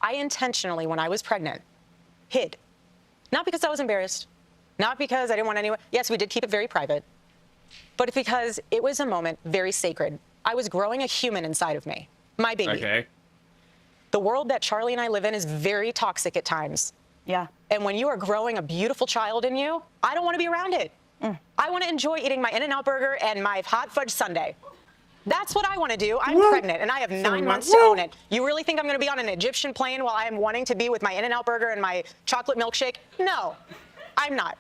I intentionally, when I was pregnant, hid. Not because I was embarrassed, not because I didn't want anyone. Yes, we did keep it very private, but because it was a moment very sacred. I was growing a human inside of me, my baby. Okay. The world that Charlie and I live in is very toxic at times. Yeah. And when you are growing a beautiful child in you, I don't want to be around it. I want to enjoy eating my In-N-Out burger and my hot fudge sundae. That's what I want to do. I'm pregnant, and I have 9 months to own it. You really think I'm going to be on an Egyptian plane while I am wanting to be with my In-N-Out burger and my chocolate milkshake? No, I'm not.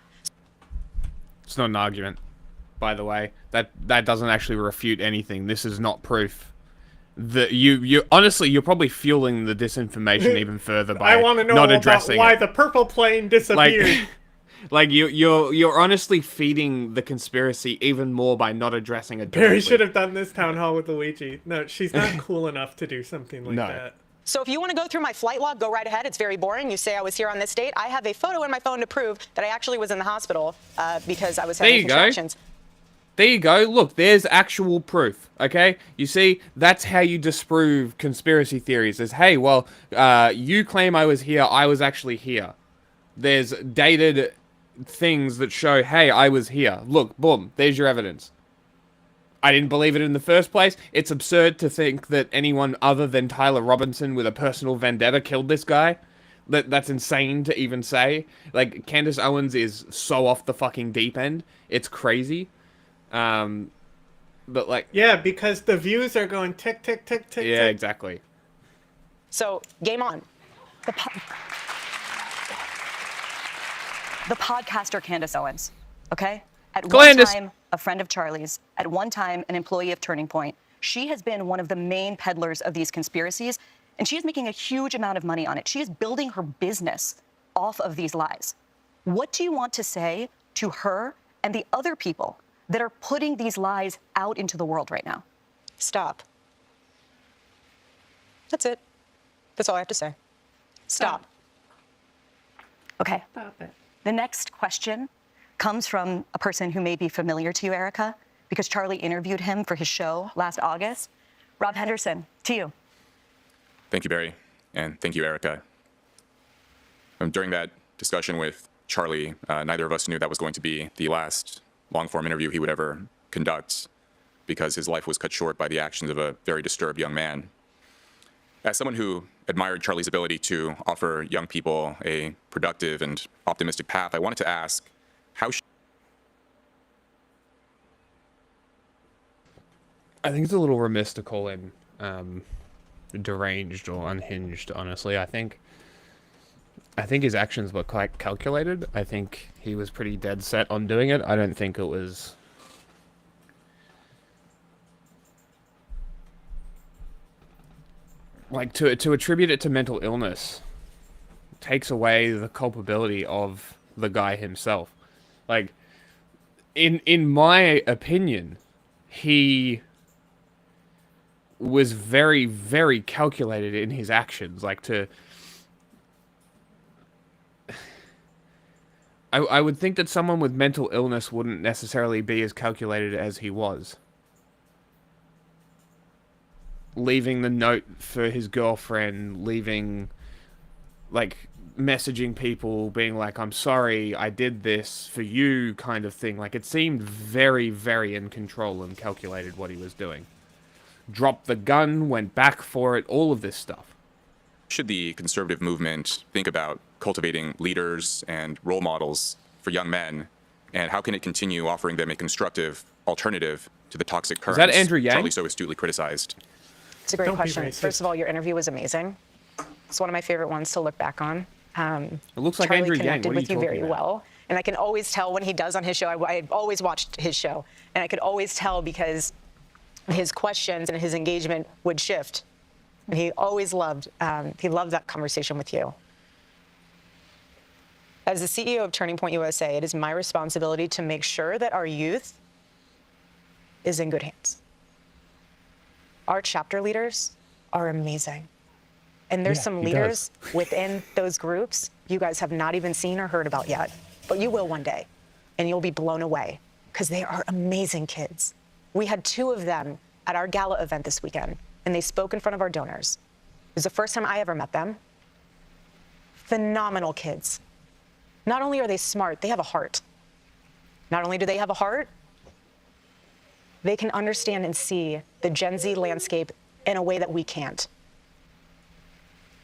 It's not an argument, by the way. That doesn't actually refute anything. This is not proof. You honestly, you're probably fueling the disinformation even further by I want to know not about addressing why it. the purple plane disappeared. Like you're honestly feeding the conspiracy even more by not addressing it. Barry directly. should have done this town hall with Luigi. No, she's not cool enough to do something like that. So if you want to go through my flight log, go right ahead. It's very boring. You say I was here on this date. I have a photo in my phone to prove that I actually was in the hospital because I was having contractions. There you go. Look, there's actual proof, okay? You see, that's how you disprove conspiracy theories. Is, hey, well, you claim I was here, I was actually here. There's dated things that show, hey, I was here. Look, boom, there's your evidence. I didn't believe it in the first place. It's absurd to think that anyone other than Tyler Robinson with a personal vendetta killed this guy. That's insane to even say. Like, Candace Owens is so off the fucking deep end. It's crazy. But like... Yeah, because the views are going tick, tick, tick, tick, Yeah, tick. exactly. So, game on. The podcaster Candace Owens, okay? At Candace. one time, a friend of Charlie's. At one time, an employee of Turning Point. She has been one of the main peddlers of these conspiracies, and she is making a huge amount of money on it. She is building her business off of these lies. What do you want to say to her and the other people that are putting these lies out into the world right now? Stop. That's it. That's all I have to say. Stop. Okay. Stop it. The next question comes from a person who may be familiar to you, Erica, because Charlie interviewed him for his show last August. Rob Henderson, to you. Thank you, Barry, and thank you, Erica. During that discussion with Charlie, neither of us knew that was going to be the last long-form interview he would ever conduct, because his life was cut short by the actions of a very disturbed young man. As someone who admired Charlie's ability to offer young people a productive and optimistic path, I wanted to ask how I think it's a little remiss to call him deranged or unhinged, honestly. I think his actions were quite calculated. I think he was pretty dead set on doing it. I don't think it was... Like, to attribute it to mental illness takes away the culpability of the guy himself. Like, in my opinion, he was very, very calculated in his actions. Like, I would think that someone with mental illness wouldn't necessarily be as calculated as he was. Leaving the note for his girlfriend, leaving, like, messaging people, being like, I'm sorry, I did this for you, kind of thing. Like, it seemed very, very in control and calculated what he was doing. Dropped the gun, went back for it, all of this stuff. should the conservative movement think about cultivating leaders and role models for young men, and how can it continue offering them a constructive alternative to the toxic currents that Andrew Yang? Charlie so astutely criticized? It's a great question. First of all, your interview was amazing. It's one of my favorite ones to look back on. It looks like Charlie Andrew Yang. connected What are with you you very talking about? well, and I can always tell when he does on his show. I've always watched his show, and I could always tell because his questions and his engagement would shift, and he always loved. He loved that conversation with you. As the CEO of Turning Point USA, it is my responsibility to make sure that our youth is in good hands. our chapter leaders are amazing. And there's some leaders within those groups you guys have not even seen or heard about yet, but you will one day, and you'll be blown away because they are amazing kids. We had 2 of them at our gala event this weekend, and they spoke in front of our donors. It was the first time I ever met them. Phenomenal kids. Not only are they smart, they have a heart. Not only do they have a heart, they can understand and see the Gen Z landscape in a way that we can't.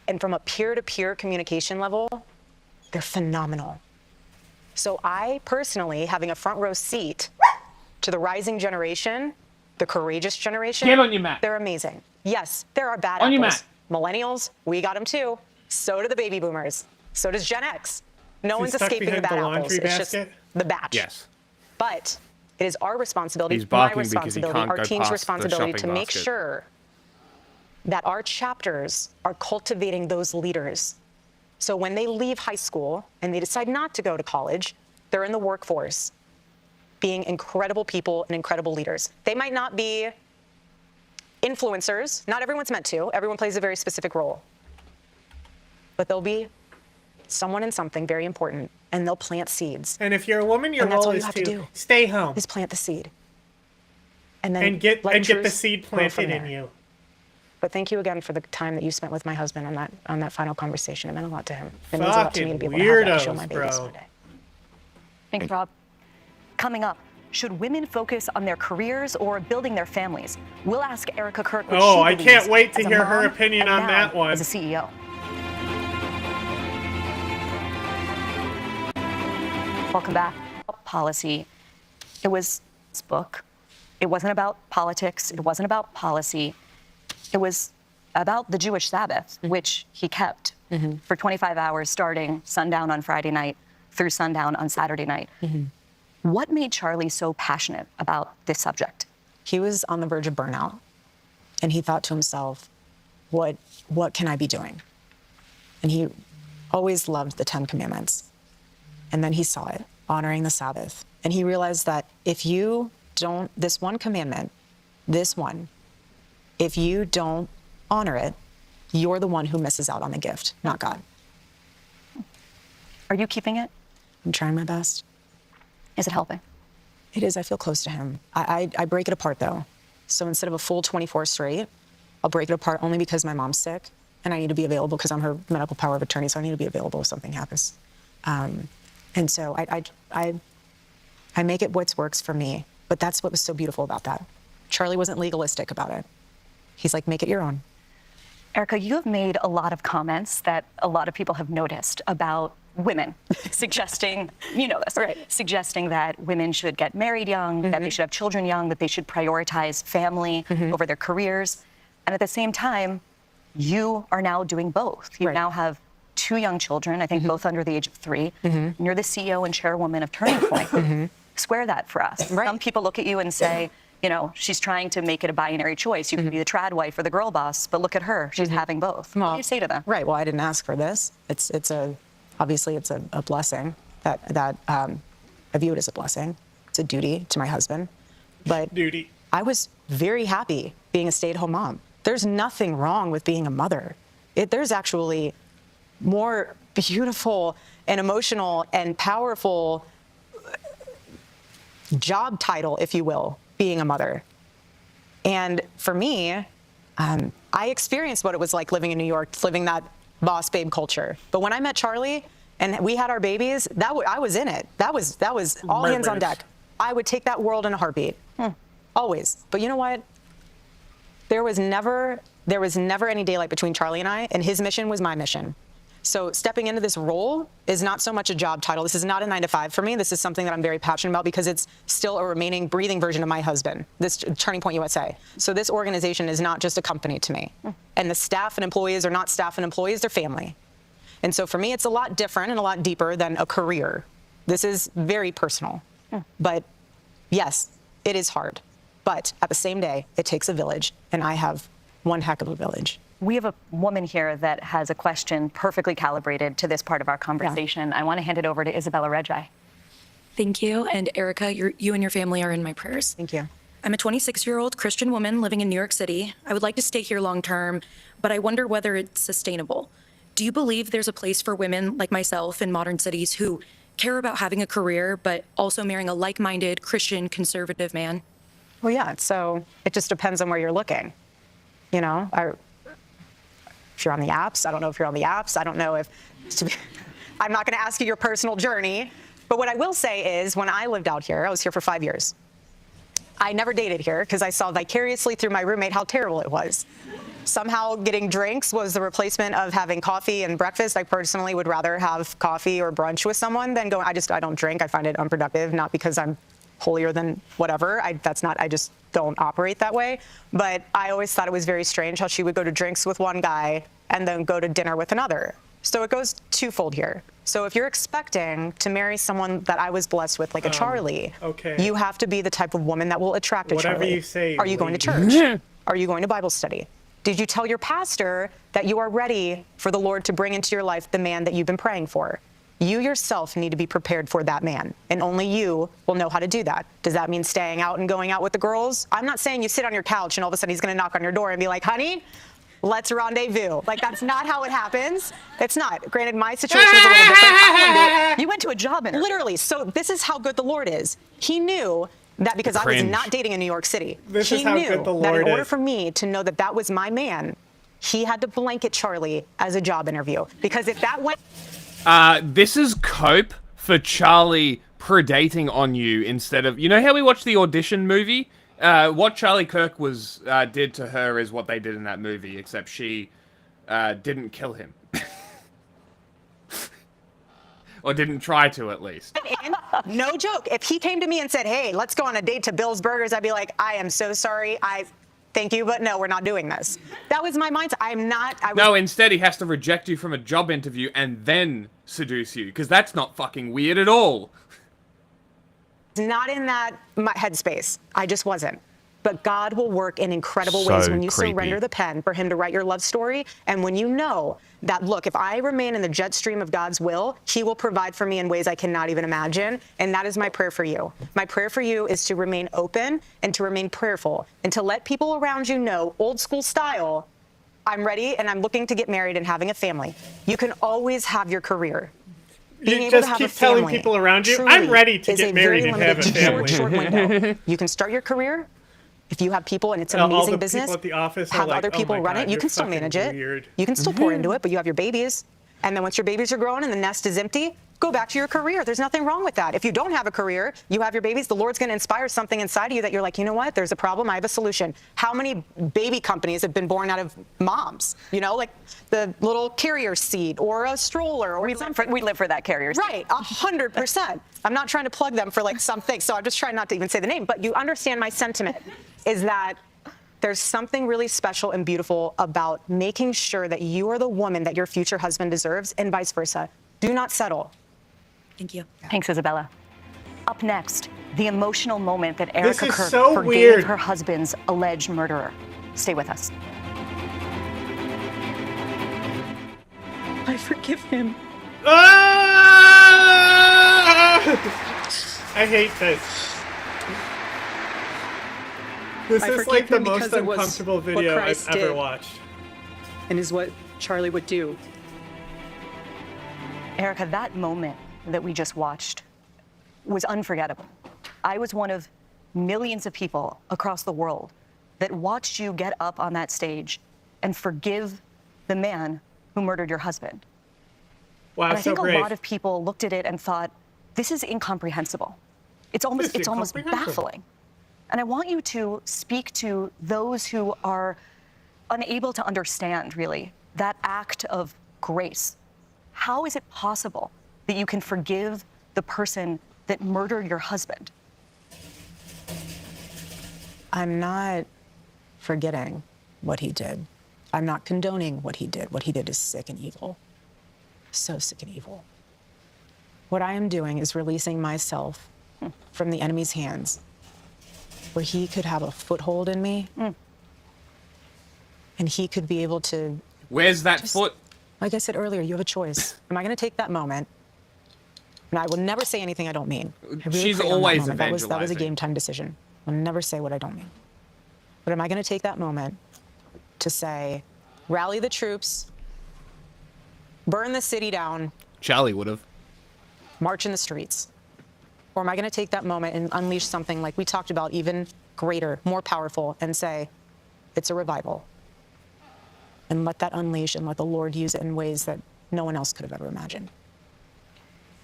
And from a peer-to-peer communication level, they're phenomenal. So I personally, having a front row seat to the rising generation, the courageous generation, Get on your mat. They're amazing. Yes, there are bad On your apples. mat. Millennials, we got them too. So do the baby boomers. So does Gen X. No one's stuck escaping the behind bad the apples. laundry It's just basket? the batch. Yes. But it is our responsibility, He's my barking because he responsibility, can't our go team's past the responsibility to shopping make basket. sure that our chapters are cultivating those leaders. So when they leave high school and they decide not to go to college, they're in the workforce, being incredible people and incredible leaders. They might not be influencers. Not everyone's meant to. Everyone plays a very specific role. But they'll be someone in something very important, and they'll plant seeds. And if you're a woman, your And that's role all you is have to to do. stay home Is plant the seed. And then and get let the truth seed grow from planted in there. you. But thank you again for the time that you spent with my husband on that final conversation. It meant a lot to him. It means a lot to me to be able to have that to show my babies one day. Thanks, Rob. Coming up, should women focus on their careers or building their families? We'll ask Erica Kirk what Oh, she I believes can't wait to as a hear her mom opinion and on now that one. as a CEO. Welcome back. Policy. It was this book. It wasn't about politics. It wasn't about policy. It was about the Jewish Sabbath, which he kept for 25 hours, starting sundown on Friday night through sundown on Saturday night. What made Charlie so passionate about this subject? He was on the verge of burnout, and he thought to himself, what can I be doing? And he always loved the 10 Commandments. And then he saw it, honoring the Sabbath. And he realized that if you don't, this one commandment, this one, if you don't honor it, you're the one who misses out on the gift, not God. Are you keeping it? I'm trying my best. Is it helping? It is. I feel close to him. I break it apart, though. So instead of a full 24 straight, I'll break it apart only because my mom's sick, and I need to be available because I'm her medical power of attorney, so I need to be available if something happens. And so I make it what works for me. But that's what was so beautiful about that. Charlie wasn't legalistic about it. He's like, make it your own. Erica, you have made a lot of comments that a lot of people have noticed about women, suggesting, you know this, right? Suggesting that women should get married young, that they should have children young, that they should prioritize family over their careers. And at the same time, you are now doing both. You now have 2 young children, I think both under the age of 3. And you're the CEO and chairwoman of Turning Point. Square that for us. Some people look at you and say, you know, she's trying to make it a binary choice. You can be the trad wife or the girl boss, but look at her. She's having both. What do you say to them? Right. Well, I didn't ask for this. Obviously it's a blessing that I view it as a blessing. It's a duty to my husband. But I was very happy being a stay-at-home mom. There's nothing wrong with being a mother. There's actually more beautiful and emotional and powerful job title, if you will, being a mother. And for me, I experienced what it was like living in New York, living that boss babe culture. But when I met Charlie and we had our babies, I was in it. That was all hands on deck. I would take that world in a heartbeat, always. But you know what? There was never any daylight between Charlie and I, and his mission was my mission. So stepping into this role is not so much a job title. This is not a 9-to-5 for me. This is something that I'm very passionate about because it's still a remaining breathing version of my husband, this Turning Point USA. So this organization is not just a company to me. And the staff and employees are not staff and employees, they're family. And so for me, it's a lot different and a lot deeper than a career. This is very personal. But yes, it is hard. But at the same day, it takes a village, and I have one heck of a village. We have a woman here that has a question perfectly calibrated to this part of our conversation. I want to hand it over to Isabella Reggi. Thank you. And Erica, you and your family are in my prayers. Thank you. I'm a 26-year-old Christian woman living in New York City. I would like to stay here long term, but I wonder whether it's sustainable. Do you believe there's a place for women like myself in modern cities who care about having a career, but also marrying a like-minded Christian conservative man? Well, yeah, so it just depends on where you're looking. You know, if you're on the apps, I don't know if you're on the apps. I don't know if, I'm not going to ask you your personal journey, but what I will say is when I lived out here, I was here for 5 years. I never dated here because I saw vicariously through my roommate how terrible it was. Somehow getting drinks was the replacement of having coffee and breakfast. I personally would rather have coffee or brunch with someone than go, I don't drink. I find it unproductive, not because I'm holier than whatever. I just don't operate that way. But I always thought it was very strange how she would go to drinks with one guy and then go to dinner with another. So it goes twofold here. So if you're expecting to marry someone that I was blessed with, like a Charlie, you have to be the type of woman that will attract a Whatever Charlie. you say, Are you going to church? Are you going to Bible study? Did you tell your pastor that you are ready for the Lord to bring into your life the man that you've been praying for? You yourself need to be prepared for that man, and only you will know how to do that. Does that mean staying out and going out with the girls? I'm not saying you sit on your couch and all of a sudden he's going to knock on your door and be like, honey, let's rendezvous. Like, that's not how it happens. It's not. Granted, my situation was a little different. You went to a job interview. Literally. So this is how good the Lord is. He knew that because I was not dating in New York City. He knew that in order for me to know that that was my man, he had to blanket Charlie as a job interview. Because if that went... This is cope for Charlie predating on you instead of... You know how we watched the Audition movie? What Charlie Kirk did to her is what they did in that movie, except she didn't kill him. Or didn't try to, at least. No joke. If he came to me and said, hey, let's go on a date to Bill's Burgers, I'd be like, I am so sorry. Thank you, but no, we're not doing this. That was my mindset. No, instead he has to reject you from a job interview and then seduce you, because that's not fucking weird at all. Not in that headspace. I just wasn't. But God will work in incredible ways when you surrender the pen for him to write your love story. And when you know that, look, if I remain in the jet stream of God's will, he will provide for me in ways I cannot even imagine. And that is my prayer for you. My prayer for you is to remain open and to remain prayerful and to let people around you know, old school style, I'm ready and I'm looking to get married and having a family. You can always have your career. Being You just keep telling people around you, I'm ready to get married and have a family. Short window. You can start your career. If you have people and it's an amazing business, people at the office have like, other people run it. You can still manage it. Weird. You can still pour into it, but you have your babies. And then once your babies are grown and the nest is empty, go back to your career. There's nothing wrong with that. If you don't have a career, you have your babies, the Lord's going to inspire something inside of you that you're like, you know what? There's a problem. I have a solution. How many baby companies have been born out of moms? You know, like the little carrier seat or a stroller. Or we live for that carrier seat. Right, 100%. I'm not trying to plug them for like something, so I'm just trying not to even say the name. But you understand my sentiment is that there's something really special and beautiful about making sure that you are the woman that your future husband deserves and vice versa. Do not settle. Thank you. Thanks, Isabella. Up next, the emotional moment that Erica Kirk forgave weird. her husband's alleged murderer. Stay with us. I forgive him. I hate this. This is like the most uncomfortable video I've ever watched. And is what Charlie would do. Erica, that moment that we just watched was unforgettable. I was one of millions of people across the world that watched you get up on that stage and forgive the man who murdered your husband. Wow, and I think so a lot of people looked at it and thought, this is incomprehensible. It's almost baffling. And I want you to speak to those who are unable to understand, really, that act of grace. How is it possible that you can forgive the person that murdered your husband? I'm not forgetting what he did. I'm not condoning what he did. What he did is sick and evil. So sick and evil. What I am doing is releasing myself from the enemy's hands, where he could have a foothold in me, and he could be able to... Where's that foot? Like I said earlier, you have a choice. Am I going to take that moment? And I will never say anything I don't mean. I really She's prayed on that always moment. That was a evangelizing. game time decision. I'll never say what I don't mean. But am I going to take that moment to say, rally the troops, burn the city down, Charlie would have. march in the streets? Or am I going to take that moment and unleash something like we talked about, even greater, more powerful, and say, it's a revival? And let that unleash and let the Lord use it in ways that no one else could have ever imagined.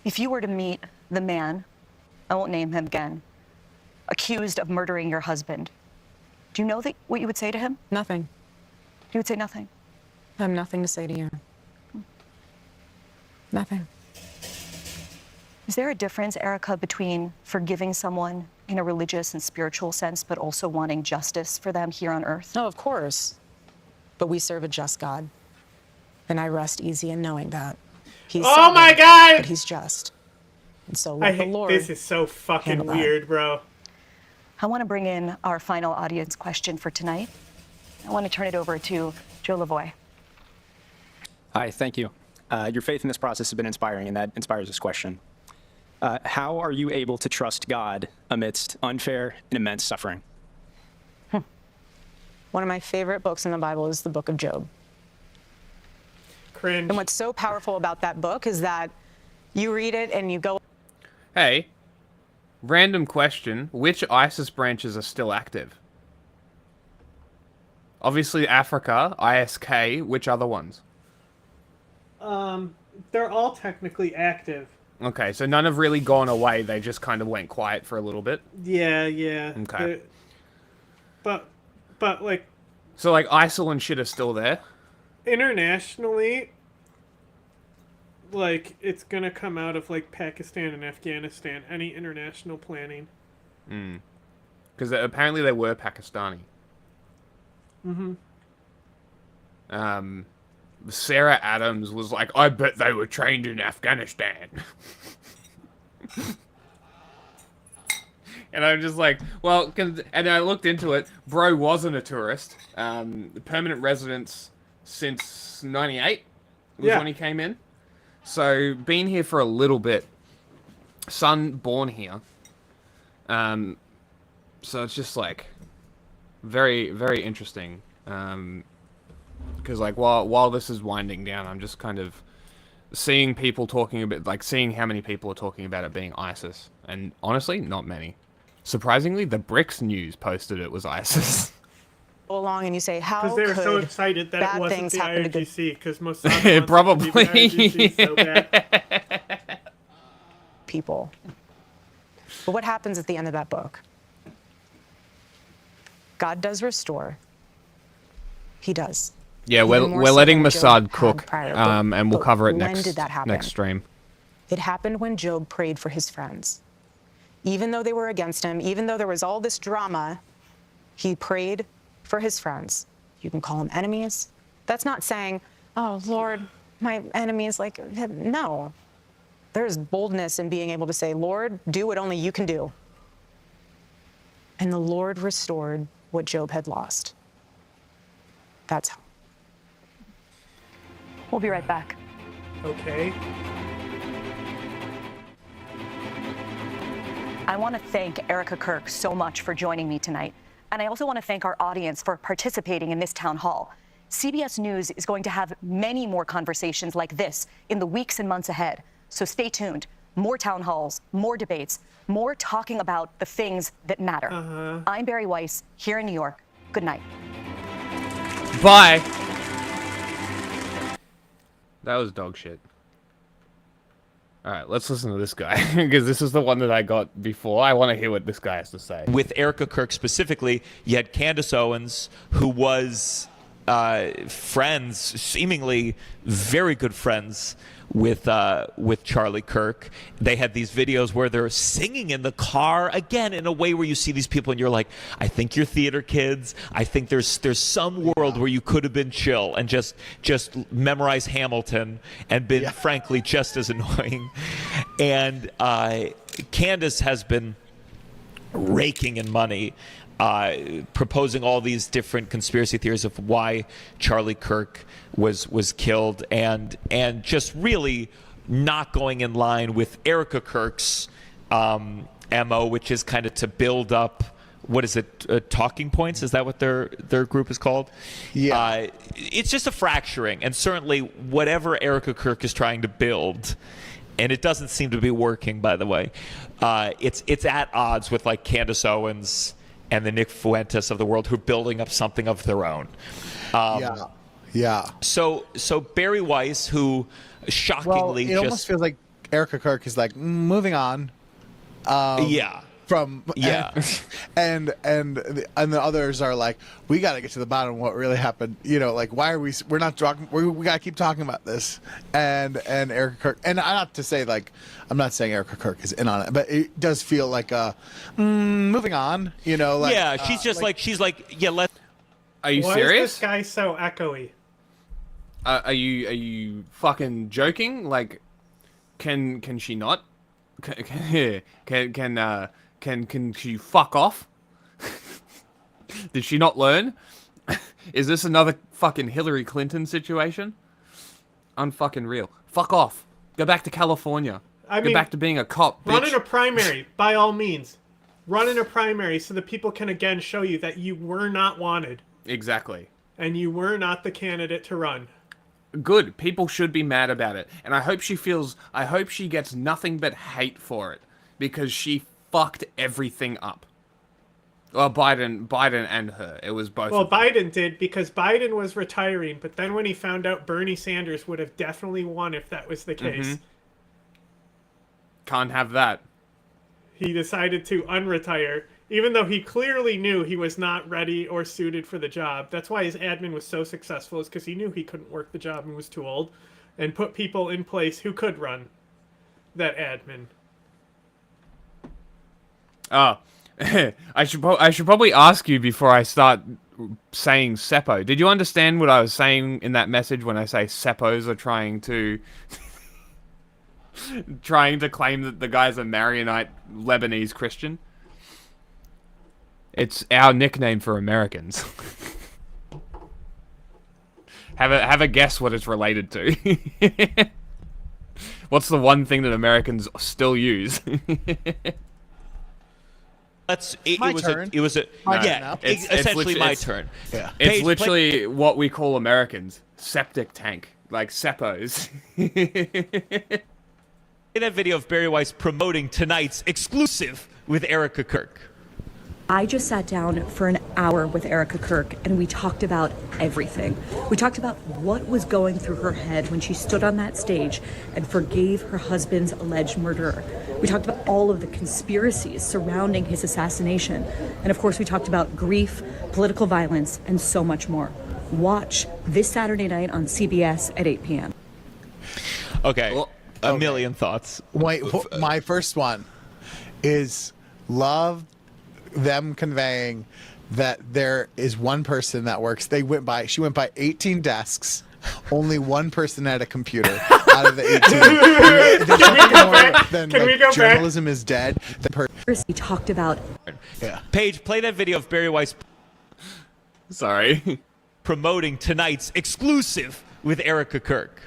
If you were to meet the man, I won't name him again, accused of murdering your husband, do you know what you would say to him? Nothing. You would say nothing? I have nothing to say to you. Nothing. Is there a difference, Erica, between forgiving someone in a religious and spiritual sense, but also wanting justice for them here on earth? No, of course. But we serve a just God. And I rest easy in knowing that. He's Oh my sovereign, God! but he's just. And so let the Lord. This is so fucking handle that. weird, bro. I want to bring in our final audience question for tonight. I want to turn it over to Joe Lavoie. Hi, thank you. Your faith in this process has been inspiring, and that inspires this question. How are you able to trust God amidst unfair and immense suffering? One of my favorite books in the Bible is the book of Job. Cringe. And what's so powerful about that book is that you read it and you go. Hey, random question. Which ISIS branches are still active? Obviously Africa, ISK, which other ones? They're all technically active. Okay, so none have really gone away, they just kind of went quiet for a little bit? Yeah. Okay. But like... So like ISIL and shit are still there? Internationally, like, it's gonna come out of, like, Pakistan and Afghanistan. Any international planning. Because apparently they were Pakistani. Sarah Adams was like, I bet they were trained in Afghanistan. And I'm just like, well, and I looked into it. Bro wasn't a tourist. Permanent residence since 98 was when he came in. So, been here for a little bit. Son born here. So it's just like very, very interesting. Because like while this is winding down, I'm just kind of seeing people talking about, like, seeing how many people are talking about it being ISIS, and honestly, not many. Surprisingly, the BRICS News posted it was ISIS. Go along and you say, how Because they were so could excited that bad it wasn't things the happen to good IRGC, because Mossad wants it to be Probably. the IRGC so bad. people? But what happens at the end of that book? God does restore. He does. Yeah, Even more we're so letting than Job Mossad had cook, prior. and we'll cover it when did that happen? next stream. It happened when Job prayed for his friends. Even though they were against him, even though there was all this drama, he prayed for his friends. You can call them enemies. That's not saying, oh, Lord, my enemies, like, no. There's boldness in being able to say, Lord, do what only you can do. And the Lord restored what Job had lost. That's how. We'll be right back. Okay. I want to thank Erica Kirk so much for joining me tonight. And I also want to thank our audience for participating in this town hall. CBS News is going to have many more conversations like this in the weeks and months ahead. So stay tuned. More town halls, more debates, more talking about the things that matter. I'm Barry Weiss, here in New York. Good night. Bye. That was dog shit. Alright, let's listen to this guy, because this is the one that I got before. I want to hear what this guy has to say. With Erica Kirk specifically, you had Candace Owens, who was friends, seemingly very good friends with Charlie Kirk. They had these videos where they're singing in the car, again, in a way where you see these people and you're like, I think you're theater kids. I think there's some world where you could have been chill and just memorize Hamilton and been, frankly, just as annoying. And Candace has been raking in money, proposing all these different conspiracy theories of why Charlie Kirk was killed, and just really not going in line with Erica Kirk's MO, which is kind of to build up what is it? Talking Points? Is that what their group is called? Yeah. It's just a fracturing, and certainly whatever Erica Kirk is trying to build, and it doesn't seem to be working, by the way. It's at odds with like Candace Owens and the Nick Fuentes of the world, who are building up something of their own. Yeah. So Barry Weiss, who shockingly it almost feels like Erica Kirk is like moving on. And the others are like, we got to get to the bottom of what really happened. Like, why are we're not talking, we got to keep talking about this. And Erica Kirk, and I have to say, like, I'm not saying Erica Kirk is in on it, but it does feel like moving on, like. she's like, let's. Are you Why serious? is this guy so echoey? Are you fucking joking? Like, can she not? Can she fuck off? Did she not learn? Is this another fucking Hillary Clinton situation? Unfucking real. Fuck off. Go back to California. Go back to being a cop. Run bitch. in a primary, by all means. Run in a primary so that people can again show you that you were not wanted. Exactly. And you were not the candidate to run. Good. People should be mad about it. And I hope she gets nothing but hate for it. Because she fucked everything up. Well, Biden and her. It was both. Well, Biden did, because Biden was retiring, but then when he found out Bernie Sanders would have definitely won if that was the case, Can't have that. he decided to unretire, even though he clearly knew he was not ready or suited for the job. That's why his admin was so successful, is because he knew he couldn't work the job and was too old, and put people in place who could run that admin. Oh, I should probably ask you before I start saying Seppo. Did you understand what I was saying in that message when I say Seppos are trying to claim that the guy's a Maronite Lebanese Christian? It's our nickname for Americans. Have a guess what it's related to. What's the one thing that Americans still use? It's essentially my turn. Yeah. It's literally what we call Americans. Septic tank. Like Seppos. In a video of Barry Weiss promoting tonight's exclusive with Erica Kirk. I just sat down for an hour with Erica Kirk and we talked about everything. We talked about what was going through her head when she stood on that stage and forgave her husband's alleged murderer. We talked about all of the conspiracies surrounding his assassination. And of course, we talked about grief, political violence, and so much more. Watch this Saturday night on CBS at 8 p.m. Okay, a million thoughts. Wait, my first one is love them conveying that there is one person that works. She went by 18 desks, only one person at a computer out of the 18. Can we go back? Journalism is dead. We talked about. Yeah. Paige, play that video of Barry Weiss. Sorry. Promoting tonight's exclusive with Erica Kirk.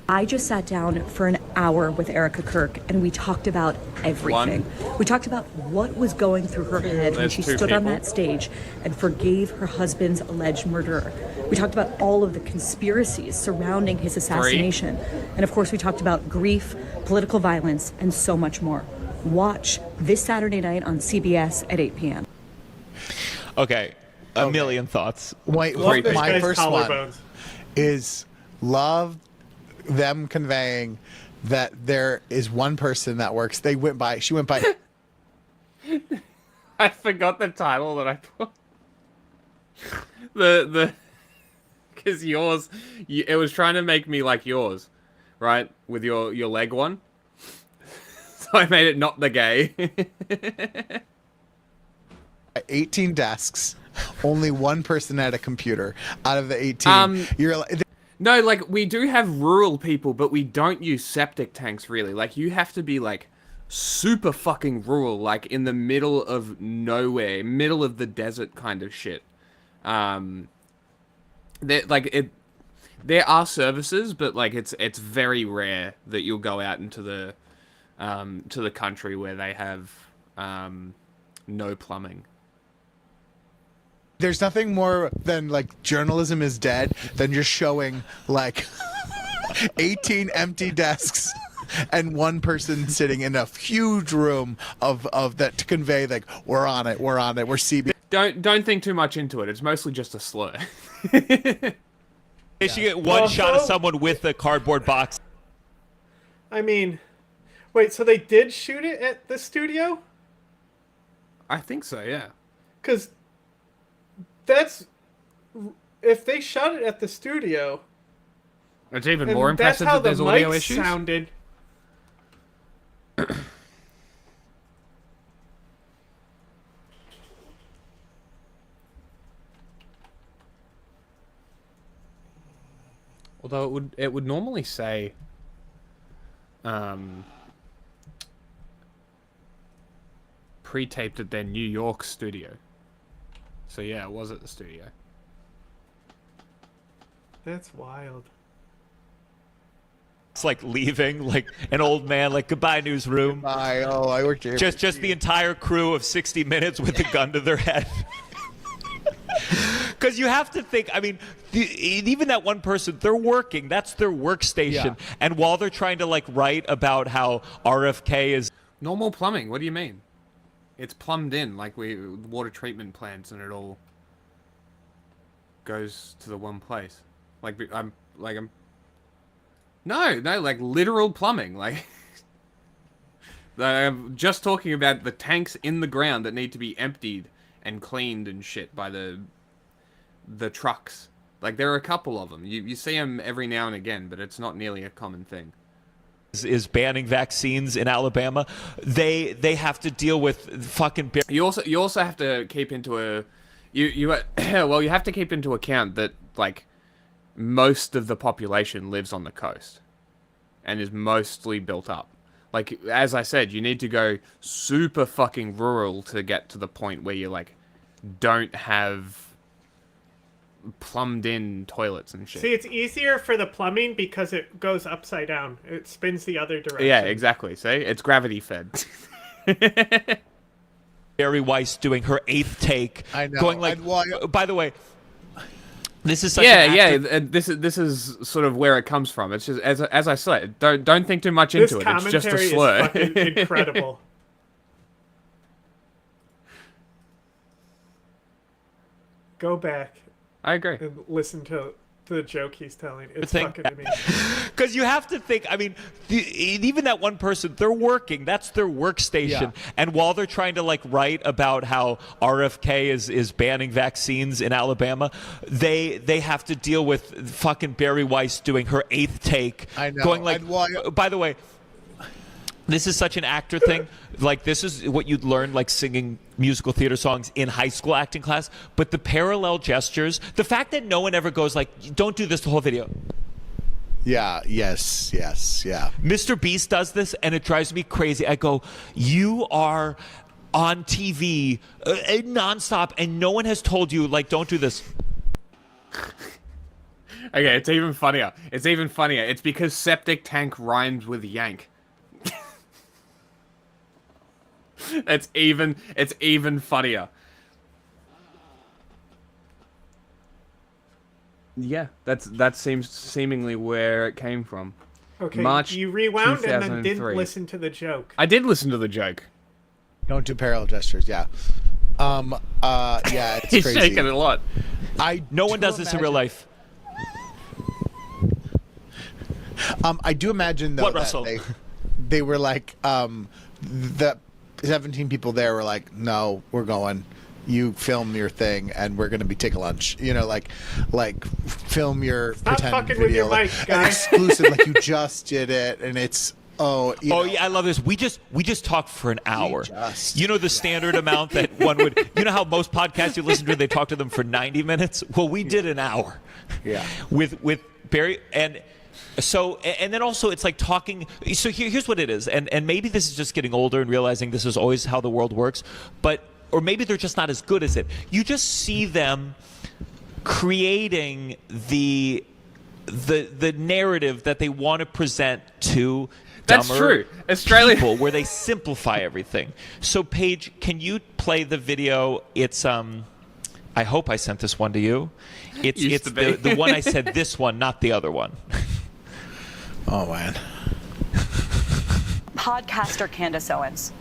I just sat down for an hour with Erica Kirk and we talked about everything. We talked about what was going through her head when she stood on that stage and forgave her husband's alleged murderer. We talked about all of the conspiracies surrounding his assassination. And of course, we talked about grief, political violence, and so much more. Watch this Saturday night on CBS at 8 p.m. Okay, a million thoughts. Wait, my first one is love them conveying that there is one person that works. She went by. I forgot the title that I put. Because yours, it was trying to make me like yours, right? With your leg one. So I made it not the gay. 18 desks, only one person at a computer out of the 18. You're like. No, like, we do have rural people, but we don't use septic tanks, really. Like, you have to be, like, super fucking rural, like, in the middle of nowhere, middle of the desert kind of shit. There are services, but, like, it's very rare that you'll go out into the, to the country where they have, no plumbing. There's nothing more than like journalism is dead than just showing like 18 empty desks and one person sitting in a huge room of that to convey like we're on it, we're CB. Don't think too much into it. It's mostly just a slur. They should get one shot of someone with a cardboard box. I mean, wait, so they did shoot it at the studio? I think so, yeah. Because that's... If they shot it at the studio... It's even more impressive that there's audio issues. Sounded. Although it would normally say pre-taped at their New York studio. So yeah, it was at the studio. That's wild. It's like leaving, like an old man, like goodbye newsroom. Goodbye. Oh, I worked here. Just the entire crew of 60 Minutes with a gun to their head. Because you have to think, I mean, even that one person, they're working. That's their workstation. Yeah. And while they're trying to, like, write about how RFK is... Normal plumbing, what do you mean? It's plumbed in, like water treatment plants, and it all goes to the one place. No, like literal plumbing. Like, I'm just talking about the tanks in the ground that need to be emptied and cleaned and shit by the trucks. Like, there are a couple of them. You see them every now and again, but it's not nearly a common thing. Is banning vaccines in Alabama. They have to deal with fucking... You also have to keep into you have to keep into account that, like, most of the population lives on the coast and is mostly built up. Like, as I said, you need to go super fucking rural to get to the point where you, like, don't have plumbed in toilets and shit. See, it's easier for the plumbing because it goes upside down. It spins the other direction. Yeah, exactly. See? It's gravity fed. Barry Weiss doing her 8th take. I know. Going like, by the way, this is such This is sort of where it comes from. It's just as I said, don't think too much into it. It's just a slur. This commentary is fucking incredible. Go back. I agree. And listen to the joke he's telling. It's fucking amazing. Because you have to think, I mean, even that one person, they're working. That's their workstation. Yeah. And while they're trying to, like, write about how RFK is banning vaccines in Alabama, they have to deal with fucking Barry Weiss doing her 8th take. I know. Going like, by the way, this is such an actor thing. Like, this is what you'd learn, like, singing musical theater songs in high school acting class. But the parallel gestures, the fact that no one ever goes like, don't do this the whole video. Yeah, yes, yeah. Mr. Beast does this, and it drives me crazy. I go, you are on TV nonstop, and no one has told you, like, don't do this. Okay, it's even funnier. It's because septic tank rhymes with yank. It's even funnier. Yeah, that seems seemingly where it came from. Okay, March you rewound and then 2003. didn't listen to the joke. I did listen to the joke. Don't do parallel gestures. Yeah. Yeah, it's He's crazy. shaking it a lot. No one does this in real life. I do imagine though What, that Russell? they were like the 17 people there were like, no, we're going. You film your thing, and we're gonna be take a lunch. You know, like film your Stop pretend fucking video, with your like, mic, an guy. exclusive. Like you just did it, and it's Yeah, I love this. We just talked for an hour. You know the standard amount that one would. You know how most podcasts you listen to, they talk to them for 90 minutes. Well, we did an hour. Yeah. With Barry and. So, and then also it's like talking, so here's what it is, and maybe this is just getting older and realizing this is always how the world works, or maybe they're just not as good as it. You just see them creating the narrative that they want to present to That's true. Australia people where they simplify everything. So Paige, can you play the video? It's I hope I sent this one to you. It's the one I said this one, not the other one. Oh, man. Podcaster Candace Owens,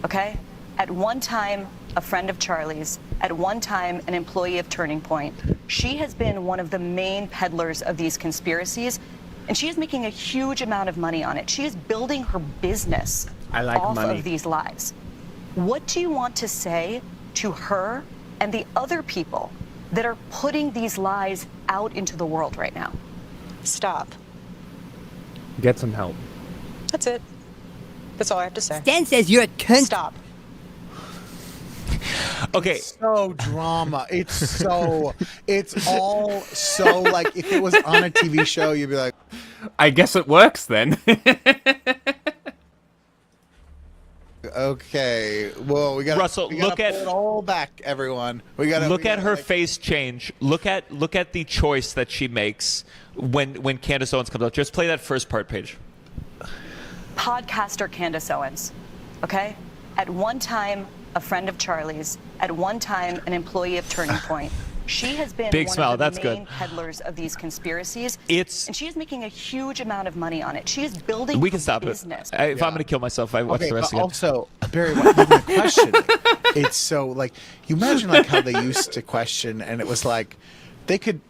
okay? At one time, a friend of Charlie's, at one time, an employee of Turning Point. She has been one of the main peddlers of these conspiracies, and she is making a huge amount of money on it. She is building her business off of these lies. What do you want to say to her and the other people that are putting these lies out into the world right now? Stop. Get some help. That's it. That's all I have to say. Stan says you're a cunt. Stop. Okay. It's so drama. It's all so like if it was on a TV show, you'd be like, I guess it works then. okay, well, we got Russell. Look at pull it all back, everyone. We got look at her face change. Look at the choice that she makes when Candace Owens comes out. Just play that first part, Paige. Podcaster Candace Owens, okay? At one time, a friend of Charlie's, at one time, an employee of Turning Point. She has been Big one smile, of the that's main good. peddlers of these conspiracies. And she is making a huge amount of money on it. She is building We can stop business. it. If I'm going to kill myself, I watch okay, the rest but again. also, Barry, the question, it's so, like, you imagine, like, how they used to question, and it was like, they could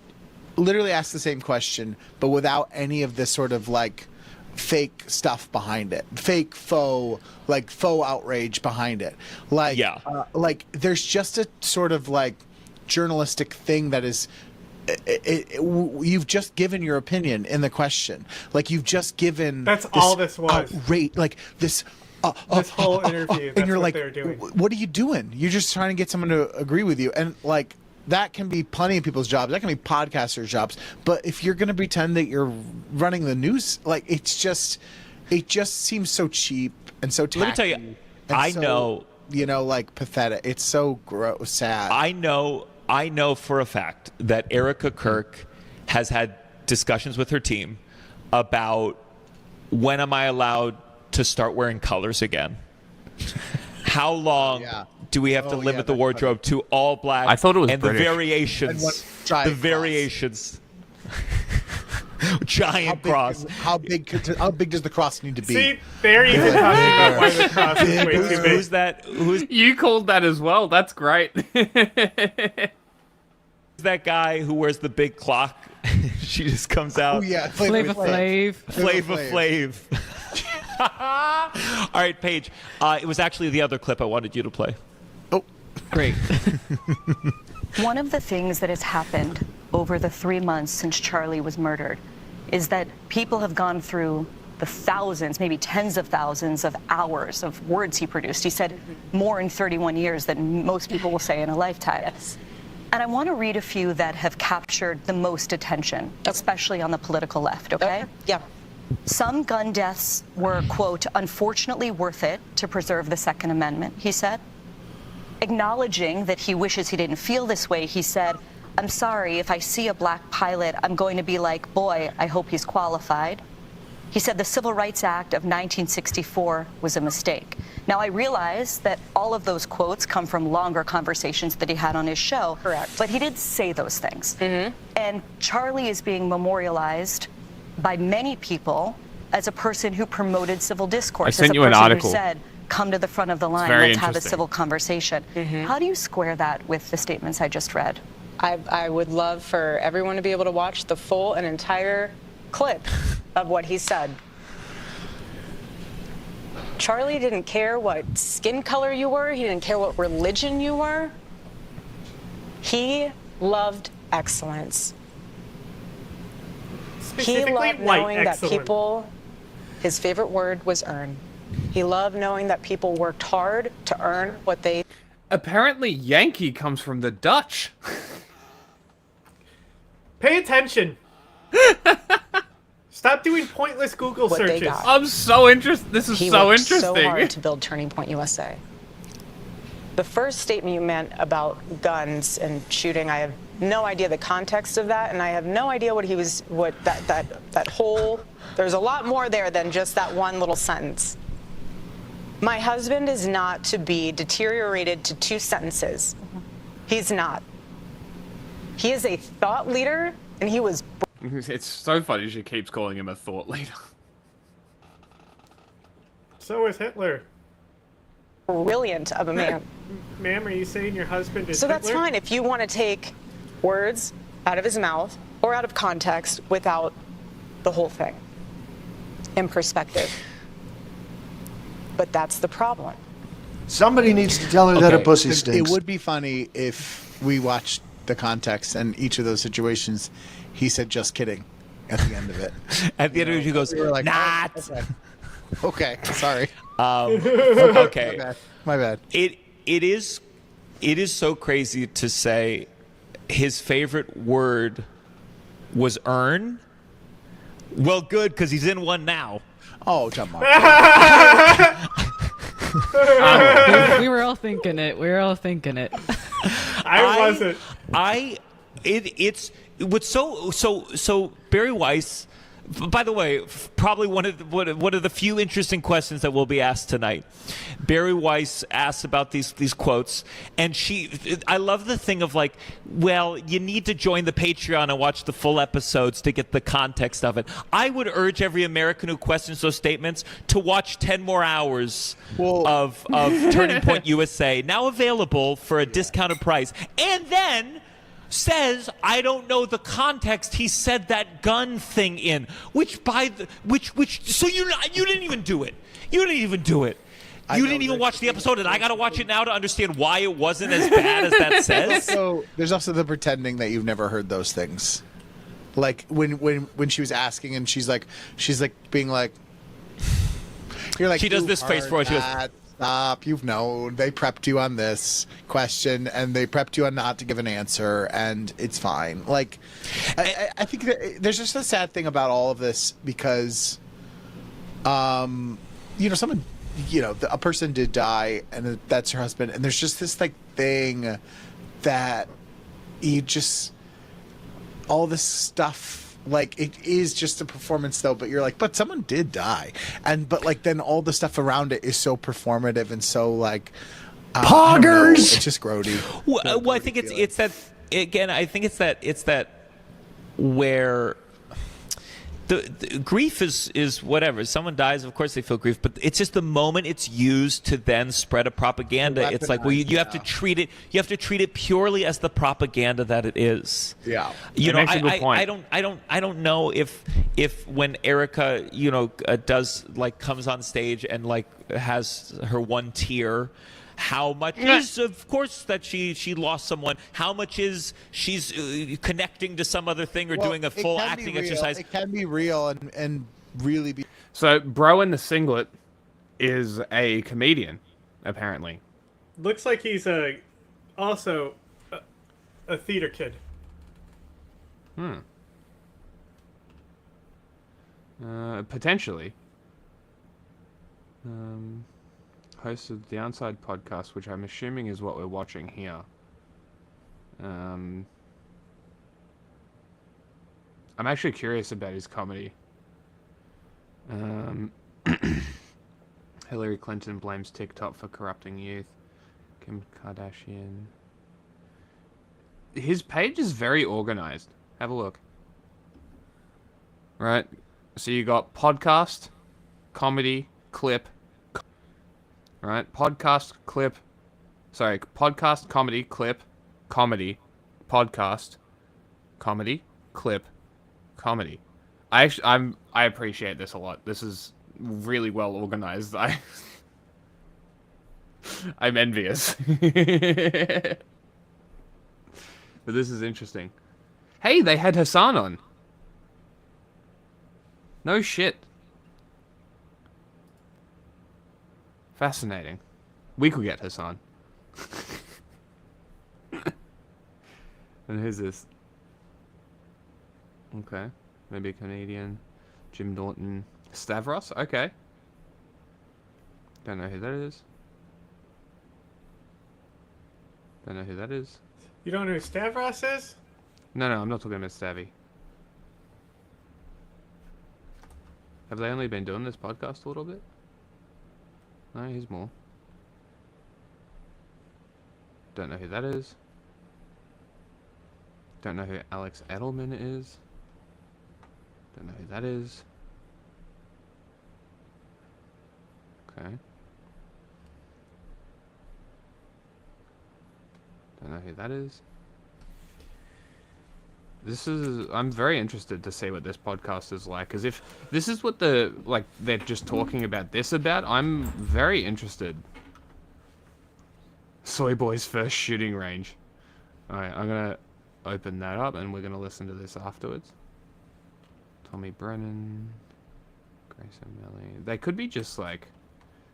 literally ask the same question, but without any of this sort of, like, fake stuff behind it, faux outrage behind it. Like, like there's just a sort of like journalistic thing that is, you've just given your opinion in the question. Like you've just given. That's all this was. Like this. This whole interview. And you're what like, they're doing. what are you doing? You're just trying to get someone to agree with you, and like. That can be plenty of people's jobs. That can be podcasters' jobs. But if you're going to pretend that you're running the news, like it just seems so cheap and so tacky. Let me tell you, I know, like pathetic. It's so gross, sad. I know for a fact that Erica Kirk has had discussions with her team about when am I allowed to start wearing colors again? How long do we have to limit the wardrobe to all black? I thought it was and British. the variations. The variations. Giant cross. How big does the cross need to be? See, there you go talking about why the cross is way too big. Who's that? You called that as well. That's great. That guy who wears the big clock? She just comes out. Oh yeah, Flavor Flav. Flavor Flav. All right, Paige. It was actually the other clip I wanted you to play. Oh, great. One of the things that has happened over the 3 months since Charlie was murdered is that people have gone through the thousands, maybe tens of thousands of hours of words he produced. He said more in 31 years than most people will say in a lifetime. Yes. And I want to read a few that have captured the most attention, especially on the political left, okay? Yeah. Some gun deaths were, quote, unfortunately worth it to preserve the Second Amendment, he said. Acknowledging that he wishes he didn't feel this way, he said, I'm sorry, if I see a black pilot, I'm going to be like, boy, I hope he's qualified. He said the Civil Rights Act of 1964 was a mistake. Now, I realize that all of those quotes come from longer conversations that he had on his show. Correct. But he did say those things. And Charlie is being memorialized by many people as a person who promoted civil discourse. I sent as a you an person article. Who said, come to the front of the line, very let's have a interesting. civil conversation. How do you square that with the statements I just read? I would love for everyone to be able to watch the full and entire clip of what he said. Charlie didn't care what skin color you were. He didn't care what religion you were. He loved excellence. He loved knowing that people, his favorite word was earn. He loved knowing that people worked hard to earn what they... Apparently Yankee comes from the Dutch. Pay attention. Stop doing pointless Google What they searches. got. I'm so interested. This is He so worked interesting. so hard to build Turning Point USA. The first statement you meant about guns and shooting, I have no idea the context of that, and I have no idea what he was, that whole, there's a lot more there than just that one little sentence. My husband is not to be deteriorated to 2 sentences. He's not. He is a thought leader, and he was It's so funny she keeps calling him a thought leader. So is Hitler. brilliant of a man. Ma'am, are you saying your husband is So that's Hitler? fine if you want to take words out of his mouth or out of context without the whole thing in perspective. But that's the problem. Somebody needs to tell her that a pussy stinks. It would be funny if we watched the context and each of those situations, he said, "Just kidding," at the end of it. At the end of it, he goes, We were like, "Not." "Oh, okay. Sorry. Okay. My bad. It is so crazy to say his favorite word was earn. Well, good, because he's in one now. Oh, come on. We were all thinking it. We were all thinking it. I wasn't. It's what's so Barry Weiss. By the way, probably one of the few interesting questions that will be asked tonight. Barry Weiss asks about these quotes, and I love the thing of like, well, you need to join the Patreon and watch the full episodes to get the context of it. I would urge every American who questions those statements to watch 10 more hours of Turning Point USA, now available for a discounted price, and then says, I don't know the context he said that gun thing in, so you didn't even do it. You didn't even do it. You didn't even watch the episode, and I got to watch it now to understand why it wasn't as bad as that says. So there's also the pretending that you've never heard those things. Like when she was asking and she's like being like, you're like, she does this face for it. She goes, stop, you've known. They prepped you on this question, and they prepped you on not to give an answer, and it's fine. Like, I think that there's just a sad thing about all of this because, someone, a person did die, and that's her husband, and there's just this, like, thing that you just, all this stuff, like, it is just a performance though, but you're like, but someone did die. But like, then all the stuff around it is so performative and so like, poggers. It's just grody. Well, I think it's that, again, I think it's that where the grief is whatever. Someone dies, of course they feel grief, but it's just the moment it's used to then spread a propaganda. It's like, well, you have to treat it. You have to treat it purely as the propaganda that it is. Yeah, I don't know if when Erica does like comes on stage and like has her one tear, how much is, of course, that she lost someone? How much is she's connecting to some other thing or doing a full acting exercise? It can be real and really be. So, Bro in the Singlet is a comedian, apparently. Looks like he's also a theater kid. Potentially. Host of the Downside podcast, which I'm assuming is what we're watching here. I'm actually curious about his comedy. Hillary Clinton blames TikTok for corrupting youth. Kim Kardashian. His page is very organized. Have a look. Right. So you got podcast, comedy, clip. Right. Podcast, comedy, clip, comedy, podcast, comedy, clip, comedy. I appreciate this a lot. This is really well organized. I'm envious. But this is interesting. Hey, they had Hassan on. No shit. Fascinating. We could get Hassan. And who's this? Okay. Maybe a Canadian. Jim Norton. Stavros? Okay. Don't know who that is. Don't know who that is. You don't know who Stavros is? No, I'm not talking about Stavy. Have they only been doing this podcast a little bit? No, here's more. Don't know who that is. Don't know who Alex Edelman is. Don't know who that is. Okay. Don't know who that is. I'm very interested to see what this podcast is like, because if this is what they're just talking about this about, I'm very interested. Soy Boy's first shooting range. Alright, I'm gonna open that up and we're gonna listen to this afterwards. Tommy Brennan, Grace O'Malley. They could be just like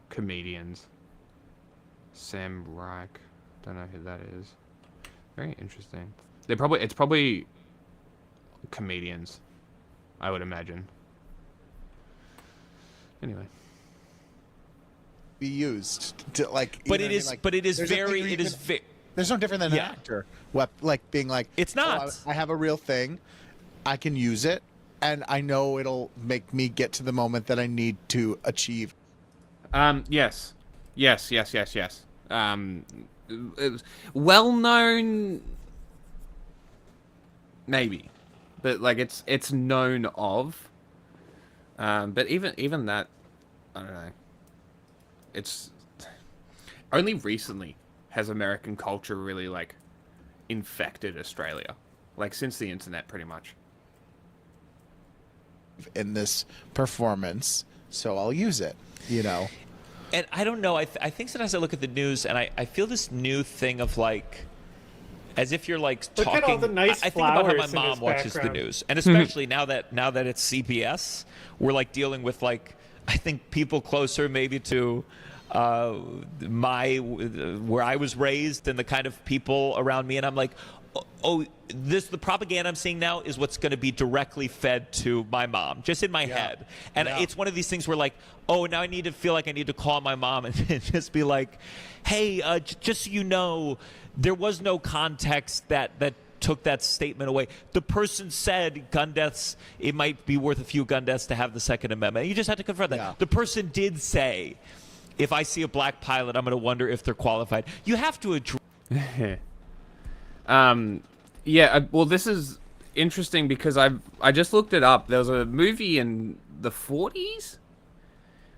comedians. Sam Reich. Don't know who that is. Very interesting. It's probably comedians, I would imagine. Anyway. Be used to like. But it is. But it is very. It is. There's no different than an actor. Like being like. It's not. Oh, I have a real thing. I can use it, and I know it'll make me get to the moment that I need to achieve. Yes. Well known. Maybe. But like it's known of. But even that, I don't know. It's only recently has American culture really like infected Australia, like since the internet, pretty much. In this performance, so I'll use it. You know. And I don't know. I think sometimes I look at the news and I feel this new thing of like. As if you're like Look talking. at all the nice I think about how my flowers in mom his watches the background. news, and especially now that it's CBS, we're like dealing with like I think people closer maybe to where I was raised and the kind of people around me, and I'm like, oh, the propaganda I'm seeing now is what's going to be directly fed to my mom, just in my head, and it's one of these things where like, oh, now I need to feel like I need to call my mom and just be like, hey, just so you know. There was no context that took that statement away. The person said gun deaths, it might be worth a few gun deaths to have the Second Amendment. You just have to confront that. Yeah. The person did say, if I see a black pilot, I'm going to wonder if they're qualified. You have to address... Well, this is interesting because I just looked it up. There was a movie in the 40s,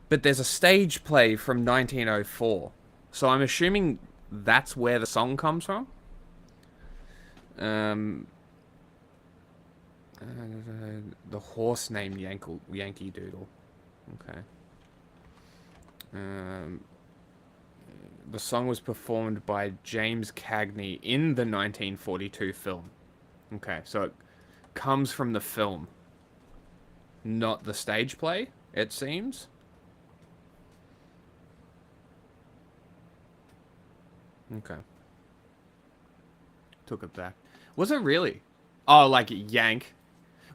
but there's a stage play from 1904. So I'm assuming... that's where the song comes from. The horse named Yankee Doodle. Okay. The song was performed by James Cagney in the 1942 film. Okay, so it comes from the film, not the stage play, it seems. Okay. Took it back. Was it really? Oh, like Yank.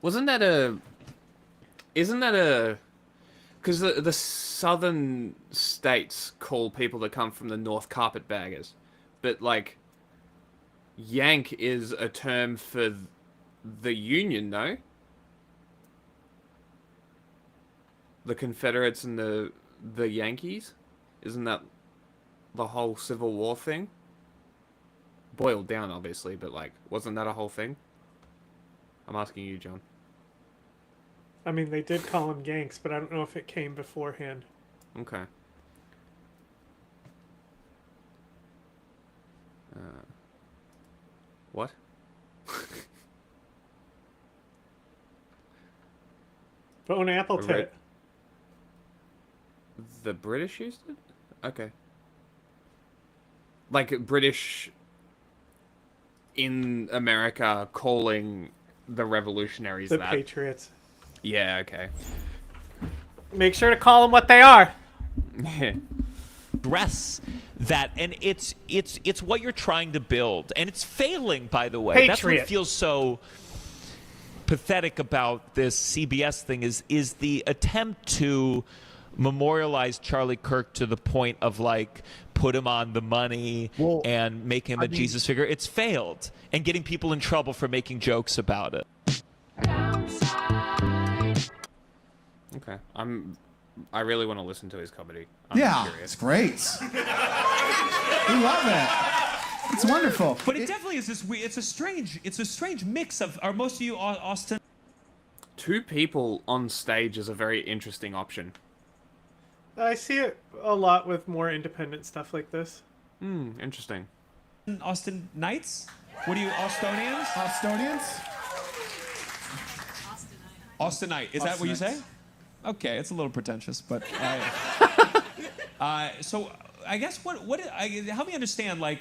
Isn't that a... Because the southern states call people that come from the north carpetbaggers. But, like, Yank is a term for the Union, no? The Confederates and the Yankees? Isn't that the whole Civil War thing? Boiled down, obviously, but, like, wasn't that a whole thing? I'm asking you, John. I mean, they did call them Yanks, but I don't know if it came beforehand. Okay. What? Bone apple tit. The British used it? Okay. Like British in America calling the revolutionaries The that. Patriots. Yeah, okay. Make sure to call them what they are. Dress that, and it's what you're trying to build, and it's failing, by the way. That's what feels so pathetic about this CBS thing is the attempt to memorialize Charlie Kirk to the point of like put him on the money and make him a Jesus figure. It's failed, and getting people in trouble for making jokes about it. Okay, I really want to listen to his comedy. Yeah, curious. it's great. We love it. It's wonderful. But it definitely is this weird. It's a strange mix of. Are most of you Austin? 2 people on stage is a very interesting option. I see it a lot with more independent stuff like this. Interesting. Austin Knights? What are you, Austonians? Austonians? Austinite. Is that what you say? Okay, it's a little pretentious, but so I guess help me understand, like,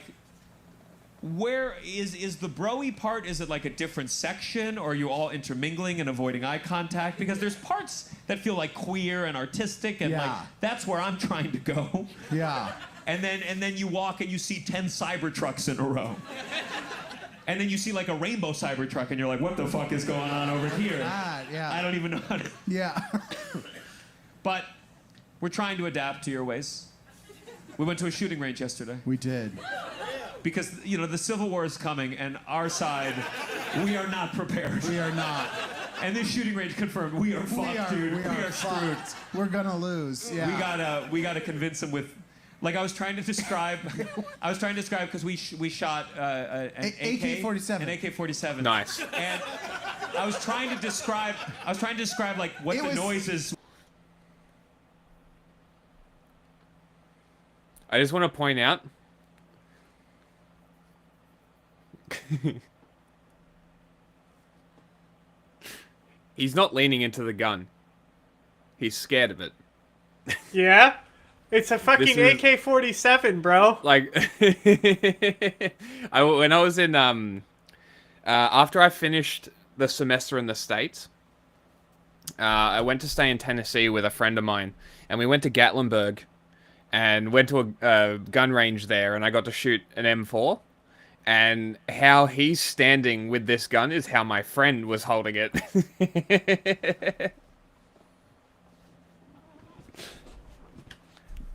where is the bro-y part? Is it like a different section, or are you all intermingling and avoiding eye contact? Because there's parts that feel like queer and artistic, and like that's where I'm trying to go. Yeah. And then you walk and you see 10 Cybertrucks in a row. And then you see like a rainbow Cybertruck, and you're like, what the fuck is going on over here? Yeah. I don't even know how to... Yeah. But we're trying to adapt to your ways. We went to a shooting range yesterday. We did. Because, the Civil War is coming, and our side, we are not prepared. We are not. And this shooting range confirmed, we are fucked, dude. We are screwed. We're gonna lose. Yeah. We gotta convince them with... Like I was trying to describe because we shot an AK-47. An AK-47. Nice. And I was trying to describe like what the noises. I just want to point out. He's not leaning into the gun. He's scared of it. Yeah? It's a fucking AK-47, bro. Like, when I was in, after I finished the semester in the States, I went to stay in Tennessee with a friend of mine, and we went to Gatlinburg, and went to a gun range there, and I got to shoot an M4, and how he's standing with this gun is how my friend was holding it.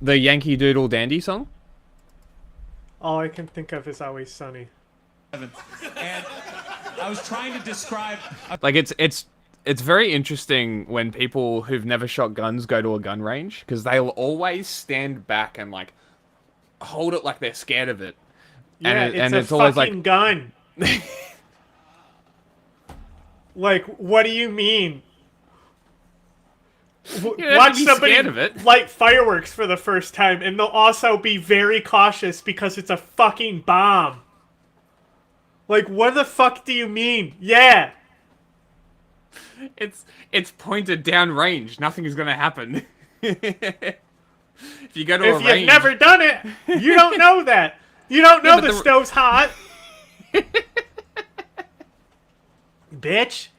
The Yankee Doodle Dandy song? All I can think of is Always Sunny. And I was trying to describe... Like, it's very interesting when people who've never shot guns go to a gun range, because they'll always stand back and, like, hold it like they're scared of it. Yeah, and it's a always fucking like... gun. Like, what do you mean? Watch somebody light fireworks for the first time, and they'll also be very cautious because it's a fucking bomb. Like, what the fuck do you mean? Yeah. It's pointed down range. Nothing is gonna happen. If you go to a range... If you've never done it, you don't know that. You don't know the stove's hot. Bitch.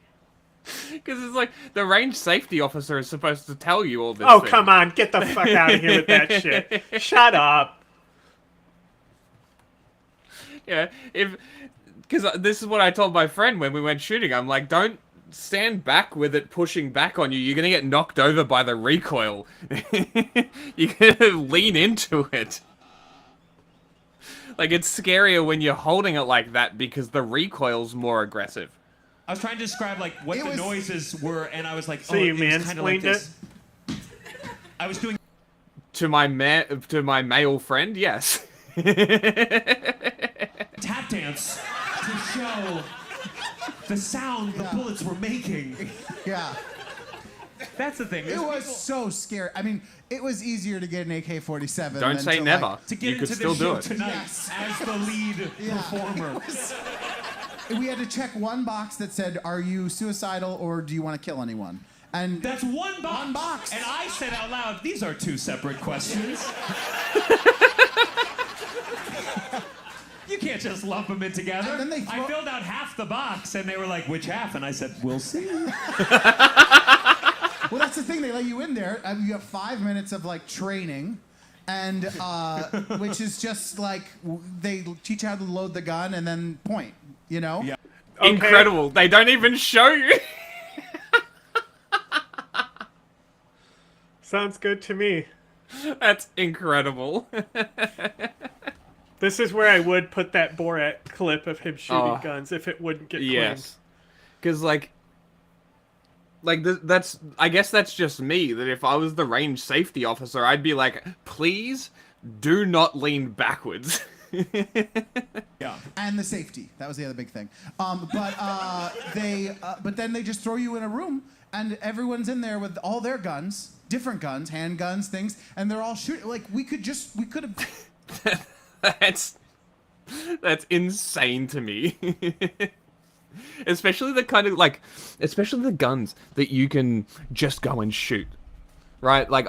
Because it's like, the range safety officer is supposed to tell you all this. Oh, come on. Get the fuck out of here with that shit. Shut up. Yeah, because this is what I told my friend when we went shooting. I'm like, don't stand back with it pushing back on you. You're going to get knocked over by the recoil. You're going to lean into it. Like, it's scarier when you're holding it like that because the recoil's more aggressive. I was trying to describe like what the noises were, and I was like, so you mansplained it? I was doing to my male friend, yes. Tap dance to show the sound the bullets were making. Yeah. That's the thing. It was so scary. I mean, it was easier to get an AK-47. Don't say never. Like, to get you into could still the show do it tonight as the lead performer. We had to check one box that said, "Are you suicidal or do you want to kill anyone?" And that's one box. One box. And I said out loud, "These are 2 separate questions." You can't just lump them in together. And then I filled out half the box, and they were like, "Which half?" And I said, "We'll see." Well, that's the thing. They let you in there. You have 5 minutes of like training, and which is just like they teach you how to load the gun and then point. You know? Yeah. Okay. Incredible. They don't even show you. Sounds good to me. That's incredible. This is where I would put that Borat clip of him shooting guns if it wouldn't get claimed. Yes. Because, like that's... I guess that's just me, that if I was the range safety officer, I'd be like, please do not lean backwards. Yeah. And the safety. That was the other big thing. But then they just throw you in a room, and everyone's in there with all their guns, different guns, handguns, things, and they're all shooting. Like, we could have. That's insane to me. Especially the especially the guns that you can just go and shoot, right? Like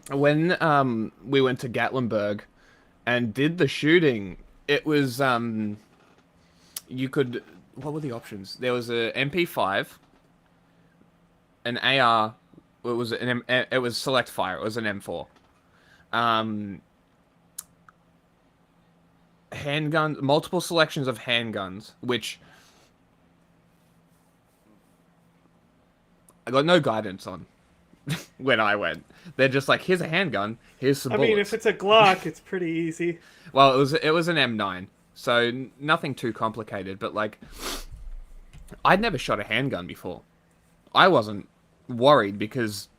when we went to Gatlinburg and did the shooting, it was you could, what were the options? There was a MP5, an AR, it was select fire. It was an M4. Handguns, multiple selections of handguns, which I got no guidance on when I went. They're just like, here's a handgun, here's some bullets. I mean, if it's a Glock, it's pretty easy. Well, it was an M9, so nothing too complicated. But like, I'd never shot a handgun before. I wasn't worried because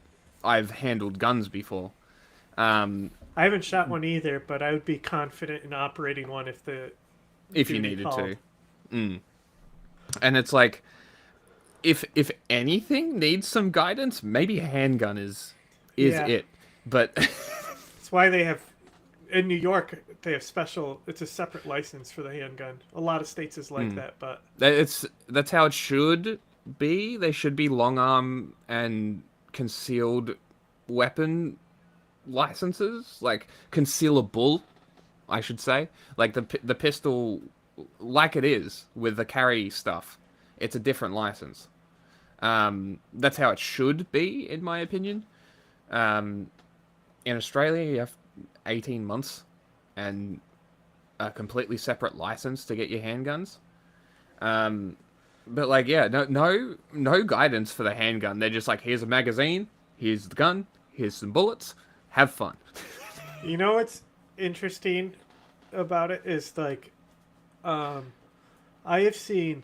I've handled guns before. I haven't shot one either, but I would be confident in operating one if you needed to. And it's like, if anything needs some guidance, maybe a handgun is it. But that's why they have in New York, they have it's a separate license for the handgun. A lot of states is like that, but that's how it should be. They should be long arm and concealed weapon licenses, like concealable, I should say. Like the pistol, like it is with the carry stuff, it's a different license. That's how it should be, in my opinion. In Australia, you have 18 months and a completely separate license to get your handguns. But like, yeah, no guidance for the handgun. They're just like, here's a magazine, here's the gun, here's some bullets, have fun. You know what's interesting about it is like, I have seen,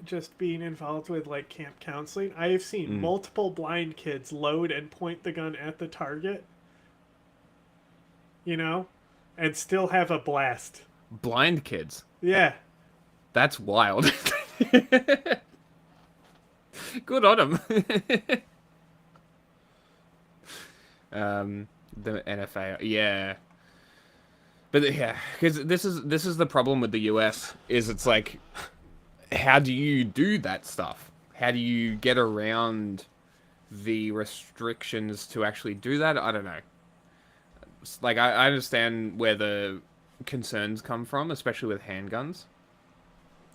just being involved with like camp counseling, I have seen multiple blind kids load and point the gun at the target, you know, and still have a blast. Blind kids? Yeah. That's wild. Good on them. The NFA, yeah. But yeah, because this is the problem with the US, is it's like, how do you do that stuff? How do you get around the restrictions to actually do that? I don't know. Like, I understand where the concerns come from, especially with handguns.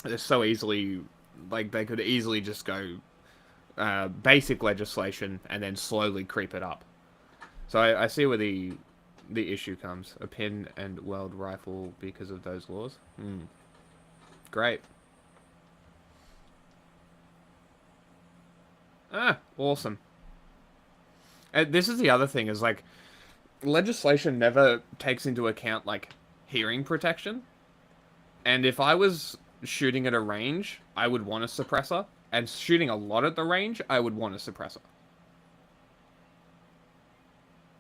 They're so easily, like, they could easily just go basic legislation and then slowly creep it up. So I see where the issue comes. A pin and weld rifle because of those laws. Great. Awesome. This is the other thing, is like, legislation never takes into account like hearing protection. And if I was shooting at a range, I would want a suppressor. And shooting a lot at the range, I would want a suppressor.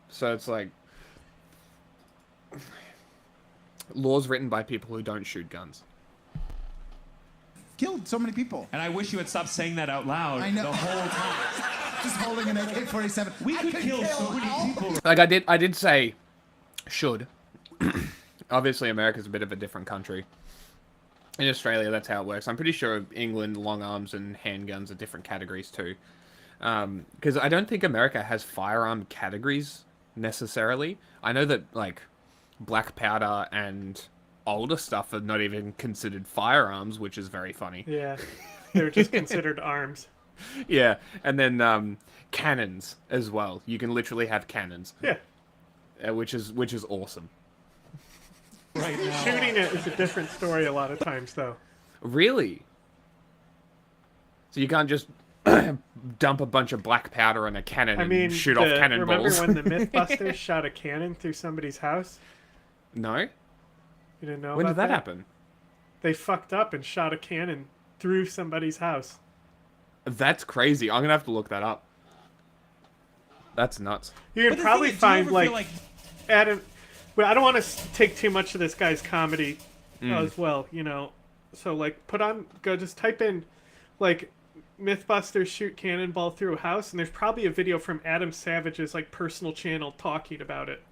So it's like, laws written by people who don't shoot guns. Killed so many people. And I wish you had stopped saying that out loud. I know. The whole time. Just holding an AK-47. We could kill so many people. Like, I did say should. Obviously, America's a bit of a different country. In Australia, that's how it works. I'm pretty sure England, long arms and handguns are different categories too. Because I don't think America has firearm categories necessarily. I know that, like, black powder and older stuff are not even considered firearms, which is very funny. Yeah, they're just considered arms. Yeah, and then cannons as well. You can literally have cannons. Yeah, which is awesome. Right now. Shooting it is a different story a lot of times, though. Really? So you can't just dump a bunch of black powder in a cannon and shoot off cannonballs? Remember when the Mythbusters shot a cannon through somebody's house? No. You didn't know When about did that happen? They fucked up and shot a cannon through somebody's house. That's crazy. I'm gonna have to look that up. That's nuts. You can probably find like Well, I don't want to take too much of this guy's comedy as well, you know. So like, just type in, like, Mythbusters shoot cannonball through a house, and there's probably a video from Adam Savage's like personal channel talking about it.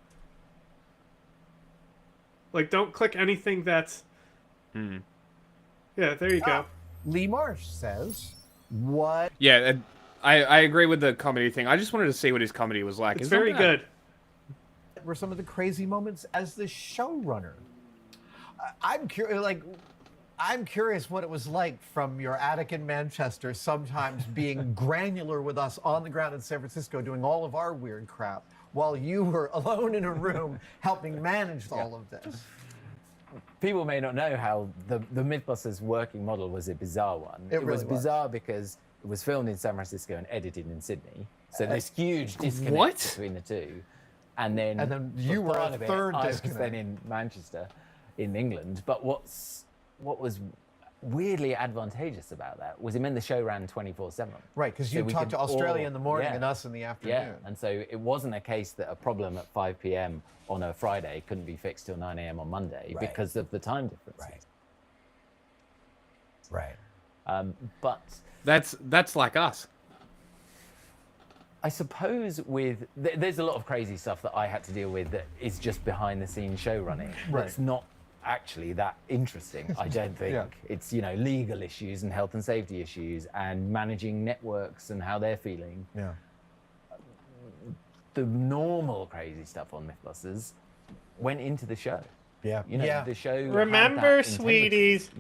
Like, don't click anything that's. Yeah, there you go. Lee Marsh says, "What?" Yeah, I agree with the comedy thing. I just wanted to see what his comedy was like. It's very good. Were some of the crazy moments as the showrunner? I'm curious what it was like from your attic in Manchester, sometimes being granular with us on the ground in San Francisco, doing all of our weird crap, while you were alone in a room helping manage all of this. People may not know how the Mythbusters working model was a bizarre one. It really was bizarre because it was filmed in San Francisco and edited in Sydney. So there's huge disconnect between the two. And then you were a third I disconnect. was then in Manchester, in England. But what was weirdly advantageous about that was it meant the show ran 24/7. Right, because you talked to Australia in the morning and us in the afternoon. Yeah, and so it wasn't a case that a problem at 5 p.m. on a Friday couldn't be fixed till 9 a.m. on Monday because of the time difference. Right. But that's like us. I suppose there's a lot of crazy stuff that I had to deal with that is just behind the scenes show running. Right. It's not actually that interesting, I don't think. Yeah. It's, legal issues and health and safety issues and managing networks and how they're feeling. Yeah. The normal crazy stuff on Mythbusters went into the show. Yeah. The show. Remember, had that integrity. sweeties.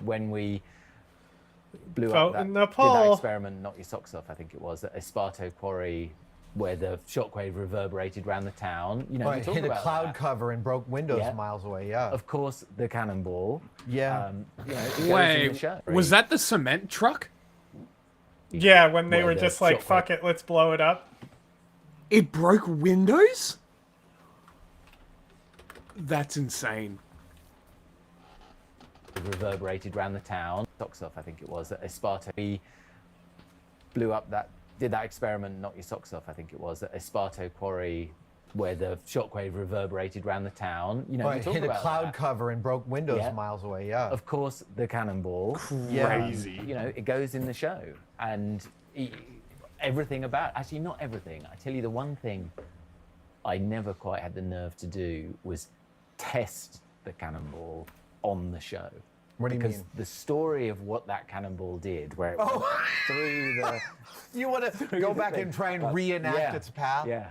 When we blew Vote up in did the that poll. experiment, knock your socks off, I think it was, at Esparto Quarry, where the shockwave reverberated around the town. We Right, talk hit a about cloud that. cover and broke windows Yeah. miles away. Yeah. Of course, the cannonball. Yeah. It goes in the Wait, show. was that the cement truck? Yeah, when they Where were the just like, shockwave- fuck it, let's blow it up. It broke windows? That's insane. Reverberated around the town. Socks off, I think it was, at Esparto. We did that experiment, knock your socks off, I think it was, at Esparto Quarry, where the shockwave reverberated around the town. Right, we talk hit a about cloud that. cover and broke windows Yeah. miles away. Yeah. Of course, the cannonball. Crazy. It goes in the show. And everything about, actually not everything. I tell you the one thing I never quite had the nerve to do was test the cannonball on the show. What do you because mean? the story of what that cannonball did, where it went through the... You want to go back and try and reenact its path? Yeah.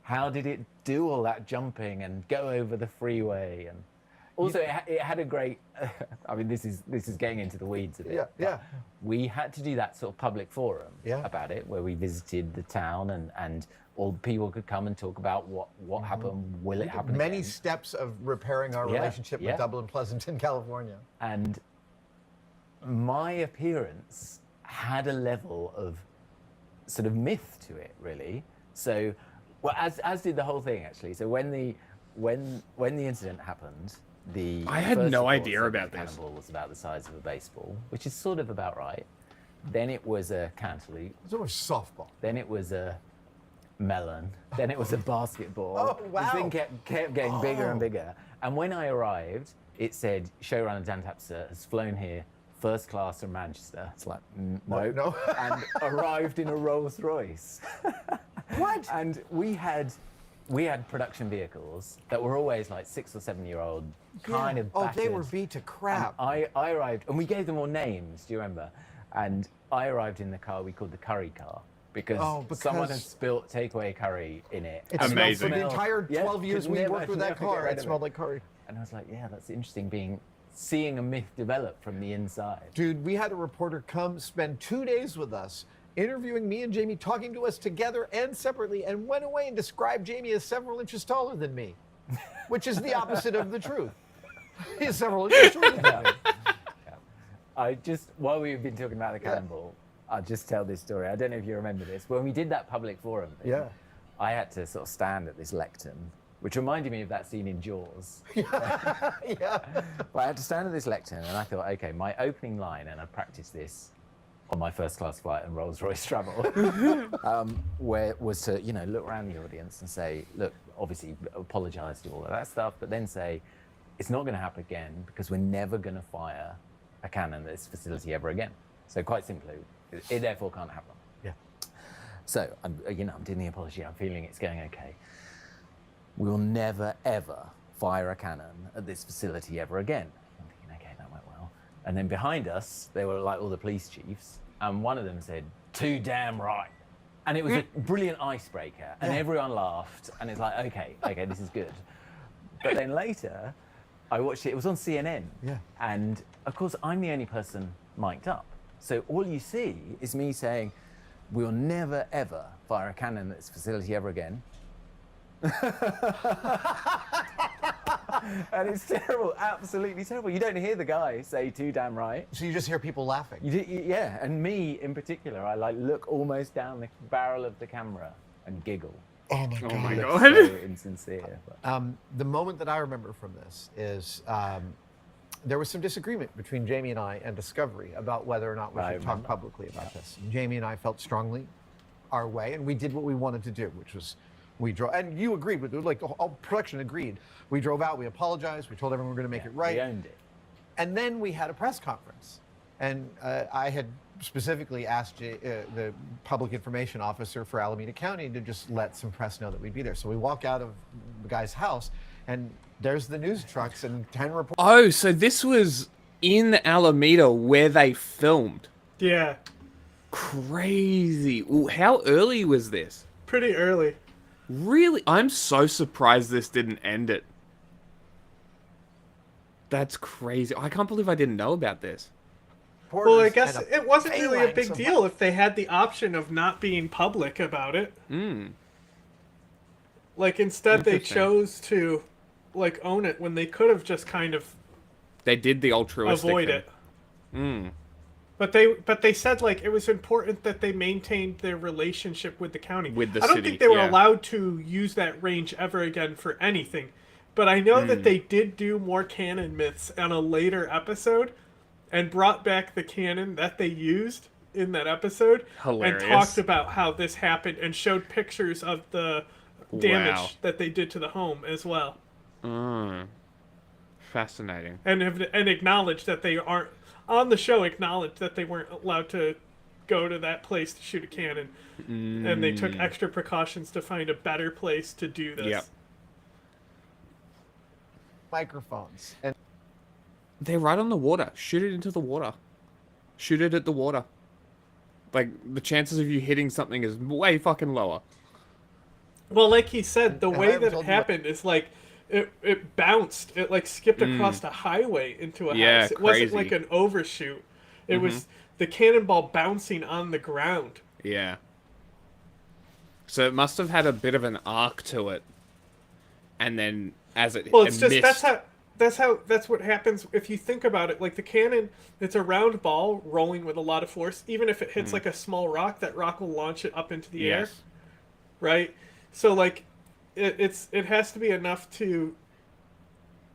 How did it do all that jumping and go over the freeway? And also, it had a great... I mean, this is getting into the weeds a bit. Yeah, yeah. We had to do that sort of public forum Yeah. about it, where we visited the town and all the people could come and talk about what happened, will it happen Many again? steps of repairing our Yeah, relationship yeah. with Dublin Pleasanton, California. And my appearance had a level of sort of myth to it, really. So, well, as did the whole thing, actually. So when the incident happened, I had first no report idea said about the this. cannonball was about the size of a baseball, which is sort of about right. Then it was a cantaloupe. It's almost softball. Then it was a melon. Then it was a basketball. Oh, wow. This thing kept getting bigger and bigger. And when I arrived, it said, showrunner Dan TPUSA has flown here first class from Manchester. It's like, no. No. And arrived in a Rolls Royce. What? And we had production vehicles that were always like 6 or 7 year old, kind of Oh, they battered. were beat to crap. And I arrived, and we gave them all names, do you remember? And I arrived in the car we called the curry car. Because someone had spilt takeaway curry in it. It smelled for the entire 12 years we worked with that car. It smelled like curry. And I was like, yeah, that's interesting seeing a myth develop from the inside. Dude, we had a reporter come spend 2 days with us, interviewing me and Jamie, talking to us together and separately, and went away and described Jamie as several inches taller than me, which is the opposite of the truth. He's several inches shorter than me. While we've been talking about the cannonball, I'll just tell this story. I don't know if you remember this. When we did that public forum thing, I had to sort of stand at this lectern, which reminded me of that scene in Jaws. But I had to stand at this lectern, and I thought, okay, my opening line, and I practiced this on my first class flight and Rolls-Royce travel, where was to, you know, look around the audience and say, look, obviously apologize to all of that stuff, but then say, it's not going to happen again because we're never going to fire a cannon at this facility ever again. So quite simply, it therefore can't happen. Yeah. So I'm doing the apology. I'm feeling it's going okay. We will never ever fire a cannon at this facility ever again. I'm thinking, okay, that went well. And then behind us, there were like all the police chiefs, and one of them said, "Too damn right." And it was a brilliant icebreaker, and everyone laughed, and it's like, okay, this is good. But then later, I watched it, it was on CNN. Yeah. And of course, I'm the only person mic'd up. So all you see is me saying, we'll never ever fire a cannon at this facility ever again. And it's terrible, absolutely terrible. You don't hear the guy say too damn right. So you just hear people laughing. Yeah, and me in particular, I like look almost down the barrel of the camera and giggle. Oh my It God. looks so insincere. But. The moment that I remember from this is there was some disagreement between Jamie and I and Discovery about whether or not we should talk publicly about this. Jamie and I felt strongly our way, and we did what we wanted to do, which was we drove, and you agreed with it, like all production agreed. We drove out, we apologized, we told everyone we're going to make it right. We owned it. And then we had a press conference, and I had specifically asked the public information officer for Alameda County to just let some press know that we'd be there. So we walk out of the guy's house, and there's the news trucks and 10 reporters. Oh, so this was in Alameda where they filmed. Yeah. Crazy. Ooh, how early was this? Pretty early. Really? I'm so surprised this didn't end it. That's crazy. I can't believe I didn't know about this. Well, I guess it wasn't really a big deal if they had the option of not being public about it. Like, instead they chose to, like, own it when they could have just kind of... They did the altruistic avoid thing. it. But they said, like, it was important that they maintained their relationship with the county. With the I don't city, think they were yeah. allowed to use that range ever again for anything. But I know that they did do more canon myths on a later episode and brought back the canon that they used in that episode. Hilarious. And talked about how this happened and showed pictures of the damage that they did to the home as well. Fascinating. And acknowledged that they aren't... On the show, acknowledged that they weren't allowed to go to that place to shoot a cannon. And they took extra precautions to find a better place to do this. Yep. Microphones. And They're right on the water. Shoot it into the water. Shoot it at the water. Like, the chances of you hitting something is way fucking lower. Well, like he said, the way that it happened is like... It bounced. It like skipped across a highway into a house. It wasn't like an overshoot. It was the cannonball bouncing on the ground. Yeah. So it must have had a bit of an arc to it. And then as it it's just missed... that's what happens if you think about it. Like the cannon, it's a round ball rolling with a lot of force. Even if it hits like a small rock, that rock will launch it up into the air. Right? So like it has to be enough to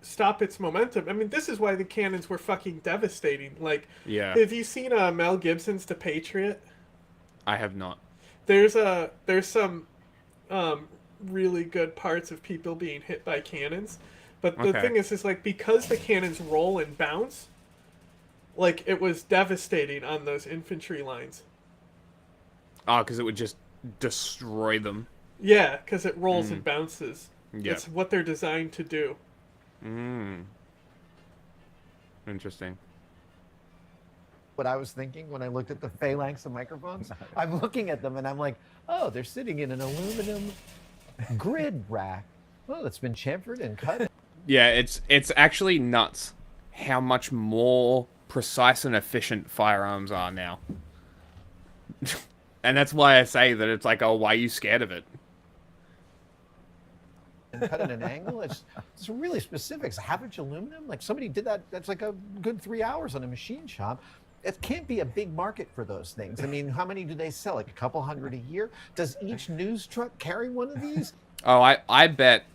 stop its momentum. I mean, this is why the cannons were fucking devastating. Like, have you seen Mel Gibson's The Patriot? I have not. There's some really good parts of people being hit by cannons, but the thing is like because the cannons roll and bounce, like it was devastating on those infantry lines. Oh, because it would just destroy them. Yeah, because it rolls and bounces. Yep. It's what they're designed to do. Interesting. what I was thinking when I looked at the phalanx of microphones? I'm looking at them and I'm like, oh, they're sitting in an aluminum grid rack. Well, it's been chamfered and cut. Yeah, it's actually nuts how much more precise and efficient firearms are now. And that's why I say that it's like, oh, why are you scared of it? And cut at an angle. It's really specific. It's half-inch aluminum. Like somebody did that. That's like a good 3 hours on a machine shop. It can't be a big market for those things. I mean, how many do they sell? Like a couple hundred a year? Does each news truck carry one of these? Oh, I bet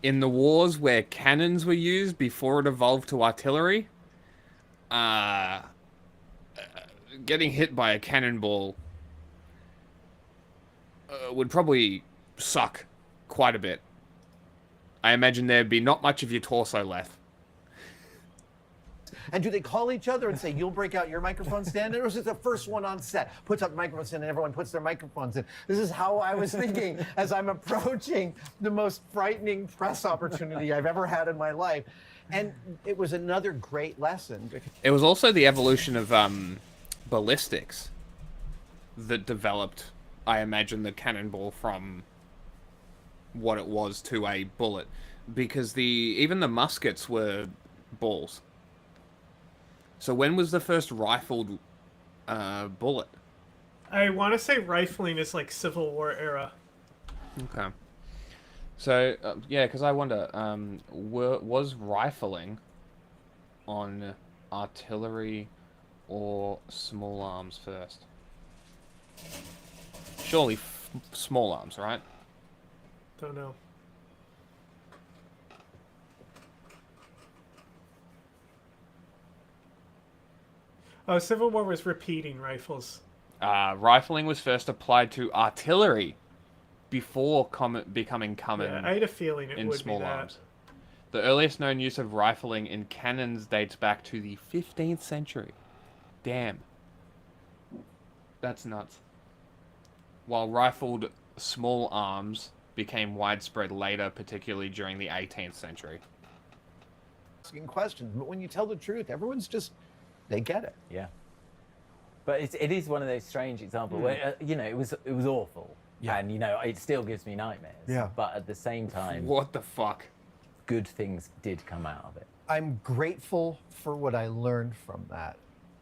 in the wars where cannons were used before it evolved to artillery, getting hit by a cannonball would probably suck quite a bit. I imagine there'd be not much of your torso left. And do they call each other and say, you'll break out your microphone stand? Or is it the first one on set puts up the microphone stand and everyone puts their microphones in? This is how I was thinking as I'm approaching the most frightening press opportunity I've ever had in my life. And it was another great lesson. It was also the evolution of ballistics that developed, I imagine, the cannonball from what it was to a bullet. Because even the muskets were balls. So when was the first rifled bullet? I want to say rifling is like Civil War era. Okay. So, yeah, because I wonder, was rifling on artillery or small arms first? Surely small arms, right? Don't know. Oh, Civil War was repeating rifles. Rifling was first applied to artillery before becoming common. Yeah, I had a feeling it in would small be that. arms. The earliest known use of rifling in cannons dates back to the 15th century. Damn. That's nuts. While rifled small arms became widespread later, particularly during the 18th century. Asking questions, but when you tell the truth, everyone's just, they get it. Yeah. But it is one of those strange examples where, you know, it was awful. Yeah. And, you know, it still gives me nightmares. Yeah. But at the same time... What the fuck? Good things did come out of it. I'm grateful for what I learned from that.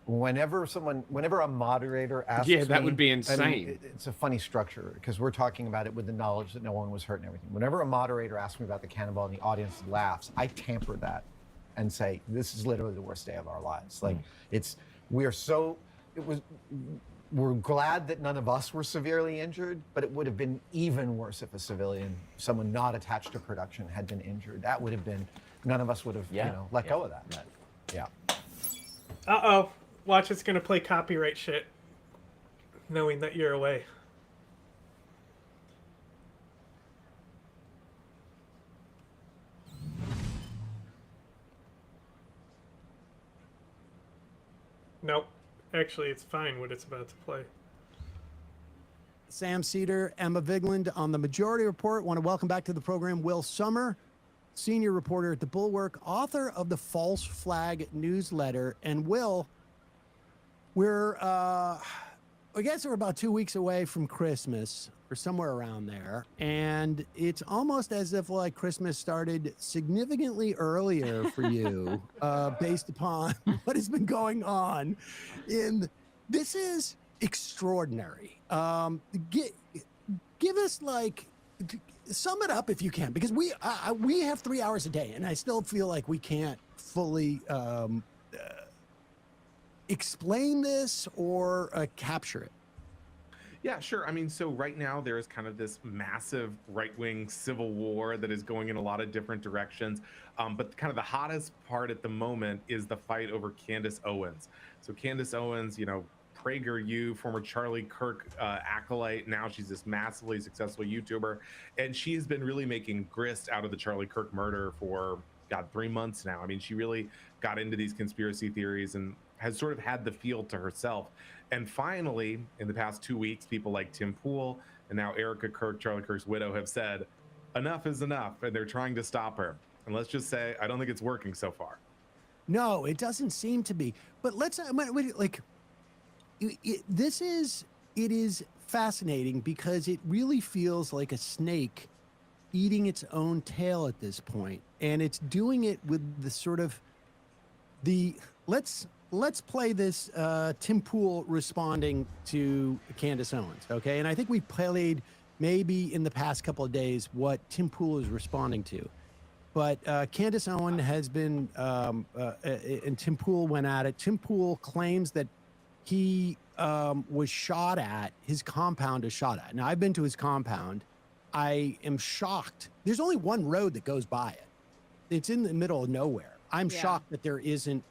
Whenever a moderator asks me... Yeah, that would be I mean, insane. it's a funny structure, because we're talking about it with the knowledge that no one was hurt and everything. Whenever a moderator asks me about the cannonball and the audience laughs, I tamper that and say, this is literally the worst day of our lives. Like, we're glad that none of us were severely injured, but it would have been even worse if a civilian, someone not attached to production, had been injured. That would have been, none of us would have, let go of that. No. Yeah. Uh-oh. Watch, it's going to play copyright shit, knowing that you're away. Nope. Actually, it's fine what it's about to play. Sam Cedar, Emma Vigland on the Majority Report. Want to welcome back to the program Will Sommer, senior reporter at The Bulwark, author of the False Flag newsletter. And Will, I guess we're about 2 weeks away from Christmas, or somewhere around there. And it's almost as if like Christmas started significantly earlier for you, based upon what has been going on. This is extraordinary. Give us sum it up if you can, because we have 3 hours a day, and I still feel like we can't fully explain this or capture it. Yeah, sure. I mean, so right now there is kind of this massive right-wing civil war that is going in a lot of different directions. But kind of the hottest part at the moment is the fight over Candace Owens. So Candace Owens, you know, PragerU, former Charlie Kirk acolyte. Now she's this massively successful YouTuber. And she has been really making grist out of the Charlie Kirk murder for, God, 3 months now. I mean, she really got into these conspiracy theories and has sort of had the field to herself. And finally, in the past 2 weeks, people like Tim Pool and now Erica Kirk, Charlie Kirk's widow, have said, enough is enough, and they're trying to stop her. And let's just say, I don't think it's working so far. No, it doesn't seem to be. But it is fascinating because it really feels like a snake eating its own tail at this point. And it's doing it with the sort of let's play this Tim Pool responding to Candace Owens, okay? And I think we played maybe in the past couple of days what Tim Pool is responding to. But Candace Owens has been, and Tim Pool went at it. Tim Pool claims that he was shot at, his compound is shot at. Now, I've been to his compound. I am shocked. There's only one road that goes by it. It's in the middle of nowhere. I'm shocked that there isn't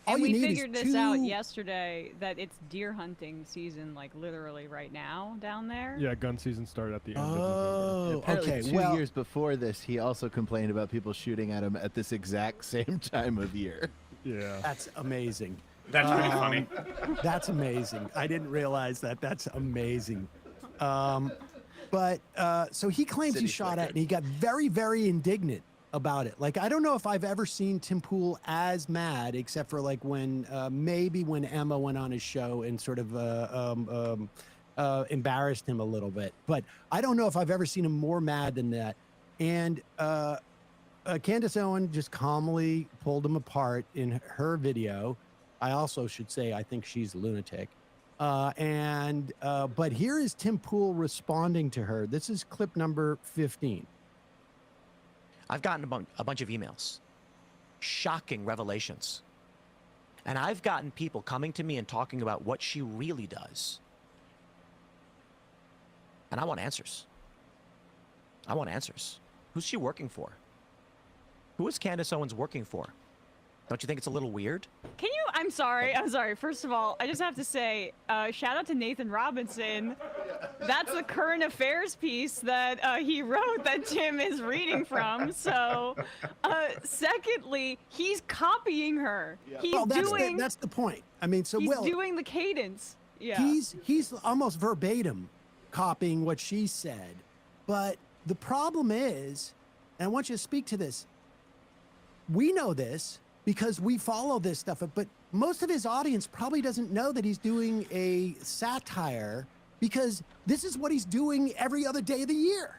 all And you we need figured is this out two- yesterday that it's deer hunting season, like literally right now down there. Yeah, gun season started at the end of November. Oh, Apparently okay. 2 Well, years before this, he also complained about people shooting at him at this exact same time of year. Yeah. that's amazing. That's pretty funny. That's amazing. I didn't realize that. That's amazing. But so he claims he shot at, and he got very, very indignant about it. Like, I don't know if I've ever seen Tim Pool as mad, except for like when maybe when Emma went on his show and sort of embarrassed him a little bit. But I don't know if I've ever seen him more mad than that. And Candace Owens just calmly pulled him apart in her video. I also should say I think she's a lunatic. But here is Tim Pool responding to her. This is clip number 15. I've gotten a bunch of emails, shocking revelations. And I've gotten people coming to me and talking about what she really does. And I want answers. I want answers. Who's she working for? Who is Candace Owens working for? Don't you think it's a little weird? Can you? I'm sorry. First of all, I just have to say, shout out to Nathan Robinson. That's the current affairs piece that he wrote that Tim is reading from. So, secondly, he's copying her. He's Well, doing. that's the point. I mean, so he's Will, doing the cadence. Yeah. he's almost verbatim copying what she said. But the problem is, and I want you to speak to this. We know this because we follow this stuff, but most of his audience probably doesn't know that he's doing a satire because this is what he's doing every other day of the year.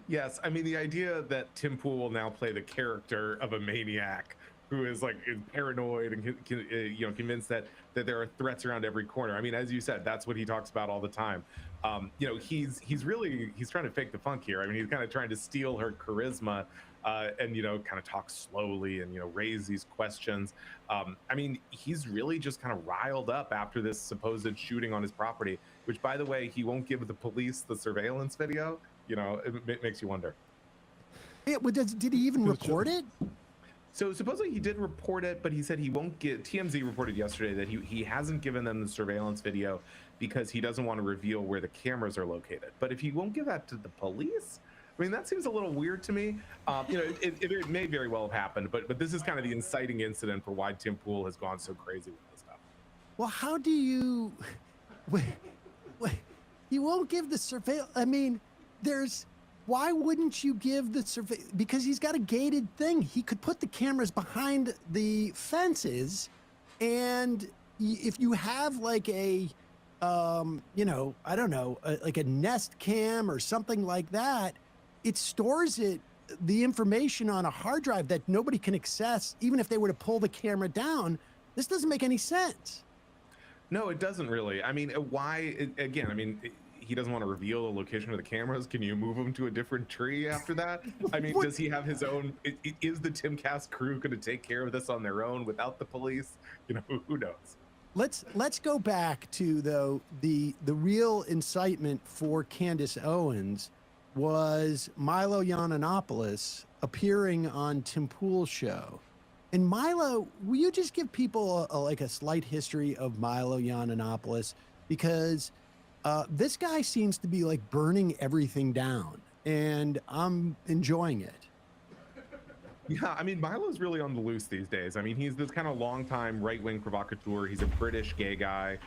Yes, I mean the idea that Tim Pool will now play the character of a maniac who is paranoid and convinced that there are threats around every corner. I mean, as you said, that's what he talks about all the time. He's trying to fake the funk here. I mean, he's kind of trying to steal her charisma. And kind of talk slowly and raise these questions. I mean, he's really just kind of riled up after this supposed shooting on his property, which, by the way, he won't give the police the surveillance video. It makes you wonder. Yeah, but did he even report it? So supposedly he did report it, but he said he won't get. TMZ reported yesterday that he hasn't given them the surveillance video because he doesn't want to reveal where the cameras are located. But if he won't give that to the police, I mean, that seems a little weird to me. It may very well have happened, but this is kind of the inciting incident for why Tim Pool has gone so crazy with this stuff. Well, how do you? Wait, you won't give the surveillance. I mean, why wouldn't you give the survey? Because he's got a gated thing. He could put the cameras behind the fences, and if you have like a, I don't know, like a Nest Cam or something like that, it stores the information on a hard drive that nobody can access, even if they were to pull the camera down. This doesn't make any sense. No, it doesn't really. I mean, why? Again, I mean, he doesn't want to reveal the location of the cameras. Can you move him to a different tree after that? I mean, does he have his own? Is the Timcast crew going to take care of this on their own without the police? Who knows? Let's go back to the real incitement for Candace Owens was Milo Yiannopoulos appearing on Tim Pool's show. And Milo, will you just give people a slight history of Milo Yiannopoulos? Because this guy seems to be like burning everything down, and I'm enjoying it. Yeah, I mean, Milo's really on the loose these days. I mean, he's this kind of longtime right-wing provocateur. He's a British gay guy.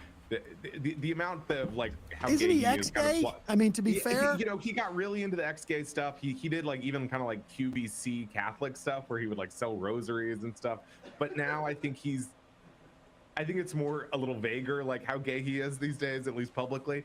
The amount of how Isn't gay he he is ex-gay? kind of I mean, to be fair, he got really into the ex-gay stuff. He did even kind of QVC Catholic stuff where he would sell rosaries and stuff. But now I think it's more a little vaguer how gay he is these days, at least publicly.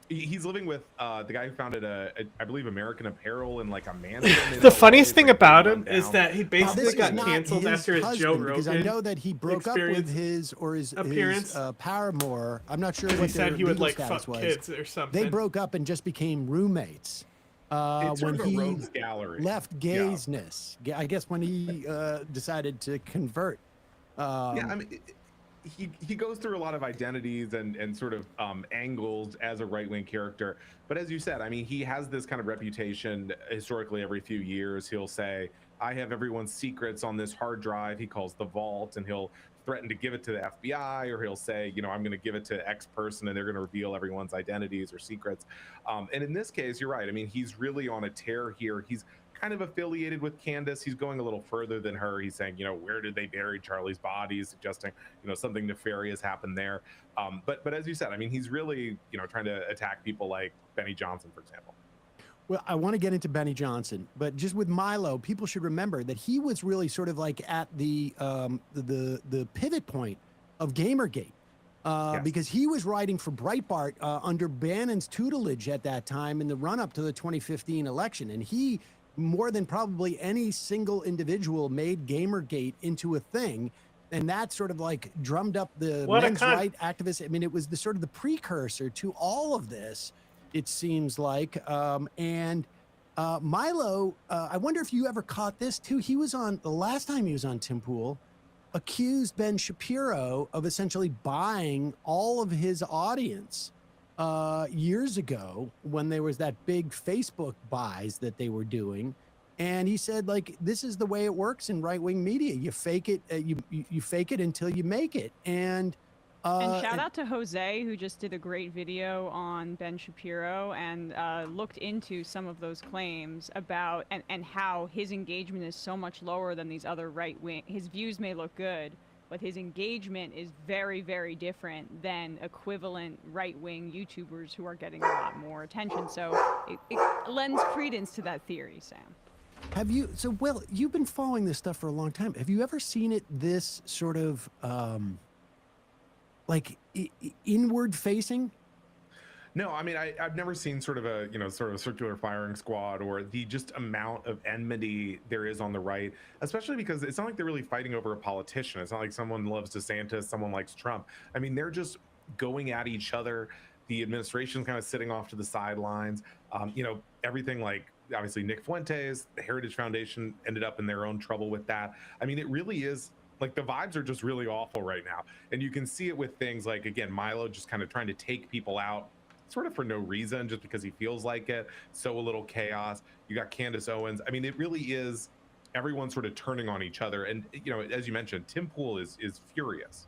He's living with the guy who founded I believe American Apparel in a mansion. The funniest thing about him is that he basically got canceled after his Joe Rogan. Because I know that he broke up with his appearance. paramour. I'm not sure what he said he would status fuck was. kids or something. They broke up and just became roommates. It's when sort of a he rogues gallery. left gaysness, I guess when he decided to convert. Yeah, I mean. He goes through a lot of identities and sort of angles as a right-wing character. But as you said, I mean, he has this kind of reputation historically. Every few years, he'll say I have everyone's secrets on this hard drive he calls the vault, and he'll threaten to give it to the FBI, or he'll say, you know, I'm going to give it to X person and they're going to reveal everyone's identities or secrets. And in this case, you're right. I mean, he's really on a tear here. He's kind of affiliated with Candace. He's going a little further than her. He's saying, you know, where did they bury Charlie's body? Suggesting, you know, something nefarious happened there. But as you said, I mean, he's really, you know, trying to attack people like Benny Johnson, for example. Well, I want to get into Benny Johnson, but just with Milo, people should remember that he was really sort of like at the pivot point of Gamergate, because he was writing for Breitbart under Bannon's tutelage at that time in the run-up to the 2015 election, and he, more than probably any single individual, made Gamergate into a thing, and that sort of like drummed up the men's right activists. I mean, it was the sort of the precursor to all of this, it seems like. Milo, I wonder if you ever caught this too. He was on, the last time he was on Tim Pool, accused Ben Shapiro of essentially buying all of his audience years ago when there was that big Facebook buys that they were doing. And he said, like, this is the way it works in right-wing media. You fake it, you fake it until you make it. And shout out to Jose, who just did a great video on Ben Shapiro and looked into some of those claims about and how his engagement is so much lower than these other right-wing. His views may look good, but his engagement is very, very different than equivalent right-wing YouTubers who are getting a lot more attention. So it lends credence to that theory, Sam. Have you, so, Will, you've been following this stuff for a long time. Have you ever seen it this sort of, like, inward facing? No, I mean, I've never seen sort of a, you know, sort of circular firing squad, or the just amount of enmity there is on the right, especially because it's not like they're really fighting over a politician. It's not like someone loves DeSantis, someone likes Trump. I mean, they're just going at each other. The administration's kind of sitting off to the sidelines. You know, everything like, obviously, Nick Fuentes, the Heritage Foundation ended up in their own trouble with that. I mean, it really is, like, the vibes are just really awful right now. And you can see it with things like, again, Milo just kind of trying to take people out sort of for no reason, just because he feels like it. So a little chaos. You got Candace Owens. I mean, it really is everyone sort of turning on each other. And, you know, as you mentioned, Tim Pool is furious.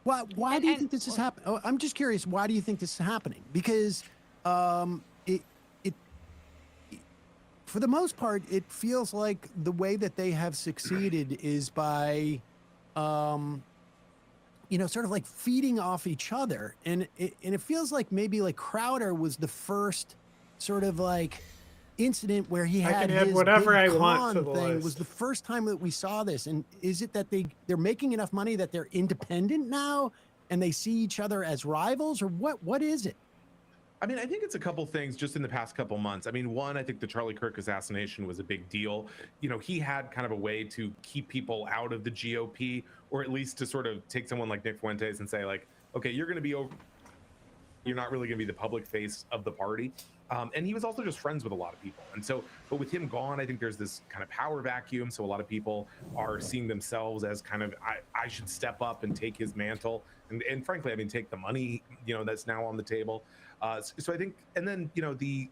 Why do you think this is happening? Oh, I'm just curious, why do you think this is happening? Because for the most part, it feels like the way that they have succeeded is by, you know, sort of like feeding off each other. And it feels like maybe like Crowder was the first sort of like incident where he had his whatever big I want con to the thing. list. Was the first time that we saw this. And is it that they're making enough money that they're independent now and they see each other as rivals, or what is it? I mean, I think it's a couple things just in the past couple months. I mean, one, I think the Charlie Kirk assassination was a big deal. You know, he had kind of a way to keep people out of the GOP, or at least to sort of take someone like Nick Fuentes and say, like, okay, you're going to be over. You're not really going to be the public face of the party. And he was also just friends with a lot of people. And so, but with him gone, I think there's this kind of power vacuum. So a lot of people are seeing themselves as kind of, I should step up and take his mantle. And frankly, I mean, take the money, you know, that's now on the table. So I think, and then, you know, the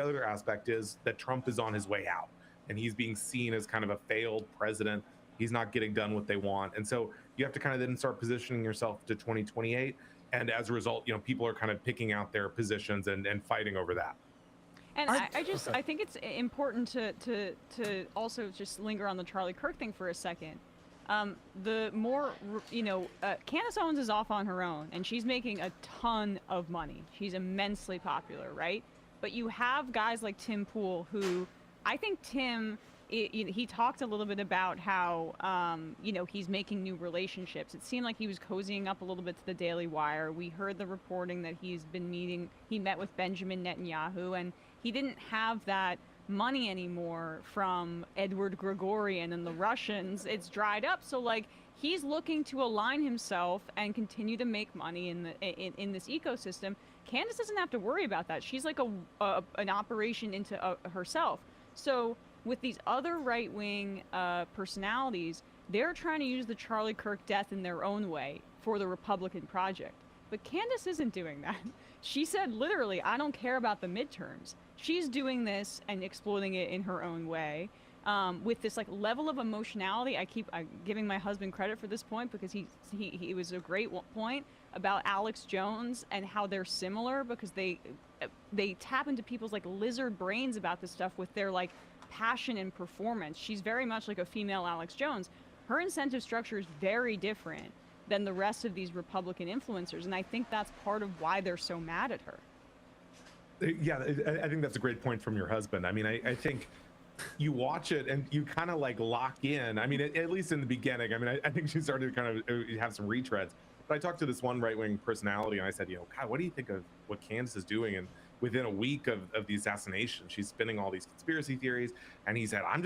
other aspect is that Trump is on his way out, and he's being seen as kind of a failed president. He's not getting done what they want. And so you have to kind of then start positioning yourself to 2028. And as a result, you know, people are kind of picking out their positions and fighting over that. And I think it's important to also just linger on the Charlie Kirk thing for a second. The more, you know, Candace Owens is off on her own, and she's making a ton of money. She's immensely popular, right? But you have guys like Tim Pool, who I think he talked a little bit about how, you know, he's making new relationships. It seemed like he was cozying up a little bit to the Daily Wire. We heard the reporting that he met with Benjamin Netanyahu, and he didn't have that money anymore from Edward Gregorian and the Russians. It's dried up. So like he's looking to align himself and continue to make money in this ecosystem. Candace doesn't have to worry about that. She's like an operation into herself. So with these other right-wing personalities, they're trying to use the Charlie Kirk death in their own way for the Republican project. But Candace isn't doing that. She said literally, I don't care about the midterms. She's doing this and exploiting it in her own way. with this like level of emotionality. I'm giving my husband credit for this point because he was a great point about Alex Jones and how they're similar because they tap into people's like lizard brains about this stuff with their like passion and performance. She's very much like a female Alex Jones. Her incentive structure is very different than the rest of these Republican influencers, and I think that's part of why they're so mad at her. Yeah, I think that's a great point from your husband. I mean, I think you watch it and you kind of like lock in. I mean, at least in the beginning. I mean, I think she started to kind of have some retreads. But I talked to this one right-wing personality and I said, God, what do you think of what Candace is doing? And within a week of the assassination, she's spinning all these conspiracy theories. And he said, I'm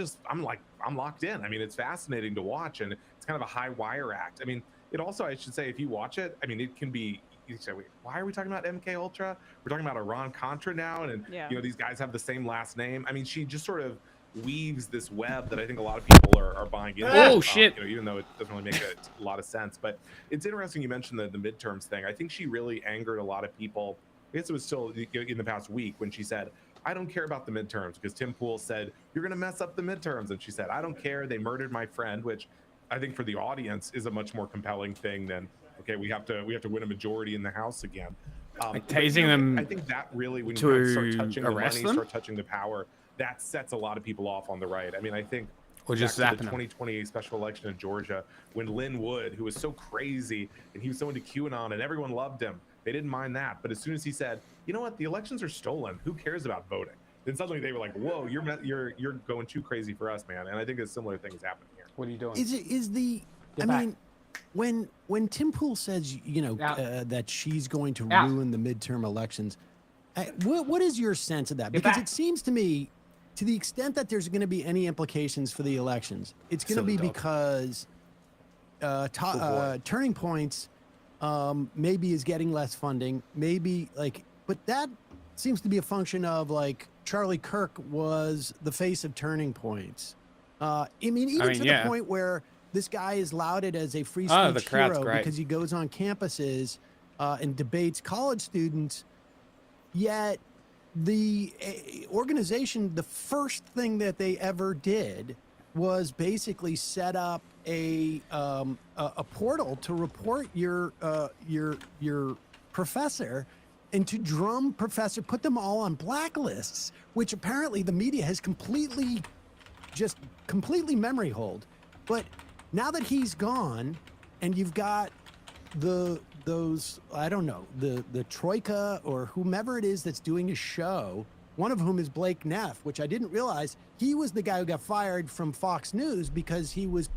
locked in. I mean, it's fascinating to watch and it's kind of a high wire act. I mean, it also, I should say, if you watch it, I mean, it can be, you say, wait, why are we talking about MK Ultra? We're talking about Iran-Contra now. And these guys have the same last name. I mean, she just sort of weaves this web that I think a lot of people are buying into. Oh shit! Even though it doesn't really make a lot of sense, but it's interesting you mentioned the midterms thing. I think she really angered a lot of people. I guess it was still in the past week when she said, "I don't care about the midterms," because Tim Pool said, "You're going to mess up the midterms," and she said, "I don't care. They murdered my friend," which I think for the audience is a much more compelling thing than, okay, we have to win a majority in the House again. Like tasing them. I think that really, when to you start touching the money, them? start touching the power, that sets a lot of people off on the right. I mean, I think or just back to zapping the 2020 special election in Georgia, when Lynn Wood, who was so crazy and he was so into QAnon and everyone loved him, they didn't mind that. But as soon as he said, you know what, the elections are stolen, who cares about voting? Then suddenly they were like, whoa, you're going too crazy for us, man. And I think a similar thing is happening here. What are you doing? When Tim Pool says that she's going to ruin the midterm elections, what is your sense of that? Because it seems to me, to the extent that there's going to be any implications for the elections, it's going to be because Turning Points maybe is getting less funding, but that seems to be a function of like Charlie Kirk was the face of Turning Points. To the point where this guy is lauded as a free speech hero because he goes on campuses and debates college students. Yet the organization, the first thing that they ever did was basically set up a portal to report your professor and to drum professor, put them all on blacklists, which apparently the media has completely memory hold. But now that he's gone and you've got the Troika or whomever it is that's doing a show, one of whom is Blake Neff, which I didn't realize he was the guy who got fired from Fox News because he was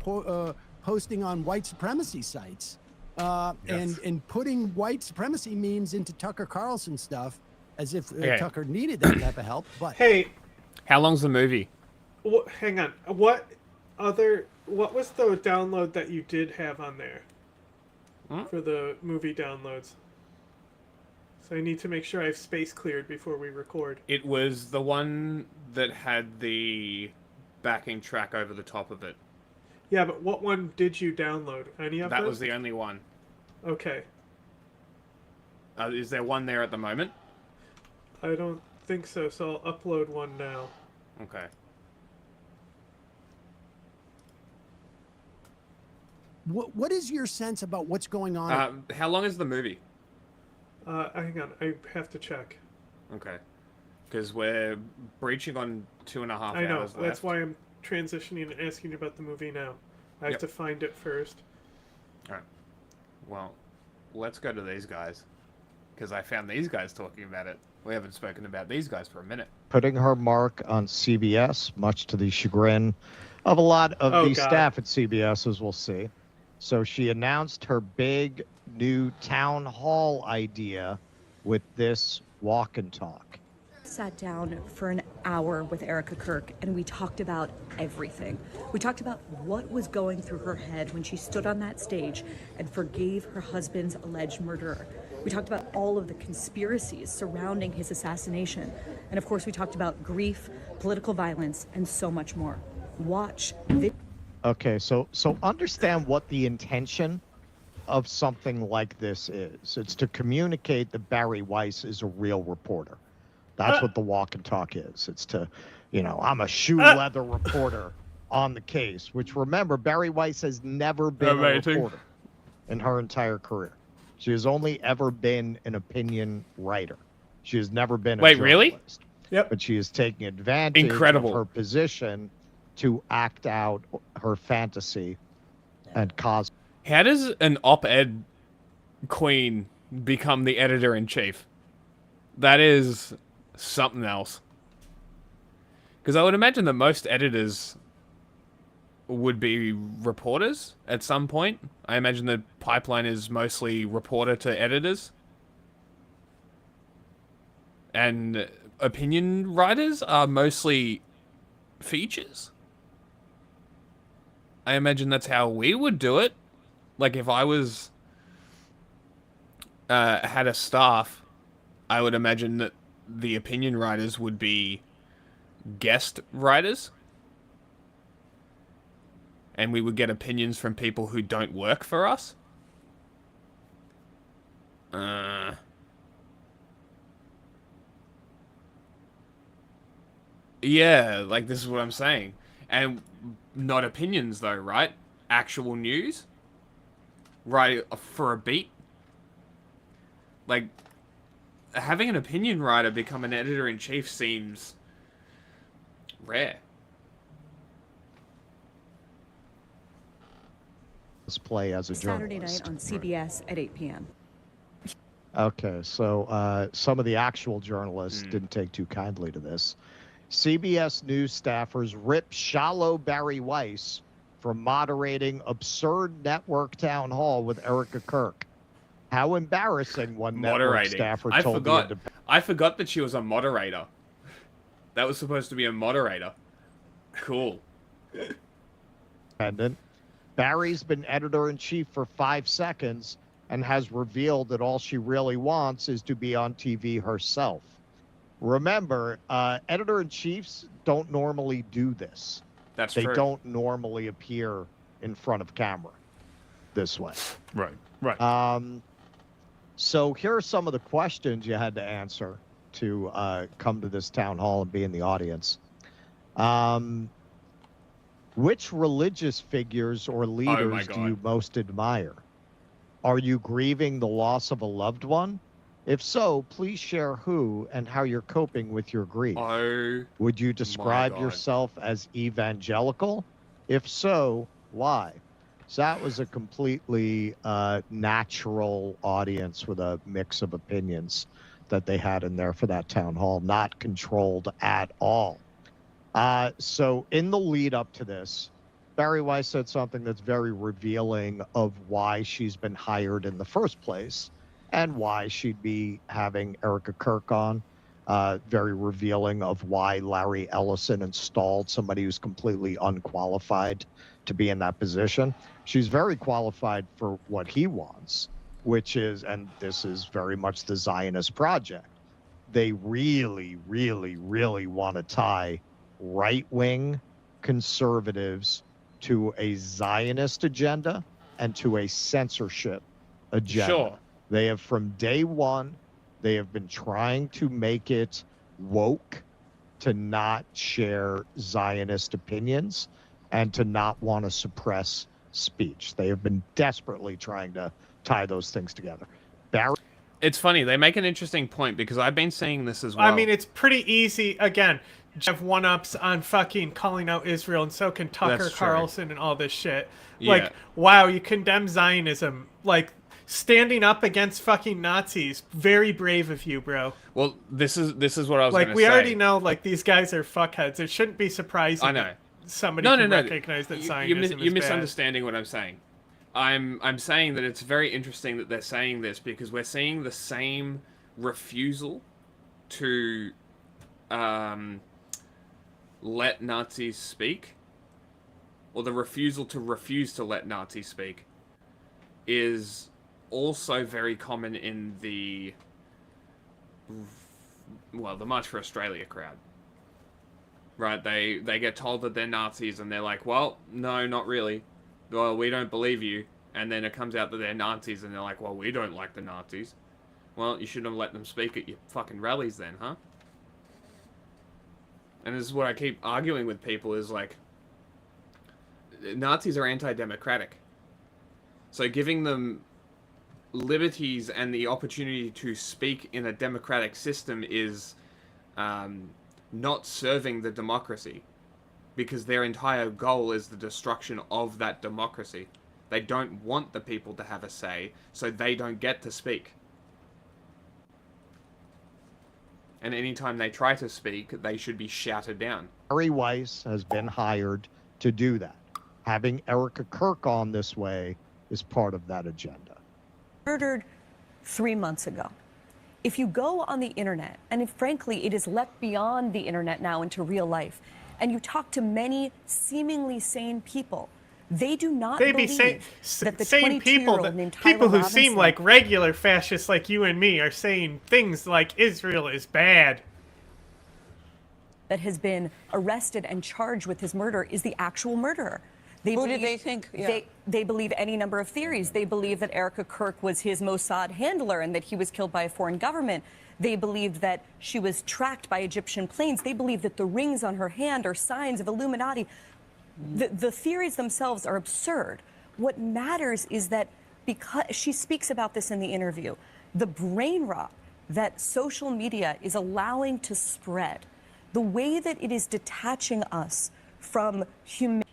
posting on white supremacy sites and putting white supremacy memes into Tucker Carlson stuff as if Tucker needed that type of help. But hey, how long's the movie? Hang on. What was the download that you did have on there for the movie downloads? So I need to make sure I have space cleared before we record. It was the one that had the backing track over the top of it. Yeah, but what one did you download? Any of That those? was the only one. Okay. Is there one there at the moment? I don't think so, so I'll upload one now. Okay. What is your sense about what's going on? How long is the movie? Hang on, I have to check. Okay. Because we're breaching on 2.5 hours I know, left. that's why I'm transitioning and asking you about the movie now. I have to find it first. Alright. Well, let's go to these guys. Because I found these guys talking about it. We haven't spoken about these guys for a minute. Putting her mark on CBS, much to the chagrin of a lot of the staff at CBS, as we'll see. So she announced her big new town hall idea with this walk and talk. Sat down for an hour with Erica Kirk and we talked about everything. We talked about what was going through her head when she stood on that stage and forgave her husband's alleged murderer. We talked about all of the conspiracies surrounding his assassination. And of course we talked about grief, political violence, and so much more. Watch this. Okay, so understand what the intention of something like this is. It's to communicate that Barry Weiss is a real reporter. That's what the walk and talk is. It's to I'm a shoe leather reporter on the case, which remember, Barry Weiss has never been a reporter in her entire career. She has only ever been an opinion writer. She has never been a journalist. Really? Yep. But she is taking advantage of her position to act out her fantasy and cause. How does an op-ed queen become the editor-in-chief? That is something else. Because I would imagine that most editors would be reporters at some point. I imagine the pipeline is mostly reporter to editors. And opinion writers are mostly features. I imagine that's how we would do it. Like if I was had a staff, I would imagine that the opinion writers would be guest writers. And we would get opinions from people who don't work for us. Yeah, like this is what I'm saying. And not opinions though, right? Actual news. Right, for a beat. Like, having an opinion writer become an editor-in-chief seems rare. Play as a Saturday journalist. night on CBS at 8 p.m. Okay, so some of the actual journalists didn't take too kindly to this. CBS News staffers rip shallow Barry Weiss for moderating absurd network town hall with Erica Kirk. How embarrassing, one network staffer told the I forgot that she was a moderator. That was supposed to be a moderator. Cool. Independent. Barry's been editor-in-chief for 5 seconds and has revealed that all she really wants is to be on TV herself. Remember, editor-in-chiefs don't normally do this. That's true. They true. don't normally appear in front of camera this way. Right. So here are some of the questions you had to answer to come to this town hall and be in the audience. Which religious figures or leaders do you most admire? Are you grieving the loss of a loved one? If so, please share who and how you're coping with your grief. Would you describe yourself as evangelical? If so, why? So that was a completely natural audience with a mix of opinions that they had in there for that town hall, not controlled at all. So in the lead up to this, Barry Weiss said something that's very revealing of why she's been hired in the first place and why she'd be having Erica Kirk on. Very revealing of why Larry Ellison installed somebody who's completely unqualified to be in that position. She's very qualified for what he wants, which is, and this is very much the Zionist project. They really, really, really want to tie right-wing conservatives to a Zionist agenda and to a censorship agenda. Sure. They have, from day one, they have been trying to make it woke to not share Zionist opinions and to not want to suppress speech. They have been desperately trying to tie those things together. Barry. It's funny. They make an interesting point because I've been seeing this as well. I mean, it's pretty easy. Again, Jeff one-ups on fucking calling out Israel, and so can Tucker That's true. Carlson and all this shit. Yeah. Like, wow, you condemn Zionism. Like, standing up against fucking Nazis. Very brave of you, bro. Well, this is what I was like, going to we say. already know, like, these guys are fuckheads. It shouldn't be surprising. I know. That somebody can recognize that Zionism is You're bad. misunderstanding what I'm saying. I'm saying that it's very interesting that they're saying this because we're seeing the same refusal to let Nazis speak, or the refusal to refuse to let Nazis speak, is also very common in the March for Australia crowd. Right? They get told that they're Nazis and they're like, well, no, not really. Well, we don't believe you. And then it comes out that they're Nazis and they're like, well, we don't like the Nazis. Well, you shouldn't have let them speak at your fucking rallies then, huh? and this is what I keep arguing with people, is like, Nazis are anti-democratic. So giving them liberties and the opportunity to speak in a democratic system is not serving the democracy, because their entire goal is the destruction of that democracy. They don't want the people to have a say, so they don't get to speak. And anytime they try to speak, they should be shouted down. Barry Weiss has been hired to do that. Having Erica Kirk on this way is part of that agenda. Murdered 3 months ago. If you go on the internet, and frankly, it is leapt beyond the internet now into real life, and you talk to many seemingly sane people, they do not believe that the sane people, 22-year-old named people Tyler who seem Robinson like regular fascists like you and me are saying things like Israel is bad. that has been arrested and charged with his murder is the actual murderer. Who did they think? Yeah. They believe any number of theories. They believe that Erica Kirk was his Mossad handler and that he was killed by a foreign government. They believed that she was tracked by Egyptian planes. They believe that the rings on her hand are signs of Illuminati. The theories themselves are absurd. What matters is that, because she speaks about this in the interview, the brain rot that social media is allowing to spread, the way that it is detaching us from humanity.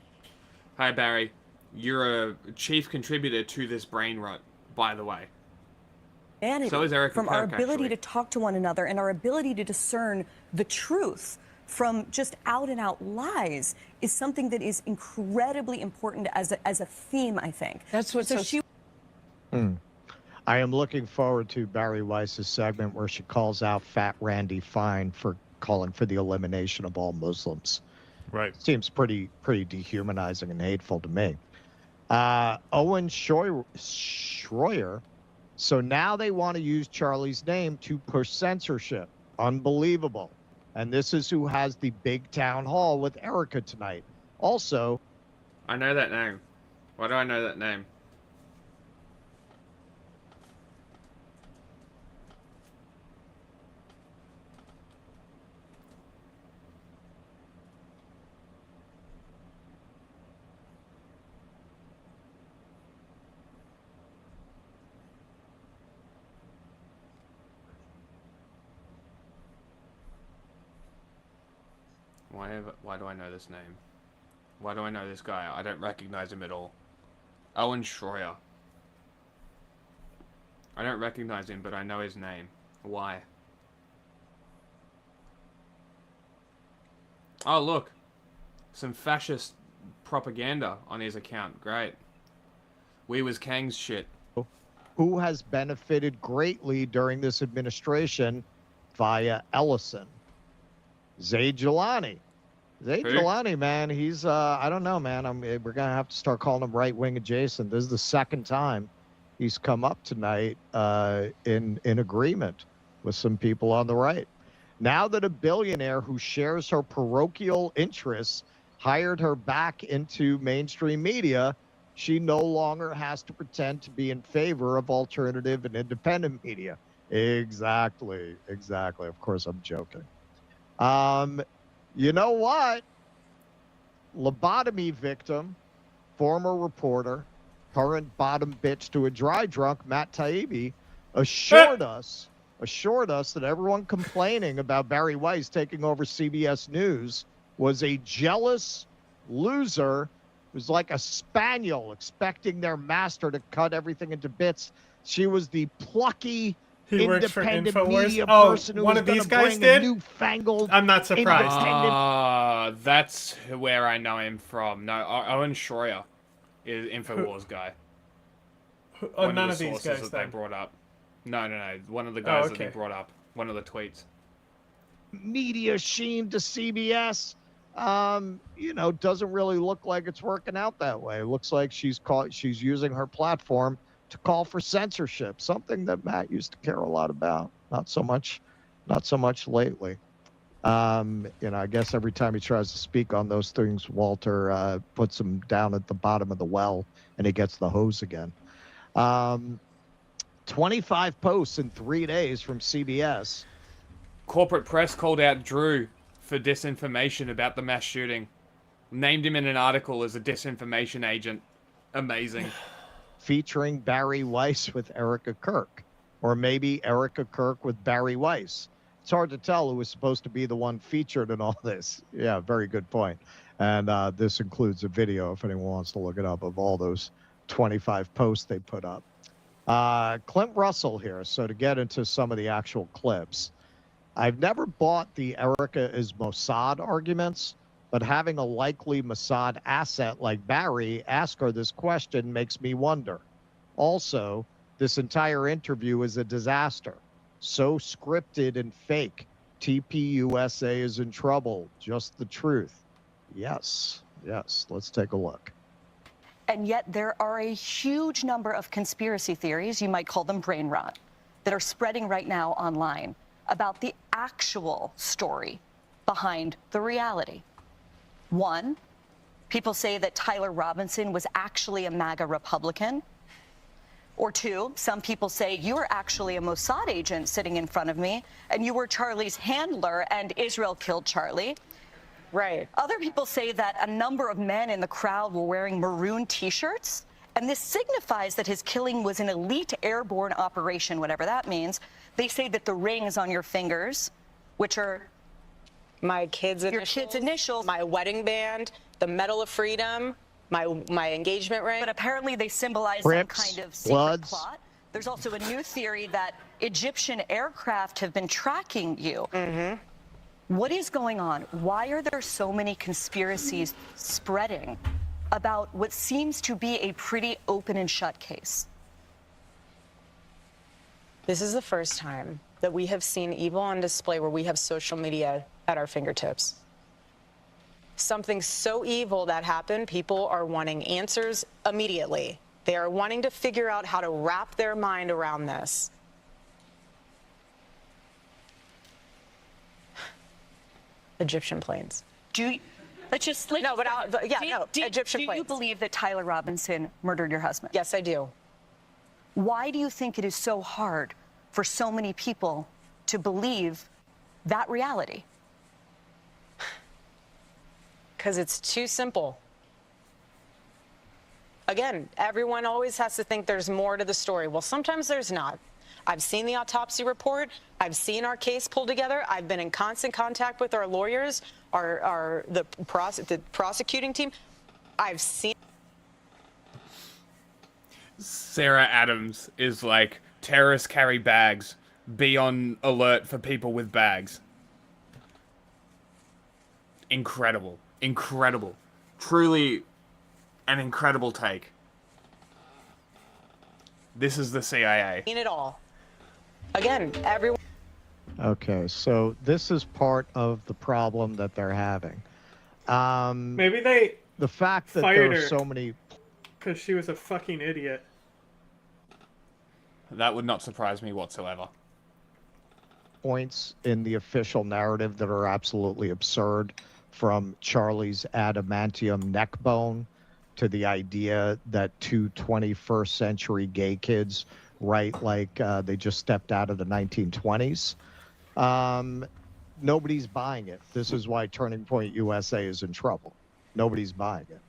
Hi, Barry. You're a chief contributor to this brain rot, by the way. So is Erica From our Kirk, ability actually. to talk to one another and our ability to discern the truth from just out and out lies is something that is incredibly important as a theme, I think. That's what's so she. I am looking forward to Barry Weiss's segment where she calls out Fat Randy Fine for calling for the elimination of all Muslims. Right. Seems pretty dehumanizing and hateful to me. Owen Schroyer. So now they want to use Charlie's name to push censorship. Unbelievable. And this is who has the big town hall with Erica tonight. Also, I know that name. Why do I know that name? Why do I know this name? Why do I know this guy? I don't recognize him at all. Owen Schroyer. I don't recognize him, but I know his name. Why? Oh, look. Some fascist propaganda on his account. Great. We was Kang's shit. who has benefited greatly during this administration via Ellison? Zayd Jilani. Zayd Jilani, man, he's, I don't know, man. We're going to have to start calling him right-wing adjacent. This is the second time he's come up tonight in agreement with some people on the right. Now that a billionaire who shares her parochial interests hired her back into mainstream media, she no longer has to pretend to be in favor of alternative and independent media. Exactly. Of course, I'm joking. You know what? Lobotomy victim, former reporter, current bottom bitch to a dry drunk, Matt Taibbi, assured us that everyone complaining about Barry Weiss taking over CBS News was a jealous loser who's like a spaniel expecting their master to cut everything into bits. She was the plucky, He works for independent InfoWars. media Oh, person who one was of these gonna guys bring a did? newfangled. I'm not surprised. independent- That's where I know him from. No, Owen Schroyer is InfoWars guy. One none the of these sources guys that they then. brought up. No. One of the guys that okay. they brought up. One of the tweets. Media sheen to CBS, doesn't really look like it's working out that way. It looks like she's using her platform to call for censorship, something that Matt used to care a lot about. Not so much lately. I guess every time he tries to speak on those things, Walter puts him down at the bottom of the well and he gets the hose again. 25 posts in 3 days from CBS. Corporate press called out Drew for disinformation about the mass shooting. Named him in an article as a disinformation agent. Amazing. Featuring Barry Weiss with Erica Kirk, or maybe Erica Kirk with Barry Weiss. It's hard to tell who was supposed to be the one featured in all this. Yeah, very good point. And this includes a video, if anyone wants to look it up, of all those 25 posts they put up. Clint Russell here. So to get into some of the actual clips, I've never bought the Erica is Mossad arguments, but having a likely Mossad asset like Barry ask her this question makes me wonder. Also, this entire interview is a disaster. So scripted and fake. TPUSA is in trouble. Just the truth. Yes. Let's take a look. And yet there are a huge number of conspiracy theories, you might call them brain rot, that are spreading right now online about the actual story behind the reality. One, people say that Tyler Robinson was actually a MAGA Republican. Or two, some people say you were actually a Mossad agent sitting in front of me, and you were Charlie's handler, and Israel killed Charlie. Right. Other people say that a number of men in the crowd were wearing maroon T-shirts, and this signifies that his killing was an elite airborne operation, whatever that means. They say that the rings on your fingers, which are my kids' initials, your kids' initials, my wedding band, the Medal of Freedom, my engagement ring. But apparently they symbolize some kind of secret plot. There's also a new theory that Egyptian aircraft have been tracking you. What is going on? Why are there so many conspiracies spreading about what seems to be a pretty open and shut case? This is the first time that we have seen evil on display where we have social media at our fingertips. Something so evil that happened, people are wanting answers immediately. They are wanting to figure out how to wrap their mind around this. Egyptian planes. Egyptian planes. Do you believe that Tyler Robinson murdered your husband? Yes, I do. Why do you think it is so hard for so many people to believe that reality? Because it's too simple. Again, everyone always has to think there's more to the story. Well, sometimes there's not. I've seen the autopsy report. I've seen our case pulled together. I've been in constant contact with our lawyers, the prosecuting team. I've seen. Sarah Adams is like, terrorists carry bags. Be on alert for people with bags. Incredible. Incredible. Truly an incredible take. This is the CIA. Seen it all. Again, everyone. Okay, so this is part of the problem that they're having. Maybe they the fact that fired there are her so many because she was a fucking idiot. That would not surprise me whatsoever. Points in the official narrative that are absolutely absurd, from Charlie's adamantium neck bone to the idea that two 21st century gay kids write like they just stepped out of the 1920s. Nobody's buying it. This is why Turning Point USA is in trouble. Nobody's buying it.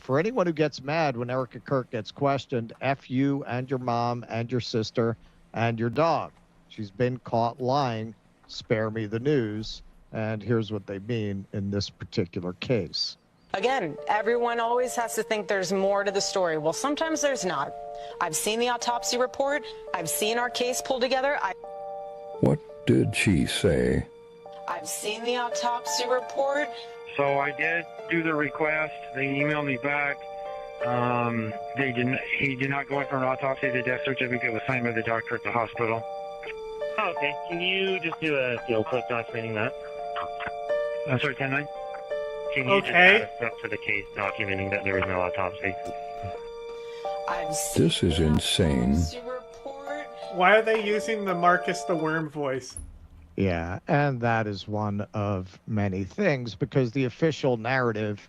For anyone who gets mad when Erica Kirk gets questioned, F you and your mom and your sister and your dog. She's been caught lying. Spare me the news. And here's what they mean in this particular case. Again, everyone always has to think there's more to the story. Well, sometimes there's not. I've seen the autopsy report. I've seen our case pulled together. What did she say? I've seen the autopsy report. So I did do the request. They emailed me back. He did not go in for an autopsy. The death certificate was signed by the doctor at the hospital. Oh, okay. Can you just do a field clip documenting that? I'm sorry, 10-9? Can you just add a step to the case documenting that there was no autopsy? This is insane. Why are they using the Marcus the Worm voice? Yeah, and that is one of many things, because the official narrative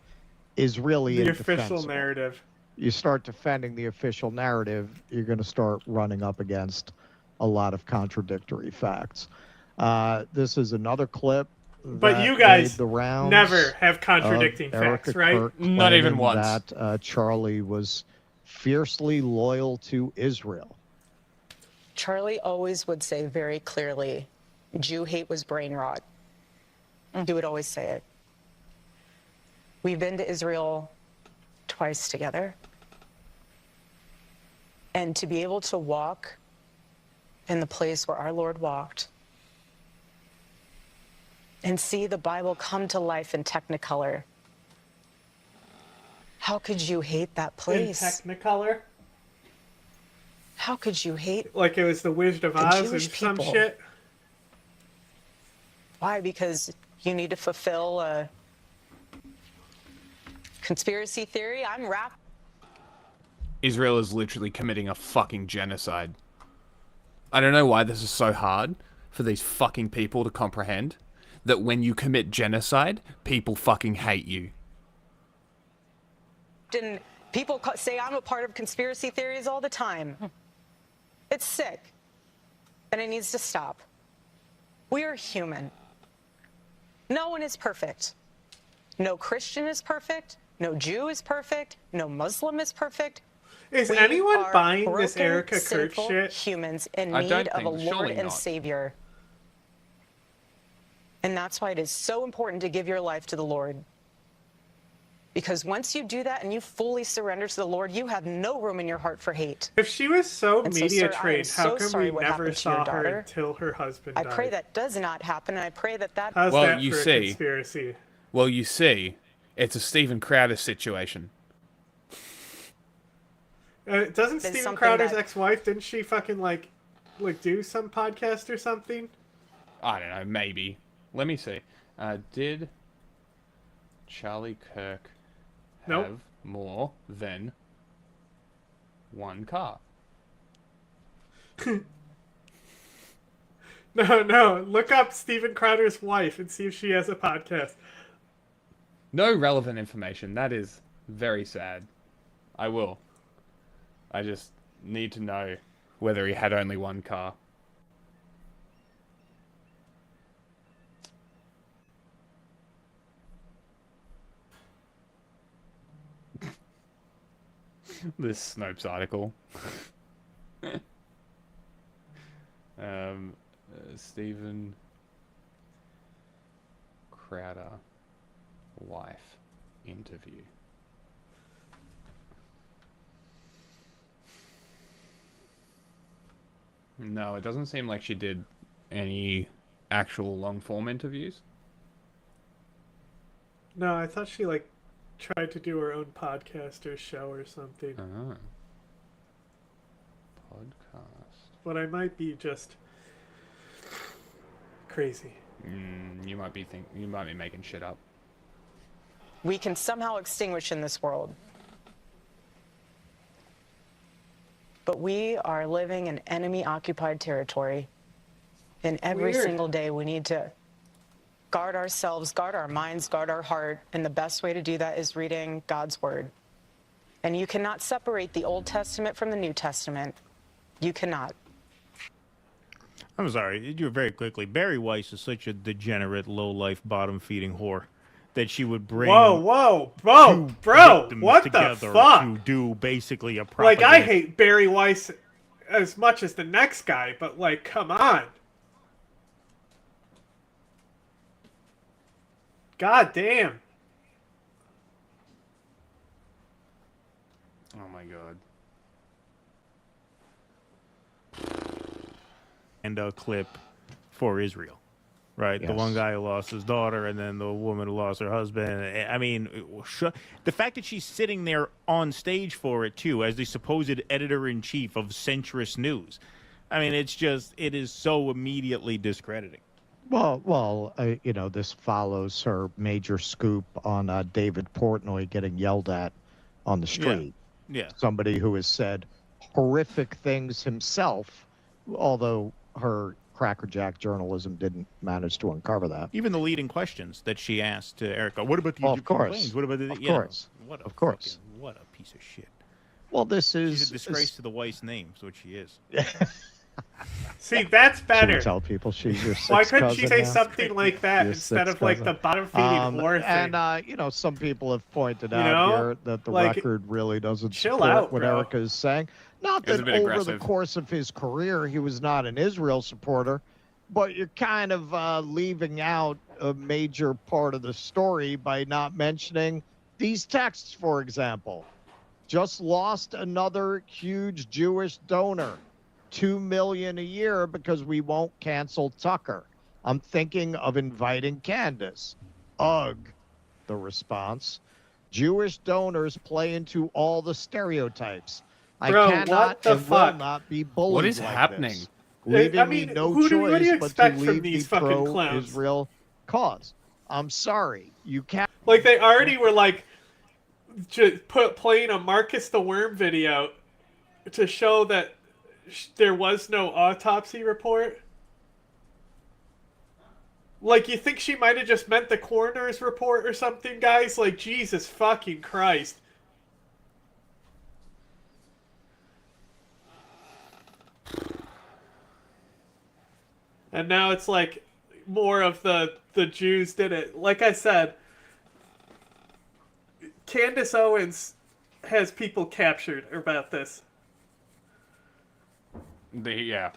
is really The official indefensible. narrative. You start defending the official narrative, you're going to start running up against a lot of contradictory facts. This is another clip But that you guys made the rounds never have of contradicting facts, Erica right? Kirk Not even claiming once. That Charlie was fiercely loyal to Israel. Charlie always would say very clearly, Jew hate was brain rot. He would always say it. We've been to Israel twice together. And to be able to walk in the place where our Lord walked and see the Bible come to life in Technicolor, how could you hate that place? In Technicolor? How could you hate Like it was the Wizard of the Oz Jewish and some people? shit? Why? Because you need to fulfill a conspiracy theory? I'm wrapped. Israel is literally committing a fucking genocide. I don't know why this is so hard for these fucking people to comprehend that when you commit genocide, people fucking hate you. And people say I'm a part of conspiracy theories all the time. It's sick. And it needs to stop. We are human. No one is perfect. No Christian is perfect. No Jew is perfect. No Muslim is perfect. Is We anyone are buying this broken, Erica Kirk sinful shit? humans in I need don't of a think- Lord surely and not. Savior. And that's why it is so important to give your life to the Lord. Because once you do that and you fully surrender to the Lord, you have no room in your heart for hate. If she was so And so, media sir, I am trained, how so come sorry we what never happened to your saw her daughter. until her husband I died? pray that does not happen, and I pray that that... How's Well, that you for see. a conspiracy? Well, you see, it's a Steven Crowder situation. Doesn't Is Steven something Crowder's that- ex-wife, didn't she fucking like do some podcast or something? I don't know, maybe. Let me see. Did Charlie Kirk Nope. have more than one car? No. Look up Steven Crowder's wife and see if she has a podcast. No relevant information. That is very sad. I will. I just need to know whether he had only one car. This Snopes article. Stephen Crowder wife interview. No, it doesn't seem like she did any actual long-form interviews. No, I thought she like tried to do her own podcast or show or something. Oh. Podcast. But I might be just crazy. You might be making shit up. we can somehow extinguish in this world. But we are living in enemy-occupied territory. And every Weird. single day we need to guard ourselves, guard our minds, guard our heart. And the best way to do that is reading God's word. And you cannot separate the Old Testament from the New Testament. You cannot. I'm sorry, you very quickly. Barry Weiss is such a degenerate, low-life, bottom-feeding whore that she would bring Whoa, two bro, victims what the together fuck? to do basically a Like, propaganda. I hate Barry Weiss as much as the next guy, but, like, come on. God damn. Oh my god. And a clip for Israel, right? The Yes. one guy who lost his daughter, and then the woman who lost her husband. I mean, the fact that she's sitting there on stage for it too, as the supposed editor-in-chief of centrist news. I mean, it is so immediately discrediting. Well, you know, this follows her major scoop on David Portnoy getting yelled at on the street. Yeah. Somebody who has said horrific things himself, although her crackerjack journalism didn't manage to uncover that. Even the leading questions that she asked to Erica. What about the Well, of Egyptian course. planes? What about the? Of you know, course. what a Of course. What a piece of shit. Well, this is She's a disgrace to the Weiss name. Is what she is. See, that's Should better. we tell people she's your sixth Why couldn't she cousin say now? something like that Your instead sixth of like cousin? the bottom feeding whore thing? And you know, some people have pointed You out know? here that the Like, record really doesn't chill support out, what bro. Erica is saying. Not It was a that bit over the aggressive. course of his career he was not an Israel supporter, but you're kind of leaving out a major part of the story by not mentioning these texts, for example. Just lost another huge Jewish donor, $2 million a year because we won't cancel Tucker. I'm thinking of inviting Candace. Ugh, the response. Jewish donors play into all the stereotypes. I Bro, cannot what the and fuck? will not be bullied What is like happening? this, leaving I mean, me no what do choice you but to expect from leave these the fucking clowns? pro-Israel cause. I'm sorry, you can't. Like, they already were like playing a Marcus the Worm video to show that there was no autopsy report. Like, you think she might have just meant the coroner's report or something, guys? Like, Jesus fucking Christ. And now it's like more of the Jews did it. Like I said, Candace Owens has people captured about this. Yeah.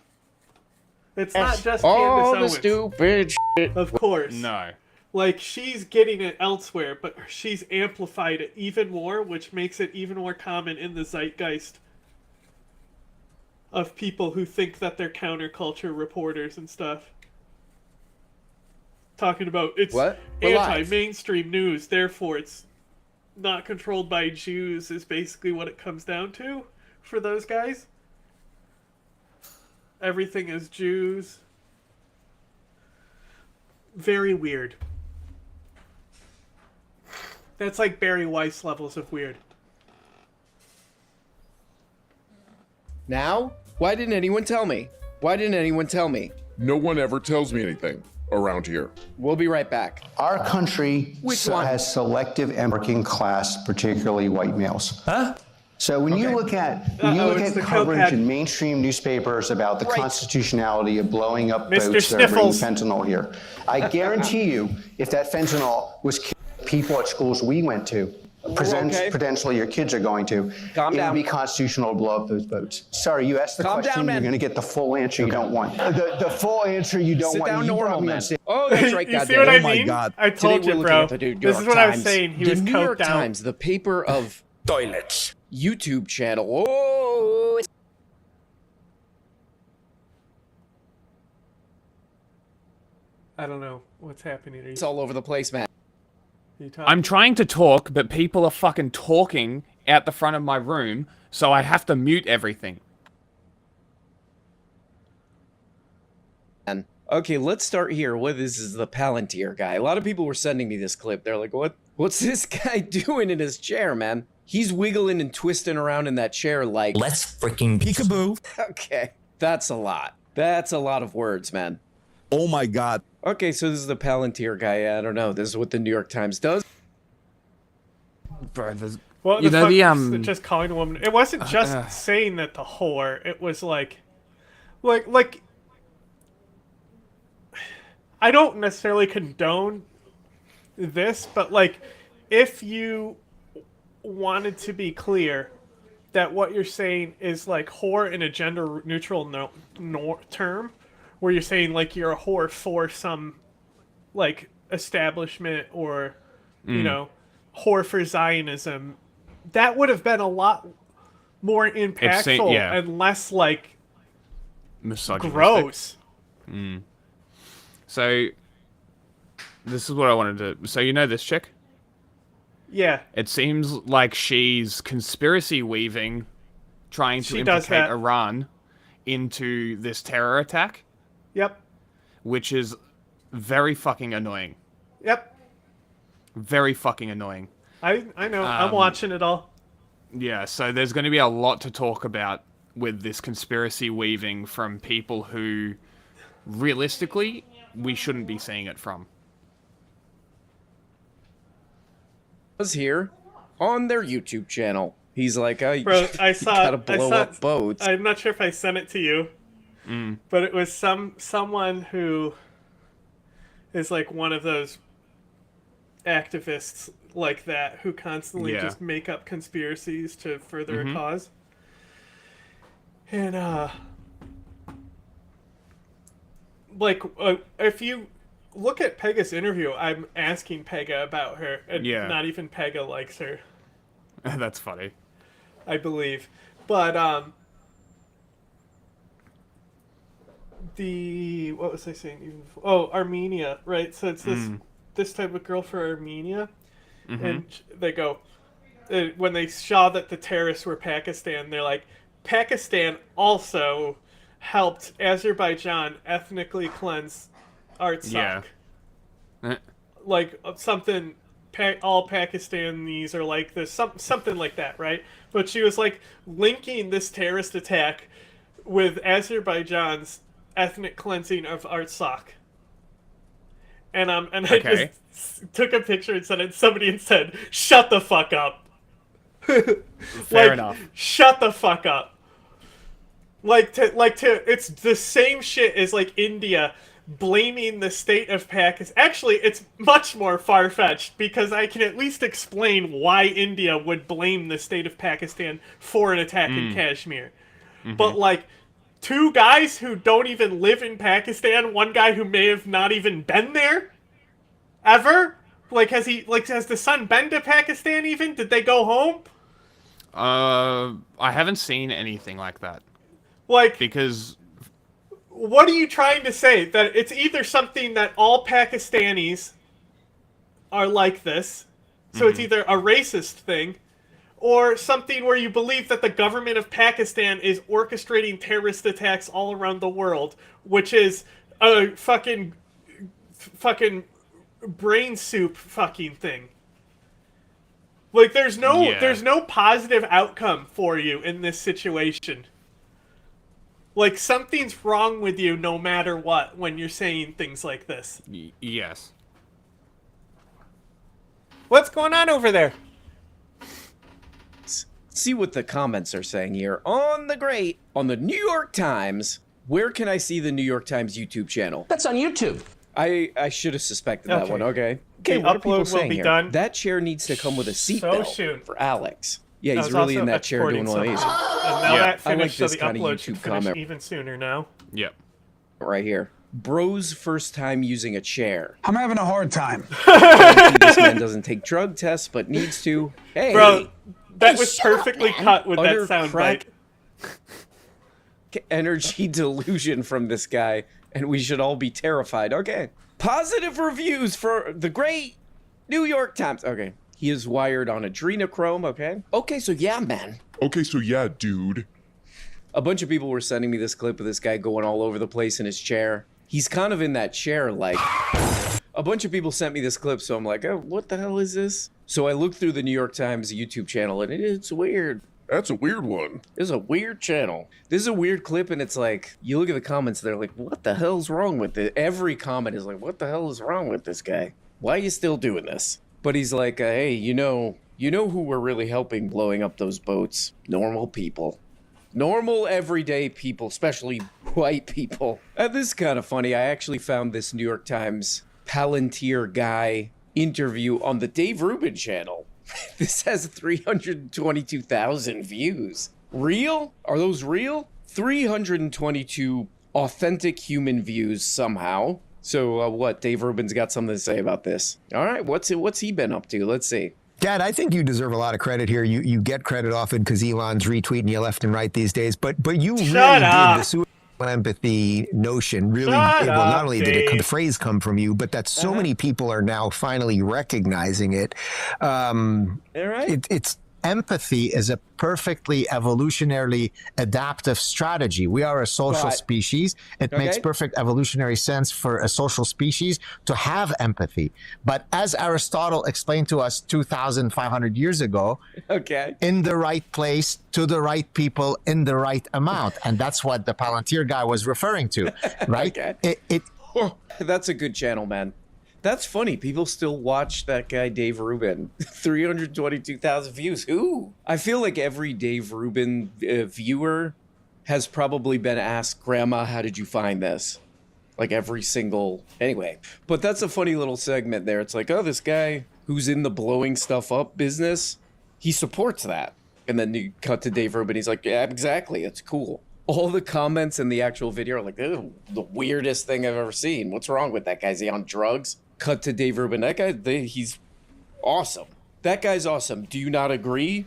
It's not just all Candace the Owens. stupid shit. Of course. No. Like, she's getting it elsewhere, but she's amplified it even more, which makes it even more common in the zeitgeist of people who think that they're counterculture reporters and stuff. Talking about it's anti-mainstream news, therefore it's not controlled by Jews is basically what it comes down to for those guys. Everything is Jews. Very weird. That's like Barry Weiss levels of weird. Now? Why didn't anyone tell me? Why didn't anyone tell me? No one ever tells me anything around here. We'll be right back. Our country Which one? has selective and working class, particularly white males. Huh? So when you look at it's the coverage cokehead. in mainstream newspapers about the constitutionality of blowing up Mr. boats that are bringing Sniffles. fentanyl here, I guarantee you, if that fentanyl was killing people at schools we went to, potentially your kids are going to, Calm it down. would be constitutional to blow up those boats. Sorry, you asked the Calm question, down, you're man. going to get the full answer you don't want. The full answer you don't Sit want. down You normal, brought me on man. stage. Oh, that's right, You see goddamn. what I Oh my mean? God. I told Today you, we're bro. looking at the New This York is what I was Times. saying. He the was New coked York out. Times, the paper of toilets, YouTube channel. Oh, it's I don't know what's happening. it's all over the place, man. I'm trying to talk, but people are fucking talking out the front of my room, so I have to mute everything. Okay, let's start here. What is the Palantir guy? A lot of people were sending me this clip. They're like, what's this guy doing in his chair, man? He's wiggling and twisting around in that chair like... Let's freaking peekaboo. Okay, that's a lot. That's a lot of words, man. Oh my God. Okay, so this is the Palantir guy. I don't know. This is what the New York Times does. What You the know, fuck the, is just calling a woman? It wasn't just saying that the whore. It was like, I don't necessarily condone this, but like, if you wanted to be clear that what you're saying is like whore in a gender neutral term, where you're saying like you're a whore for some like establishment or you know, whore for Zionism, that would have been a lot more impactful and less like misogynistic. gross. So, this is what I wanted to... So, you know this chick? Yeah. It seems like she's conspiracy weaving, trying to She does implicate that. Iran into this terror attack. Yep. Which is very fucking annoying. Yep. Very fucking annoying. I know. I'm watching it all. Yeah, so there's going to be a lot to talk about with this conspiracy weaving from people who, realistically, we shouldn't be seeing it from. Was here on their YouTube channel. He's like, Bro, I saw. gotta blow up boats. I'm not sure if I sent it to you. but it was someone who is like one of those activists like that who constantly just make up conspiracies to further a cause. And if you look at Pega's interview, I'm asking Pega about her, and not even Pega likes her. That's funny. I believe. But what was I saying even before? Oh, Armenia, right? So it's this type of girl for Armenia, and they go when they saw that the terrorists were Pakistan, they're like, Pakistan also helped Azerbaijan ethnically cleanse Artsakh. Like something, all Pakistanis are like this, something like that, right? But she was like linking this terrorist attack with Azerbaijan's ethnic cleansing of Artsakh. And I just took a picture and sent it to somebody and said, "Shut the fuck up." Fair enough. Shut the fuck up. It's the same shit as like India blaming the state of Pakistan. Actually, it's much more far-fetched because I can at least explain why India would blame the state of Pakistan for an attack in Kashmir. But like, two guys who don't even live in Pakistan, one guy who may have not even been there ever, has the son been to Pakistan even? Did they go home? I haven't seen anything like that. Because what are you trying to say? That it's either something that all Pakistanis are like this, so it's either a racist thing, or something where you believe that the government of Pakistan is orchestrating terrorist attacks all around the world, which is a fucking brain soup fucking thing. Like, there's no positive outcome for you in this situation. Like, something's wrong with you no matter what when you're saying things like this. Yes. What's going on over there? See what the comments are saying here. On the New York Times. Where can I see the New York Times YouTube channel? That's on YouTube. I should have suspected that one. Okay. The what are people upload will saying be here? done That chair needs to come with a so seatbelt soon. for Alex. Yeah, I he's was really also in that chair doing one of exporting these. something. And now that I like finished, so this the kind of upload should YouTube finish comment even sooner now. Yep. right here. Bro's first time using a chair. I'm having a hard time. This man doesn't take drug tests, but needs to. Hey, bro, that was perfectly cut with that sound bite. Energy delusion from this guy, and we should all be terrified. Okay. Positive reviews for the great New York Times. Okay. He is wired on adrenochrome. Okay. Okay, so yeah, man. Okay, so yeah, dude. A bunch of people were sending me this clip of this guy going all over the place in his chair. He's kind of in that chair, like... A bunch of people sent me this clip, so I'm like, oh, what the hell is this? So I looked through the New York Times YouTube channel, and it's weird. That's a weird one. This is a weird channel. This is a weird clip, and it's like, you look at the comments, they're like, what the hell's wrong with it? Every comment is like, what the hell is wrong with this guy? Why are you still doing this? But he's like, hey, you know who we're really helping blowing up those boats? Normal people. Normal, everyday people, especially white people. This is kind of funny. I actually found this New York Times Palantir guy interview on the Dave Rubin channel. This has 322,000 views. Real? Are those real? 322 authentic human views somehow. So what? Dave Rubin's got something to say about this. All right, what's he been up to? Let's see. Dad, I think you deserve a lot of credit here. You get credit often because Elon's retweeting you left and right these days, but you really did the suicidal empathy notion. Really, not only did the phrase come from you, but that so many people are now finally recognizing it. All right. It's empathy is a perfectly evolutionarily adaptive strategy. We are a social species. It makes perfect evolutionary sense for a social species to have empathy. But as Aristotle explained to us 2,500 years ago, in the right place, to the right people, in the right amount. And that's what the Palantir guy was referring to, right? That's a good channel, man. That's funny. People still watch that guy, Dave Rubin. 322,000 views. Who? I feel like every Dave Rubin viewer has probably been asked, Grandma, how did you find this? Like every single, anyway. But that's a funny little segment there. It's like, oh, this guy who's in the blowing stuff up business, he supports that. And then you cut to Dave Rubin, he's like, yeah, exactly, it's cool. All the comments in the actual video are like, ew, the weirdest thing I've ever seen. What's wrong with that guy? Is he on drugs? Cut to Dave Rubin, that guy, he's awesome. That guy's awesome. Do you not agree,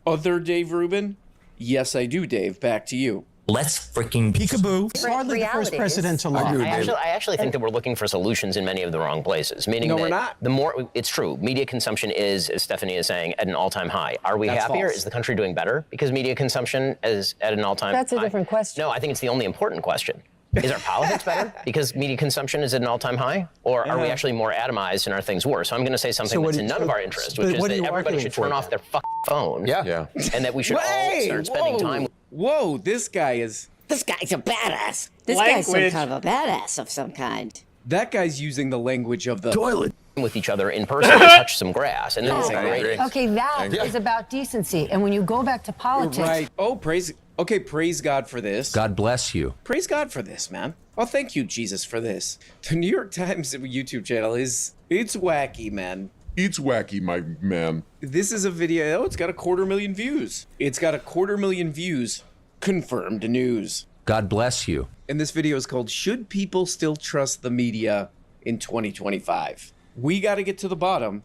other Dave Rubin? Yes, I do, Dave. Back to you. Let's freaking peekaboo. It's hardly the first presidential law. I actually think that we're looking for solutions in many of the wrong places. Meaning No, that we're not. The more it's true, media consumption is, as Stephanie is saying, at an all-time high. Are we That's happier? false. Is the country doing better because media consumption is at an all-time high? That's a different question. No, I think it's the only important question. Is our politics better because media consumption is at an all-time high? Or are we actually more atomized and are things worse? So I'm going to say something that's in none of our interest, which is that everybody should turn off their fucking phone. Yeah. And that we should all start spending time with Whoa, this guy is... This guy's a badass. This Language. guy's some kind of a badass of some kind. That guy's using the language of the toilet with each other in person and touch some grass. And then it's great. Okay, that is about decency. And when you go back to politics, Right. Oh, praise God for this. God bless you. Praise God for this, man. Oh, thank you, Jesus, for this. The New York Times YouTube channel it's wacky, man. It's wacky, my man. This is a video, it's got 250,000 views. It's got 250,000 views. Confirmed news. God bless you. And this video is called, Should People Still Trust the Media in 2025? We got to get to the bottom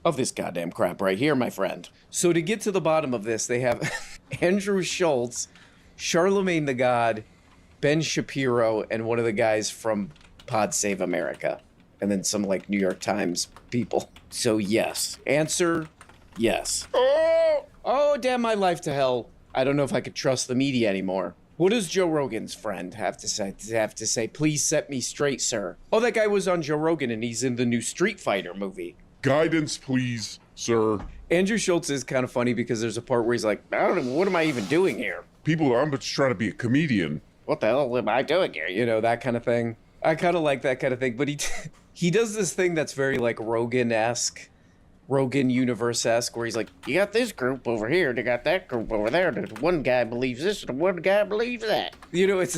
of this goddamn crap right here, my friend. So to get to the bottom of this, they have Andrew Schultz, Charlemagne the God, Ben Shapiro, and one of the guys from Pod Save America. And then some like New York Times people. So yes. Answer, yes. Oh, damn my life to hell. I don't know if I could trust the media anymore. What does Joe Rogan's friend have to say? Please set me straight, sir. Oh, that guy was on Joe Rogan and he's in the new Street Fighter movie. Guidance, please, sir. Andrew Schultz is kind of funny because there's a part where he's like, I don't know, what am I even doing here? I'm just trying to be a comedian. What the hell am I doing here? You know, that kind of thing. I kind of like that kind of thing, but he does this thing that's very like Rogan-esque. Rogan Universe-esque, where he's like, you got this group over here, they got that group over there. One guy believes this, and one guy believes that. You know, it's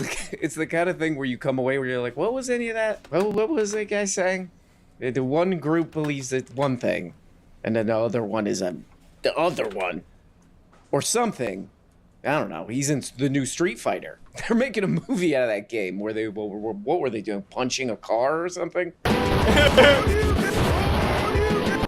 the kind of thing where you come away where you're like, what was any of that? What was that guy saying? The one group believes that one thing, and then the other one is the other one. Or something. I don't know. He's in the new Street Fighter. They're making a movie out of that game where what were they doing? Punching a car or something?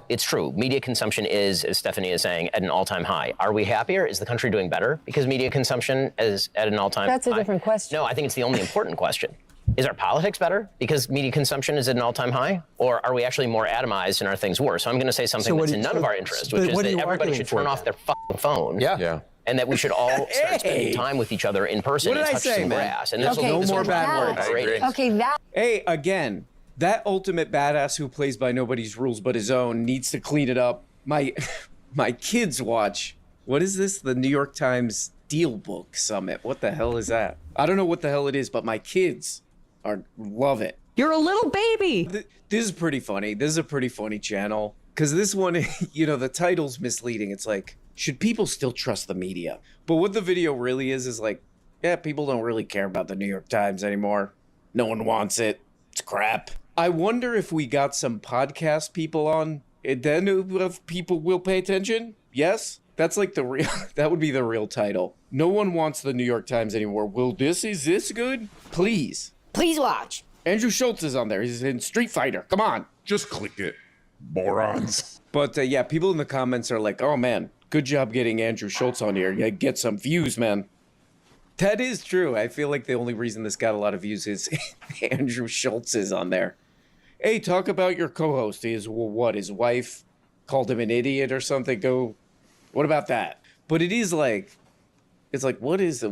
It's true. Media consumption is, as Stephanie is saying, at an all-time high. Are we happier? Is the country doing better because media consumption is at an all-time high? that's a different question. No, I think it's the only important question. Is our politics better because media consumption is at an all-time high? Or are we actually more atomized and are things worse? So I'm going to say something that's in none of our interest, which is that everybody should turn off their fucking phone. Yeah. And that we should all start spending time with each other in person What did and I touch say, some man? grass. And No more bad words. Okay, that. Hey, again, that ultimate badass who plays by nobody's rules but his own needs to clean it up. My kids watch, what is this? The New York Times Steelbook Summit. What the hell is that? I don't know what the hell it is, but my kids love it. You're a little baby. This is pretty funny. This is a pretty funny channel. Because this one, you know, the title's misleading. It's like, should people still trust the media? But what the video really is like, yeah, people don't really care about the New York Times anymore. No one wants it. It's crap. I wonder if we got some podcast people on, and then if people will pay attention. Yes? That's like that would be the real title. No one wants the New York Times anymore. Is this good? Please. Please watch. Andrew Schultz is on there. He's in Street Fighter. Come on. Just click it, morons. But yeah, people in the comments are like, oh man, good job getting Andrew Schultz on here. Yeah, get some views, man. That is true. I feel like the only reason this got a lot of views is Andrew Schultz is on there. Hey, talk about your co-host. His wife called him an idiot or something. What about that? But it's like, what is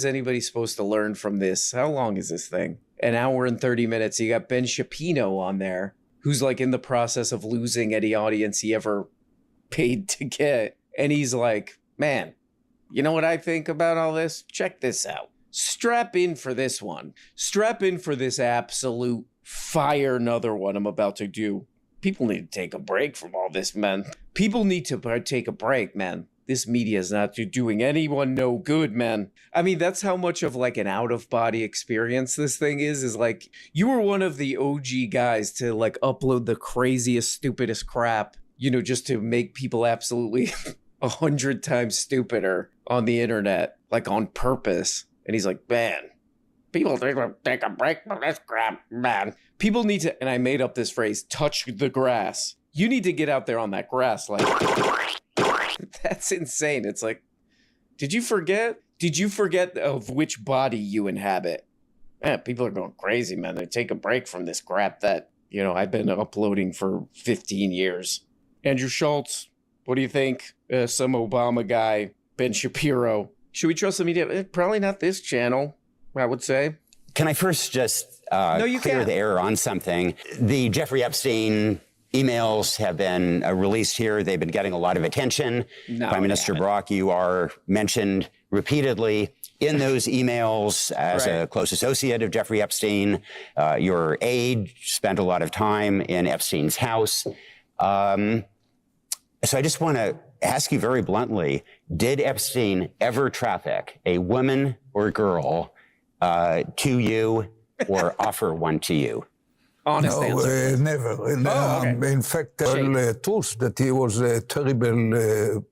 anybody supposed to learn from this? How long is this thing? An hour and 30 minutes. You got Ben Shapiro on there, who's like in the process of losing any audience he ever paid to get. And he's like, man, you know what I think about all this? Check this out. Strap in for this one. Strap in for this absolute fire another one I'm about to do. People need to take a break from all this, man. People need to take a break, man. this media is not doing anyone no good, man. I mean, that's how much of like an out-of-body experience this thing is like, you were one of the OG guys to like upload the craziest, stupidest crap, just to make people absolutely 100 times stupider on the internet, like on purpose. And he's like, man, people need to take a break from this crap, man. People need to, and I made up this phrase, touch the grass. You need to get out there on that grass. Like, that's insane. It's like, did you forget? Did you forget of which body you inhabit? Man, people are going crazy, man. They take a break from this crap that, I've been uploading for 15 years. Andrew Schultz, what do you think? Some Obama guy, Ben Shapiro. Should we trust the media? Probably not this channel, I would say. Can I first just clear the air on something? The Jeffrey Epstein emails have been released here. They've been getting a lot of attention. Prime Minister Brock, you are mentioned repeatedly in those emails as a close associate of Jeffrey Epstein. Your aide spent a lot of time in Epstein's house. So I just want to ask you very bluntly, did Epstein ever traffic a woman or girl to you or offer one to you? Honest answer. Never. In fact, truth that he was a terrible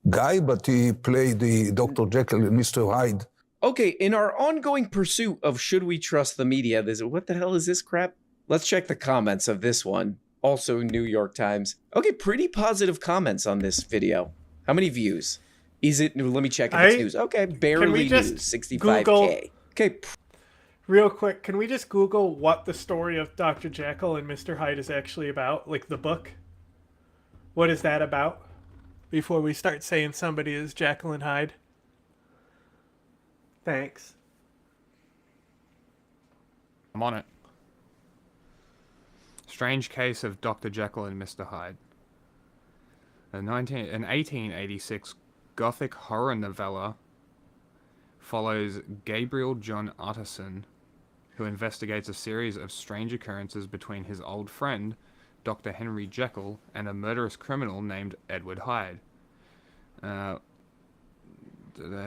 guy, but he played the Dr. Jekyll and Mr. Hyde. Okay, in our ongoing pursuit of should we trust the media, what the hell is this crap? Let's check the comments of this one. Also New York Times. Okay, pretty positive comments on this video. How many views? Is it, let me check if it's news. Okay, barely news, 65K. Okay. Real quick, can we just Google what the story of Dr. Jekyll and Mr. Hyde is actually about? Like the book? What is that about? Before we start saying somebody is Jekyll and Hyde. Thanks. I'm on it. Strange Case of Dr. Jekyll and Mr. Hyde. An 1886 Gothic horror novella follows Gabriel John Utterson, who investigates a series of strange occurrences between his old friend, Dr. Henry Jekyll, and a murderous criminal named Edward Hyde. The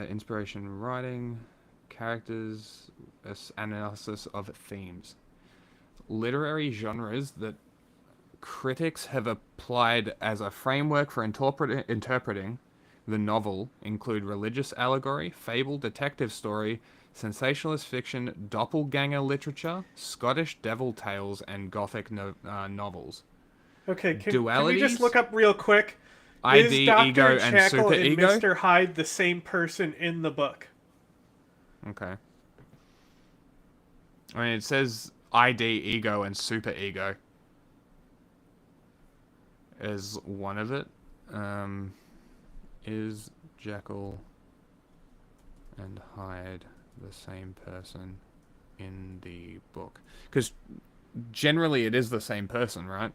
inspiration writing, characters, analysis of themes. Literary genres that critics have applied as a framework for interpreting the novel include religious allegory, fable, detective story, sensationalist fiction, doppelganger literature, Scottish devil tales, and Gothic novels. Okay, can we just look up real quick? ID, is Dr. ego, Jekyll and super and ego? Mr. Hyde the same person in the book? Okay. I mean, it says ID, ego, and super ego is one of it. Is Jekyll and Hyde the same person in the book? Because generally it is the same person, right?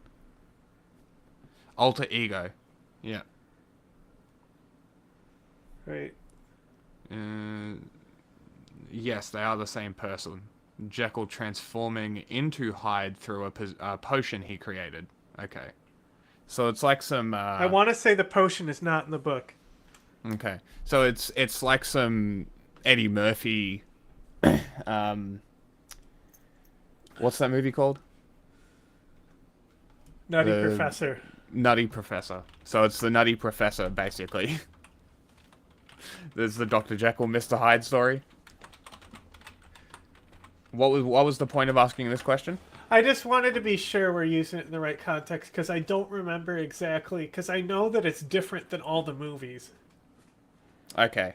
Alter ego. Yeah. Right. Yes, they are the same person. Jekyll transforming into Hyde through a potion he created. Okay. So it's like some... I want to say the potion is not in the book. Okay. So it's like some Eddie Murphy... what's that movie called? Nutty Professor. Nutty Professor. So it's the Nutty Professor, basically. There's the Dr. Jekyll, Mr. Hyde story. What was the point of asking this question? I just wanted to be sure we're using it in the right context, because I don't remember exactly, because I know that it's different than all the movies. Okay.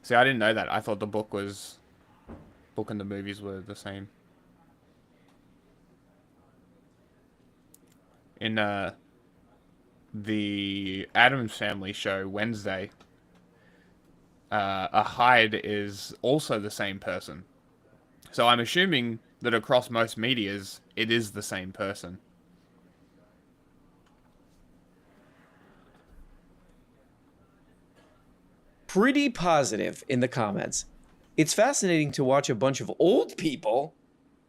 See, I didn't know that. I thought the book and the movies were the same. In the Addams Family show Wednesday, a Hyde is also the same person. So I'm assuming that across most medias, it is the same person. Pretty positive in the comments. It's fascinating to watch a bunch of old people,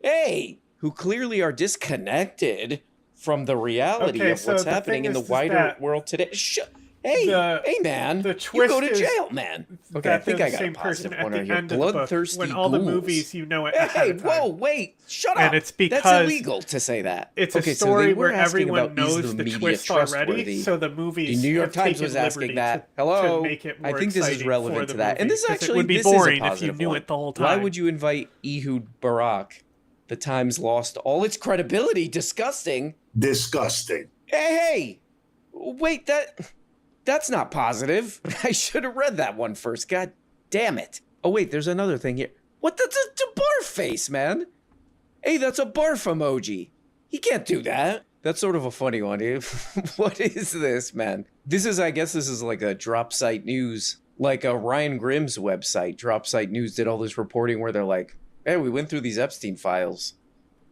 who clearly are disconnected from the reality of what's happening in the wider world today. Hey, man. The you twist go to is jail, man. Okay, that I think they're I the got a same person positive at one the right here. end of the book. Bloodthirsty When all the ghouls. movies, you know it Hey, ahead of time. whoa, wait, shut up. And it's because that's illegal to say that. It's a okay, story so they were where asking everyone about, is knows the media twist already, trustworthy? so the movies The New York have Times taken was asking liberty that. to Hello, make it more I think this is exciting relevant for to the that. And movie, this 'cause actually it would be this is a boring if you positive knew one. it the whole time. Why would you invite Ehud Barak? The Times lost all its credibility. Disgusting. Disgusting. Hey, wait, that's not positive. I should have read that one first. God damn it. Oh, wait, there's another thing here. What? That's a barf face, man. Hey, that's a barf emoji. He can't do that. That's sort of a funny one. What is this, man? I guess this is like a drop site news. Like Ryan Grimm's website, Drop Site News, did all this reporting where they're like, hey, we went through these Epstein files.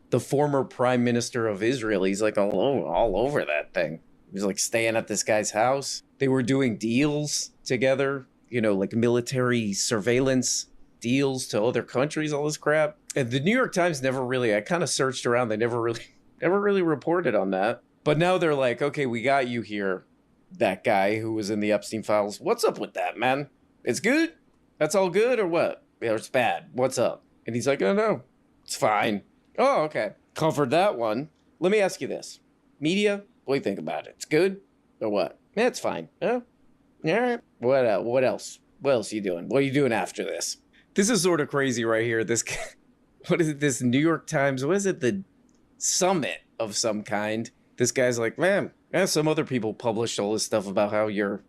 The former prime minister of Israel, he's like all over that thing. He was like staying at this guy's house. They were doing deals together, like military surveillance deals to other countries, all this crap. And the New York Times I kind of searched around. They never really reported on that. But now they're like, okay, we got you here. That guy who was in the Epstein files. What's up with that, man? It's good? That's all good or what? Yeah, it's bad. What's up? And he's like, oh, no, it's fine. Oh, okay. Covered that one. Let me ask you this. Media, what do you think about it? It's good or what? Yeah, it's fine. Huh? All right. What else? What else are you doing? What are you doing after this? This is sort of crazy right here. What is it? This New York Times, what is it? The summit of some kind. This guy's like, man, some other people published all this stuff about how you're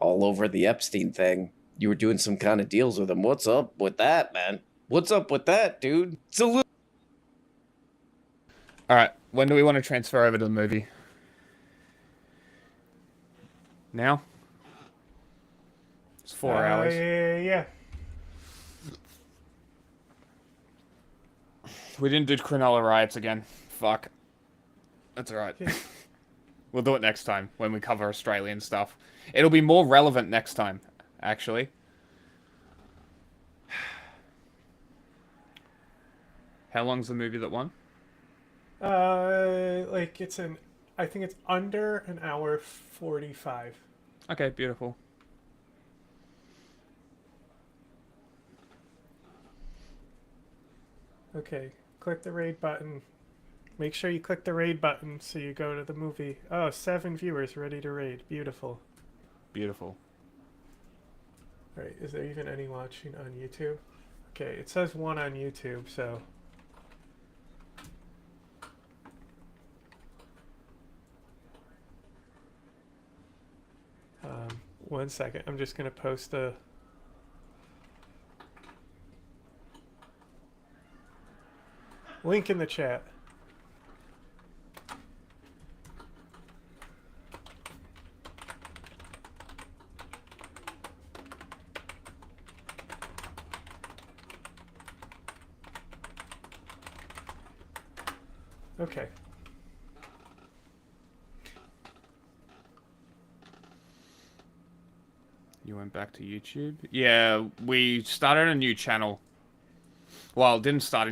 all over the Epstein thing. You were doing some kind of deals with him. What's up with that, man? What's up with that, dude? It's a little... All right, when do we want to transfer over to the movie? Now? It's 4 hours. Yeah. We didn't do Cronulla riots again. Fuck. That's alright. We'll do it next time when we cover Australian stuff. It'll be more relevant next time, actually. How long's the movie that won? I think it's under an hour 45. Okay, beautiful. Okay, click the raid button. Make sure you click the raid button so you go to the movie. Oh, 7 viewers ready to raid. Beautiful. Beautiful. Alright, is there even any watching on YouTube? Okay, it says 1 on YouTube, so... One second, I'm just gonna post a... link in the chat. Okay. You went back to YouTube? Yeah, we started a new channel. Well, didn't start a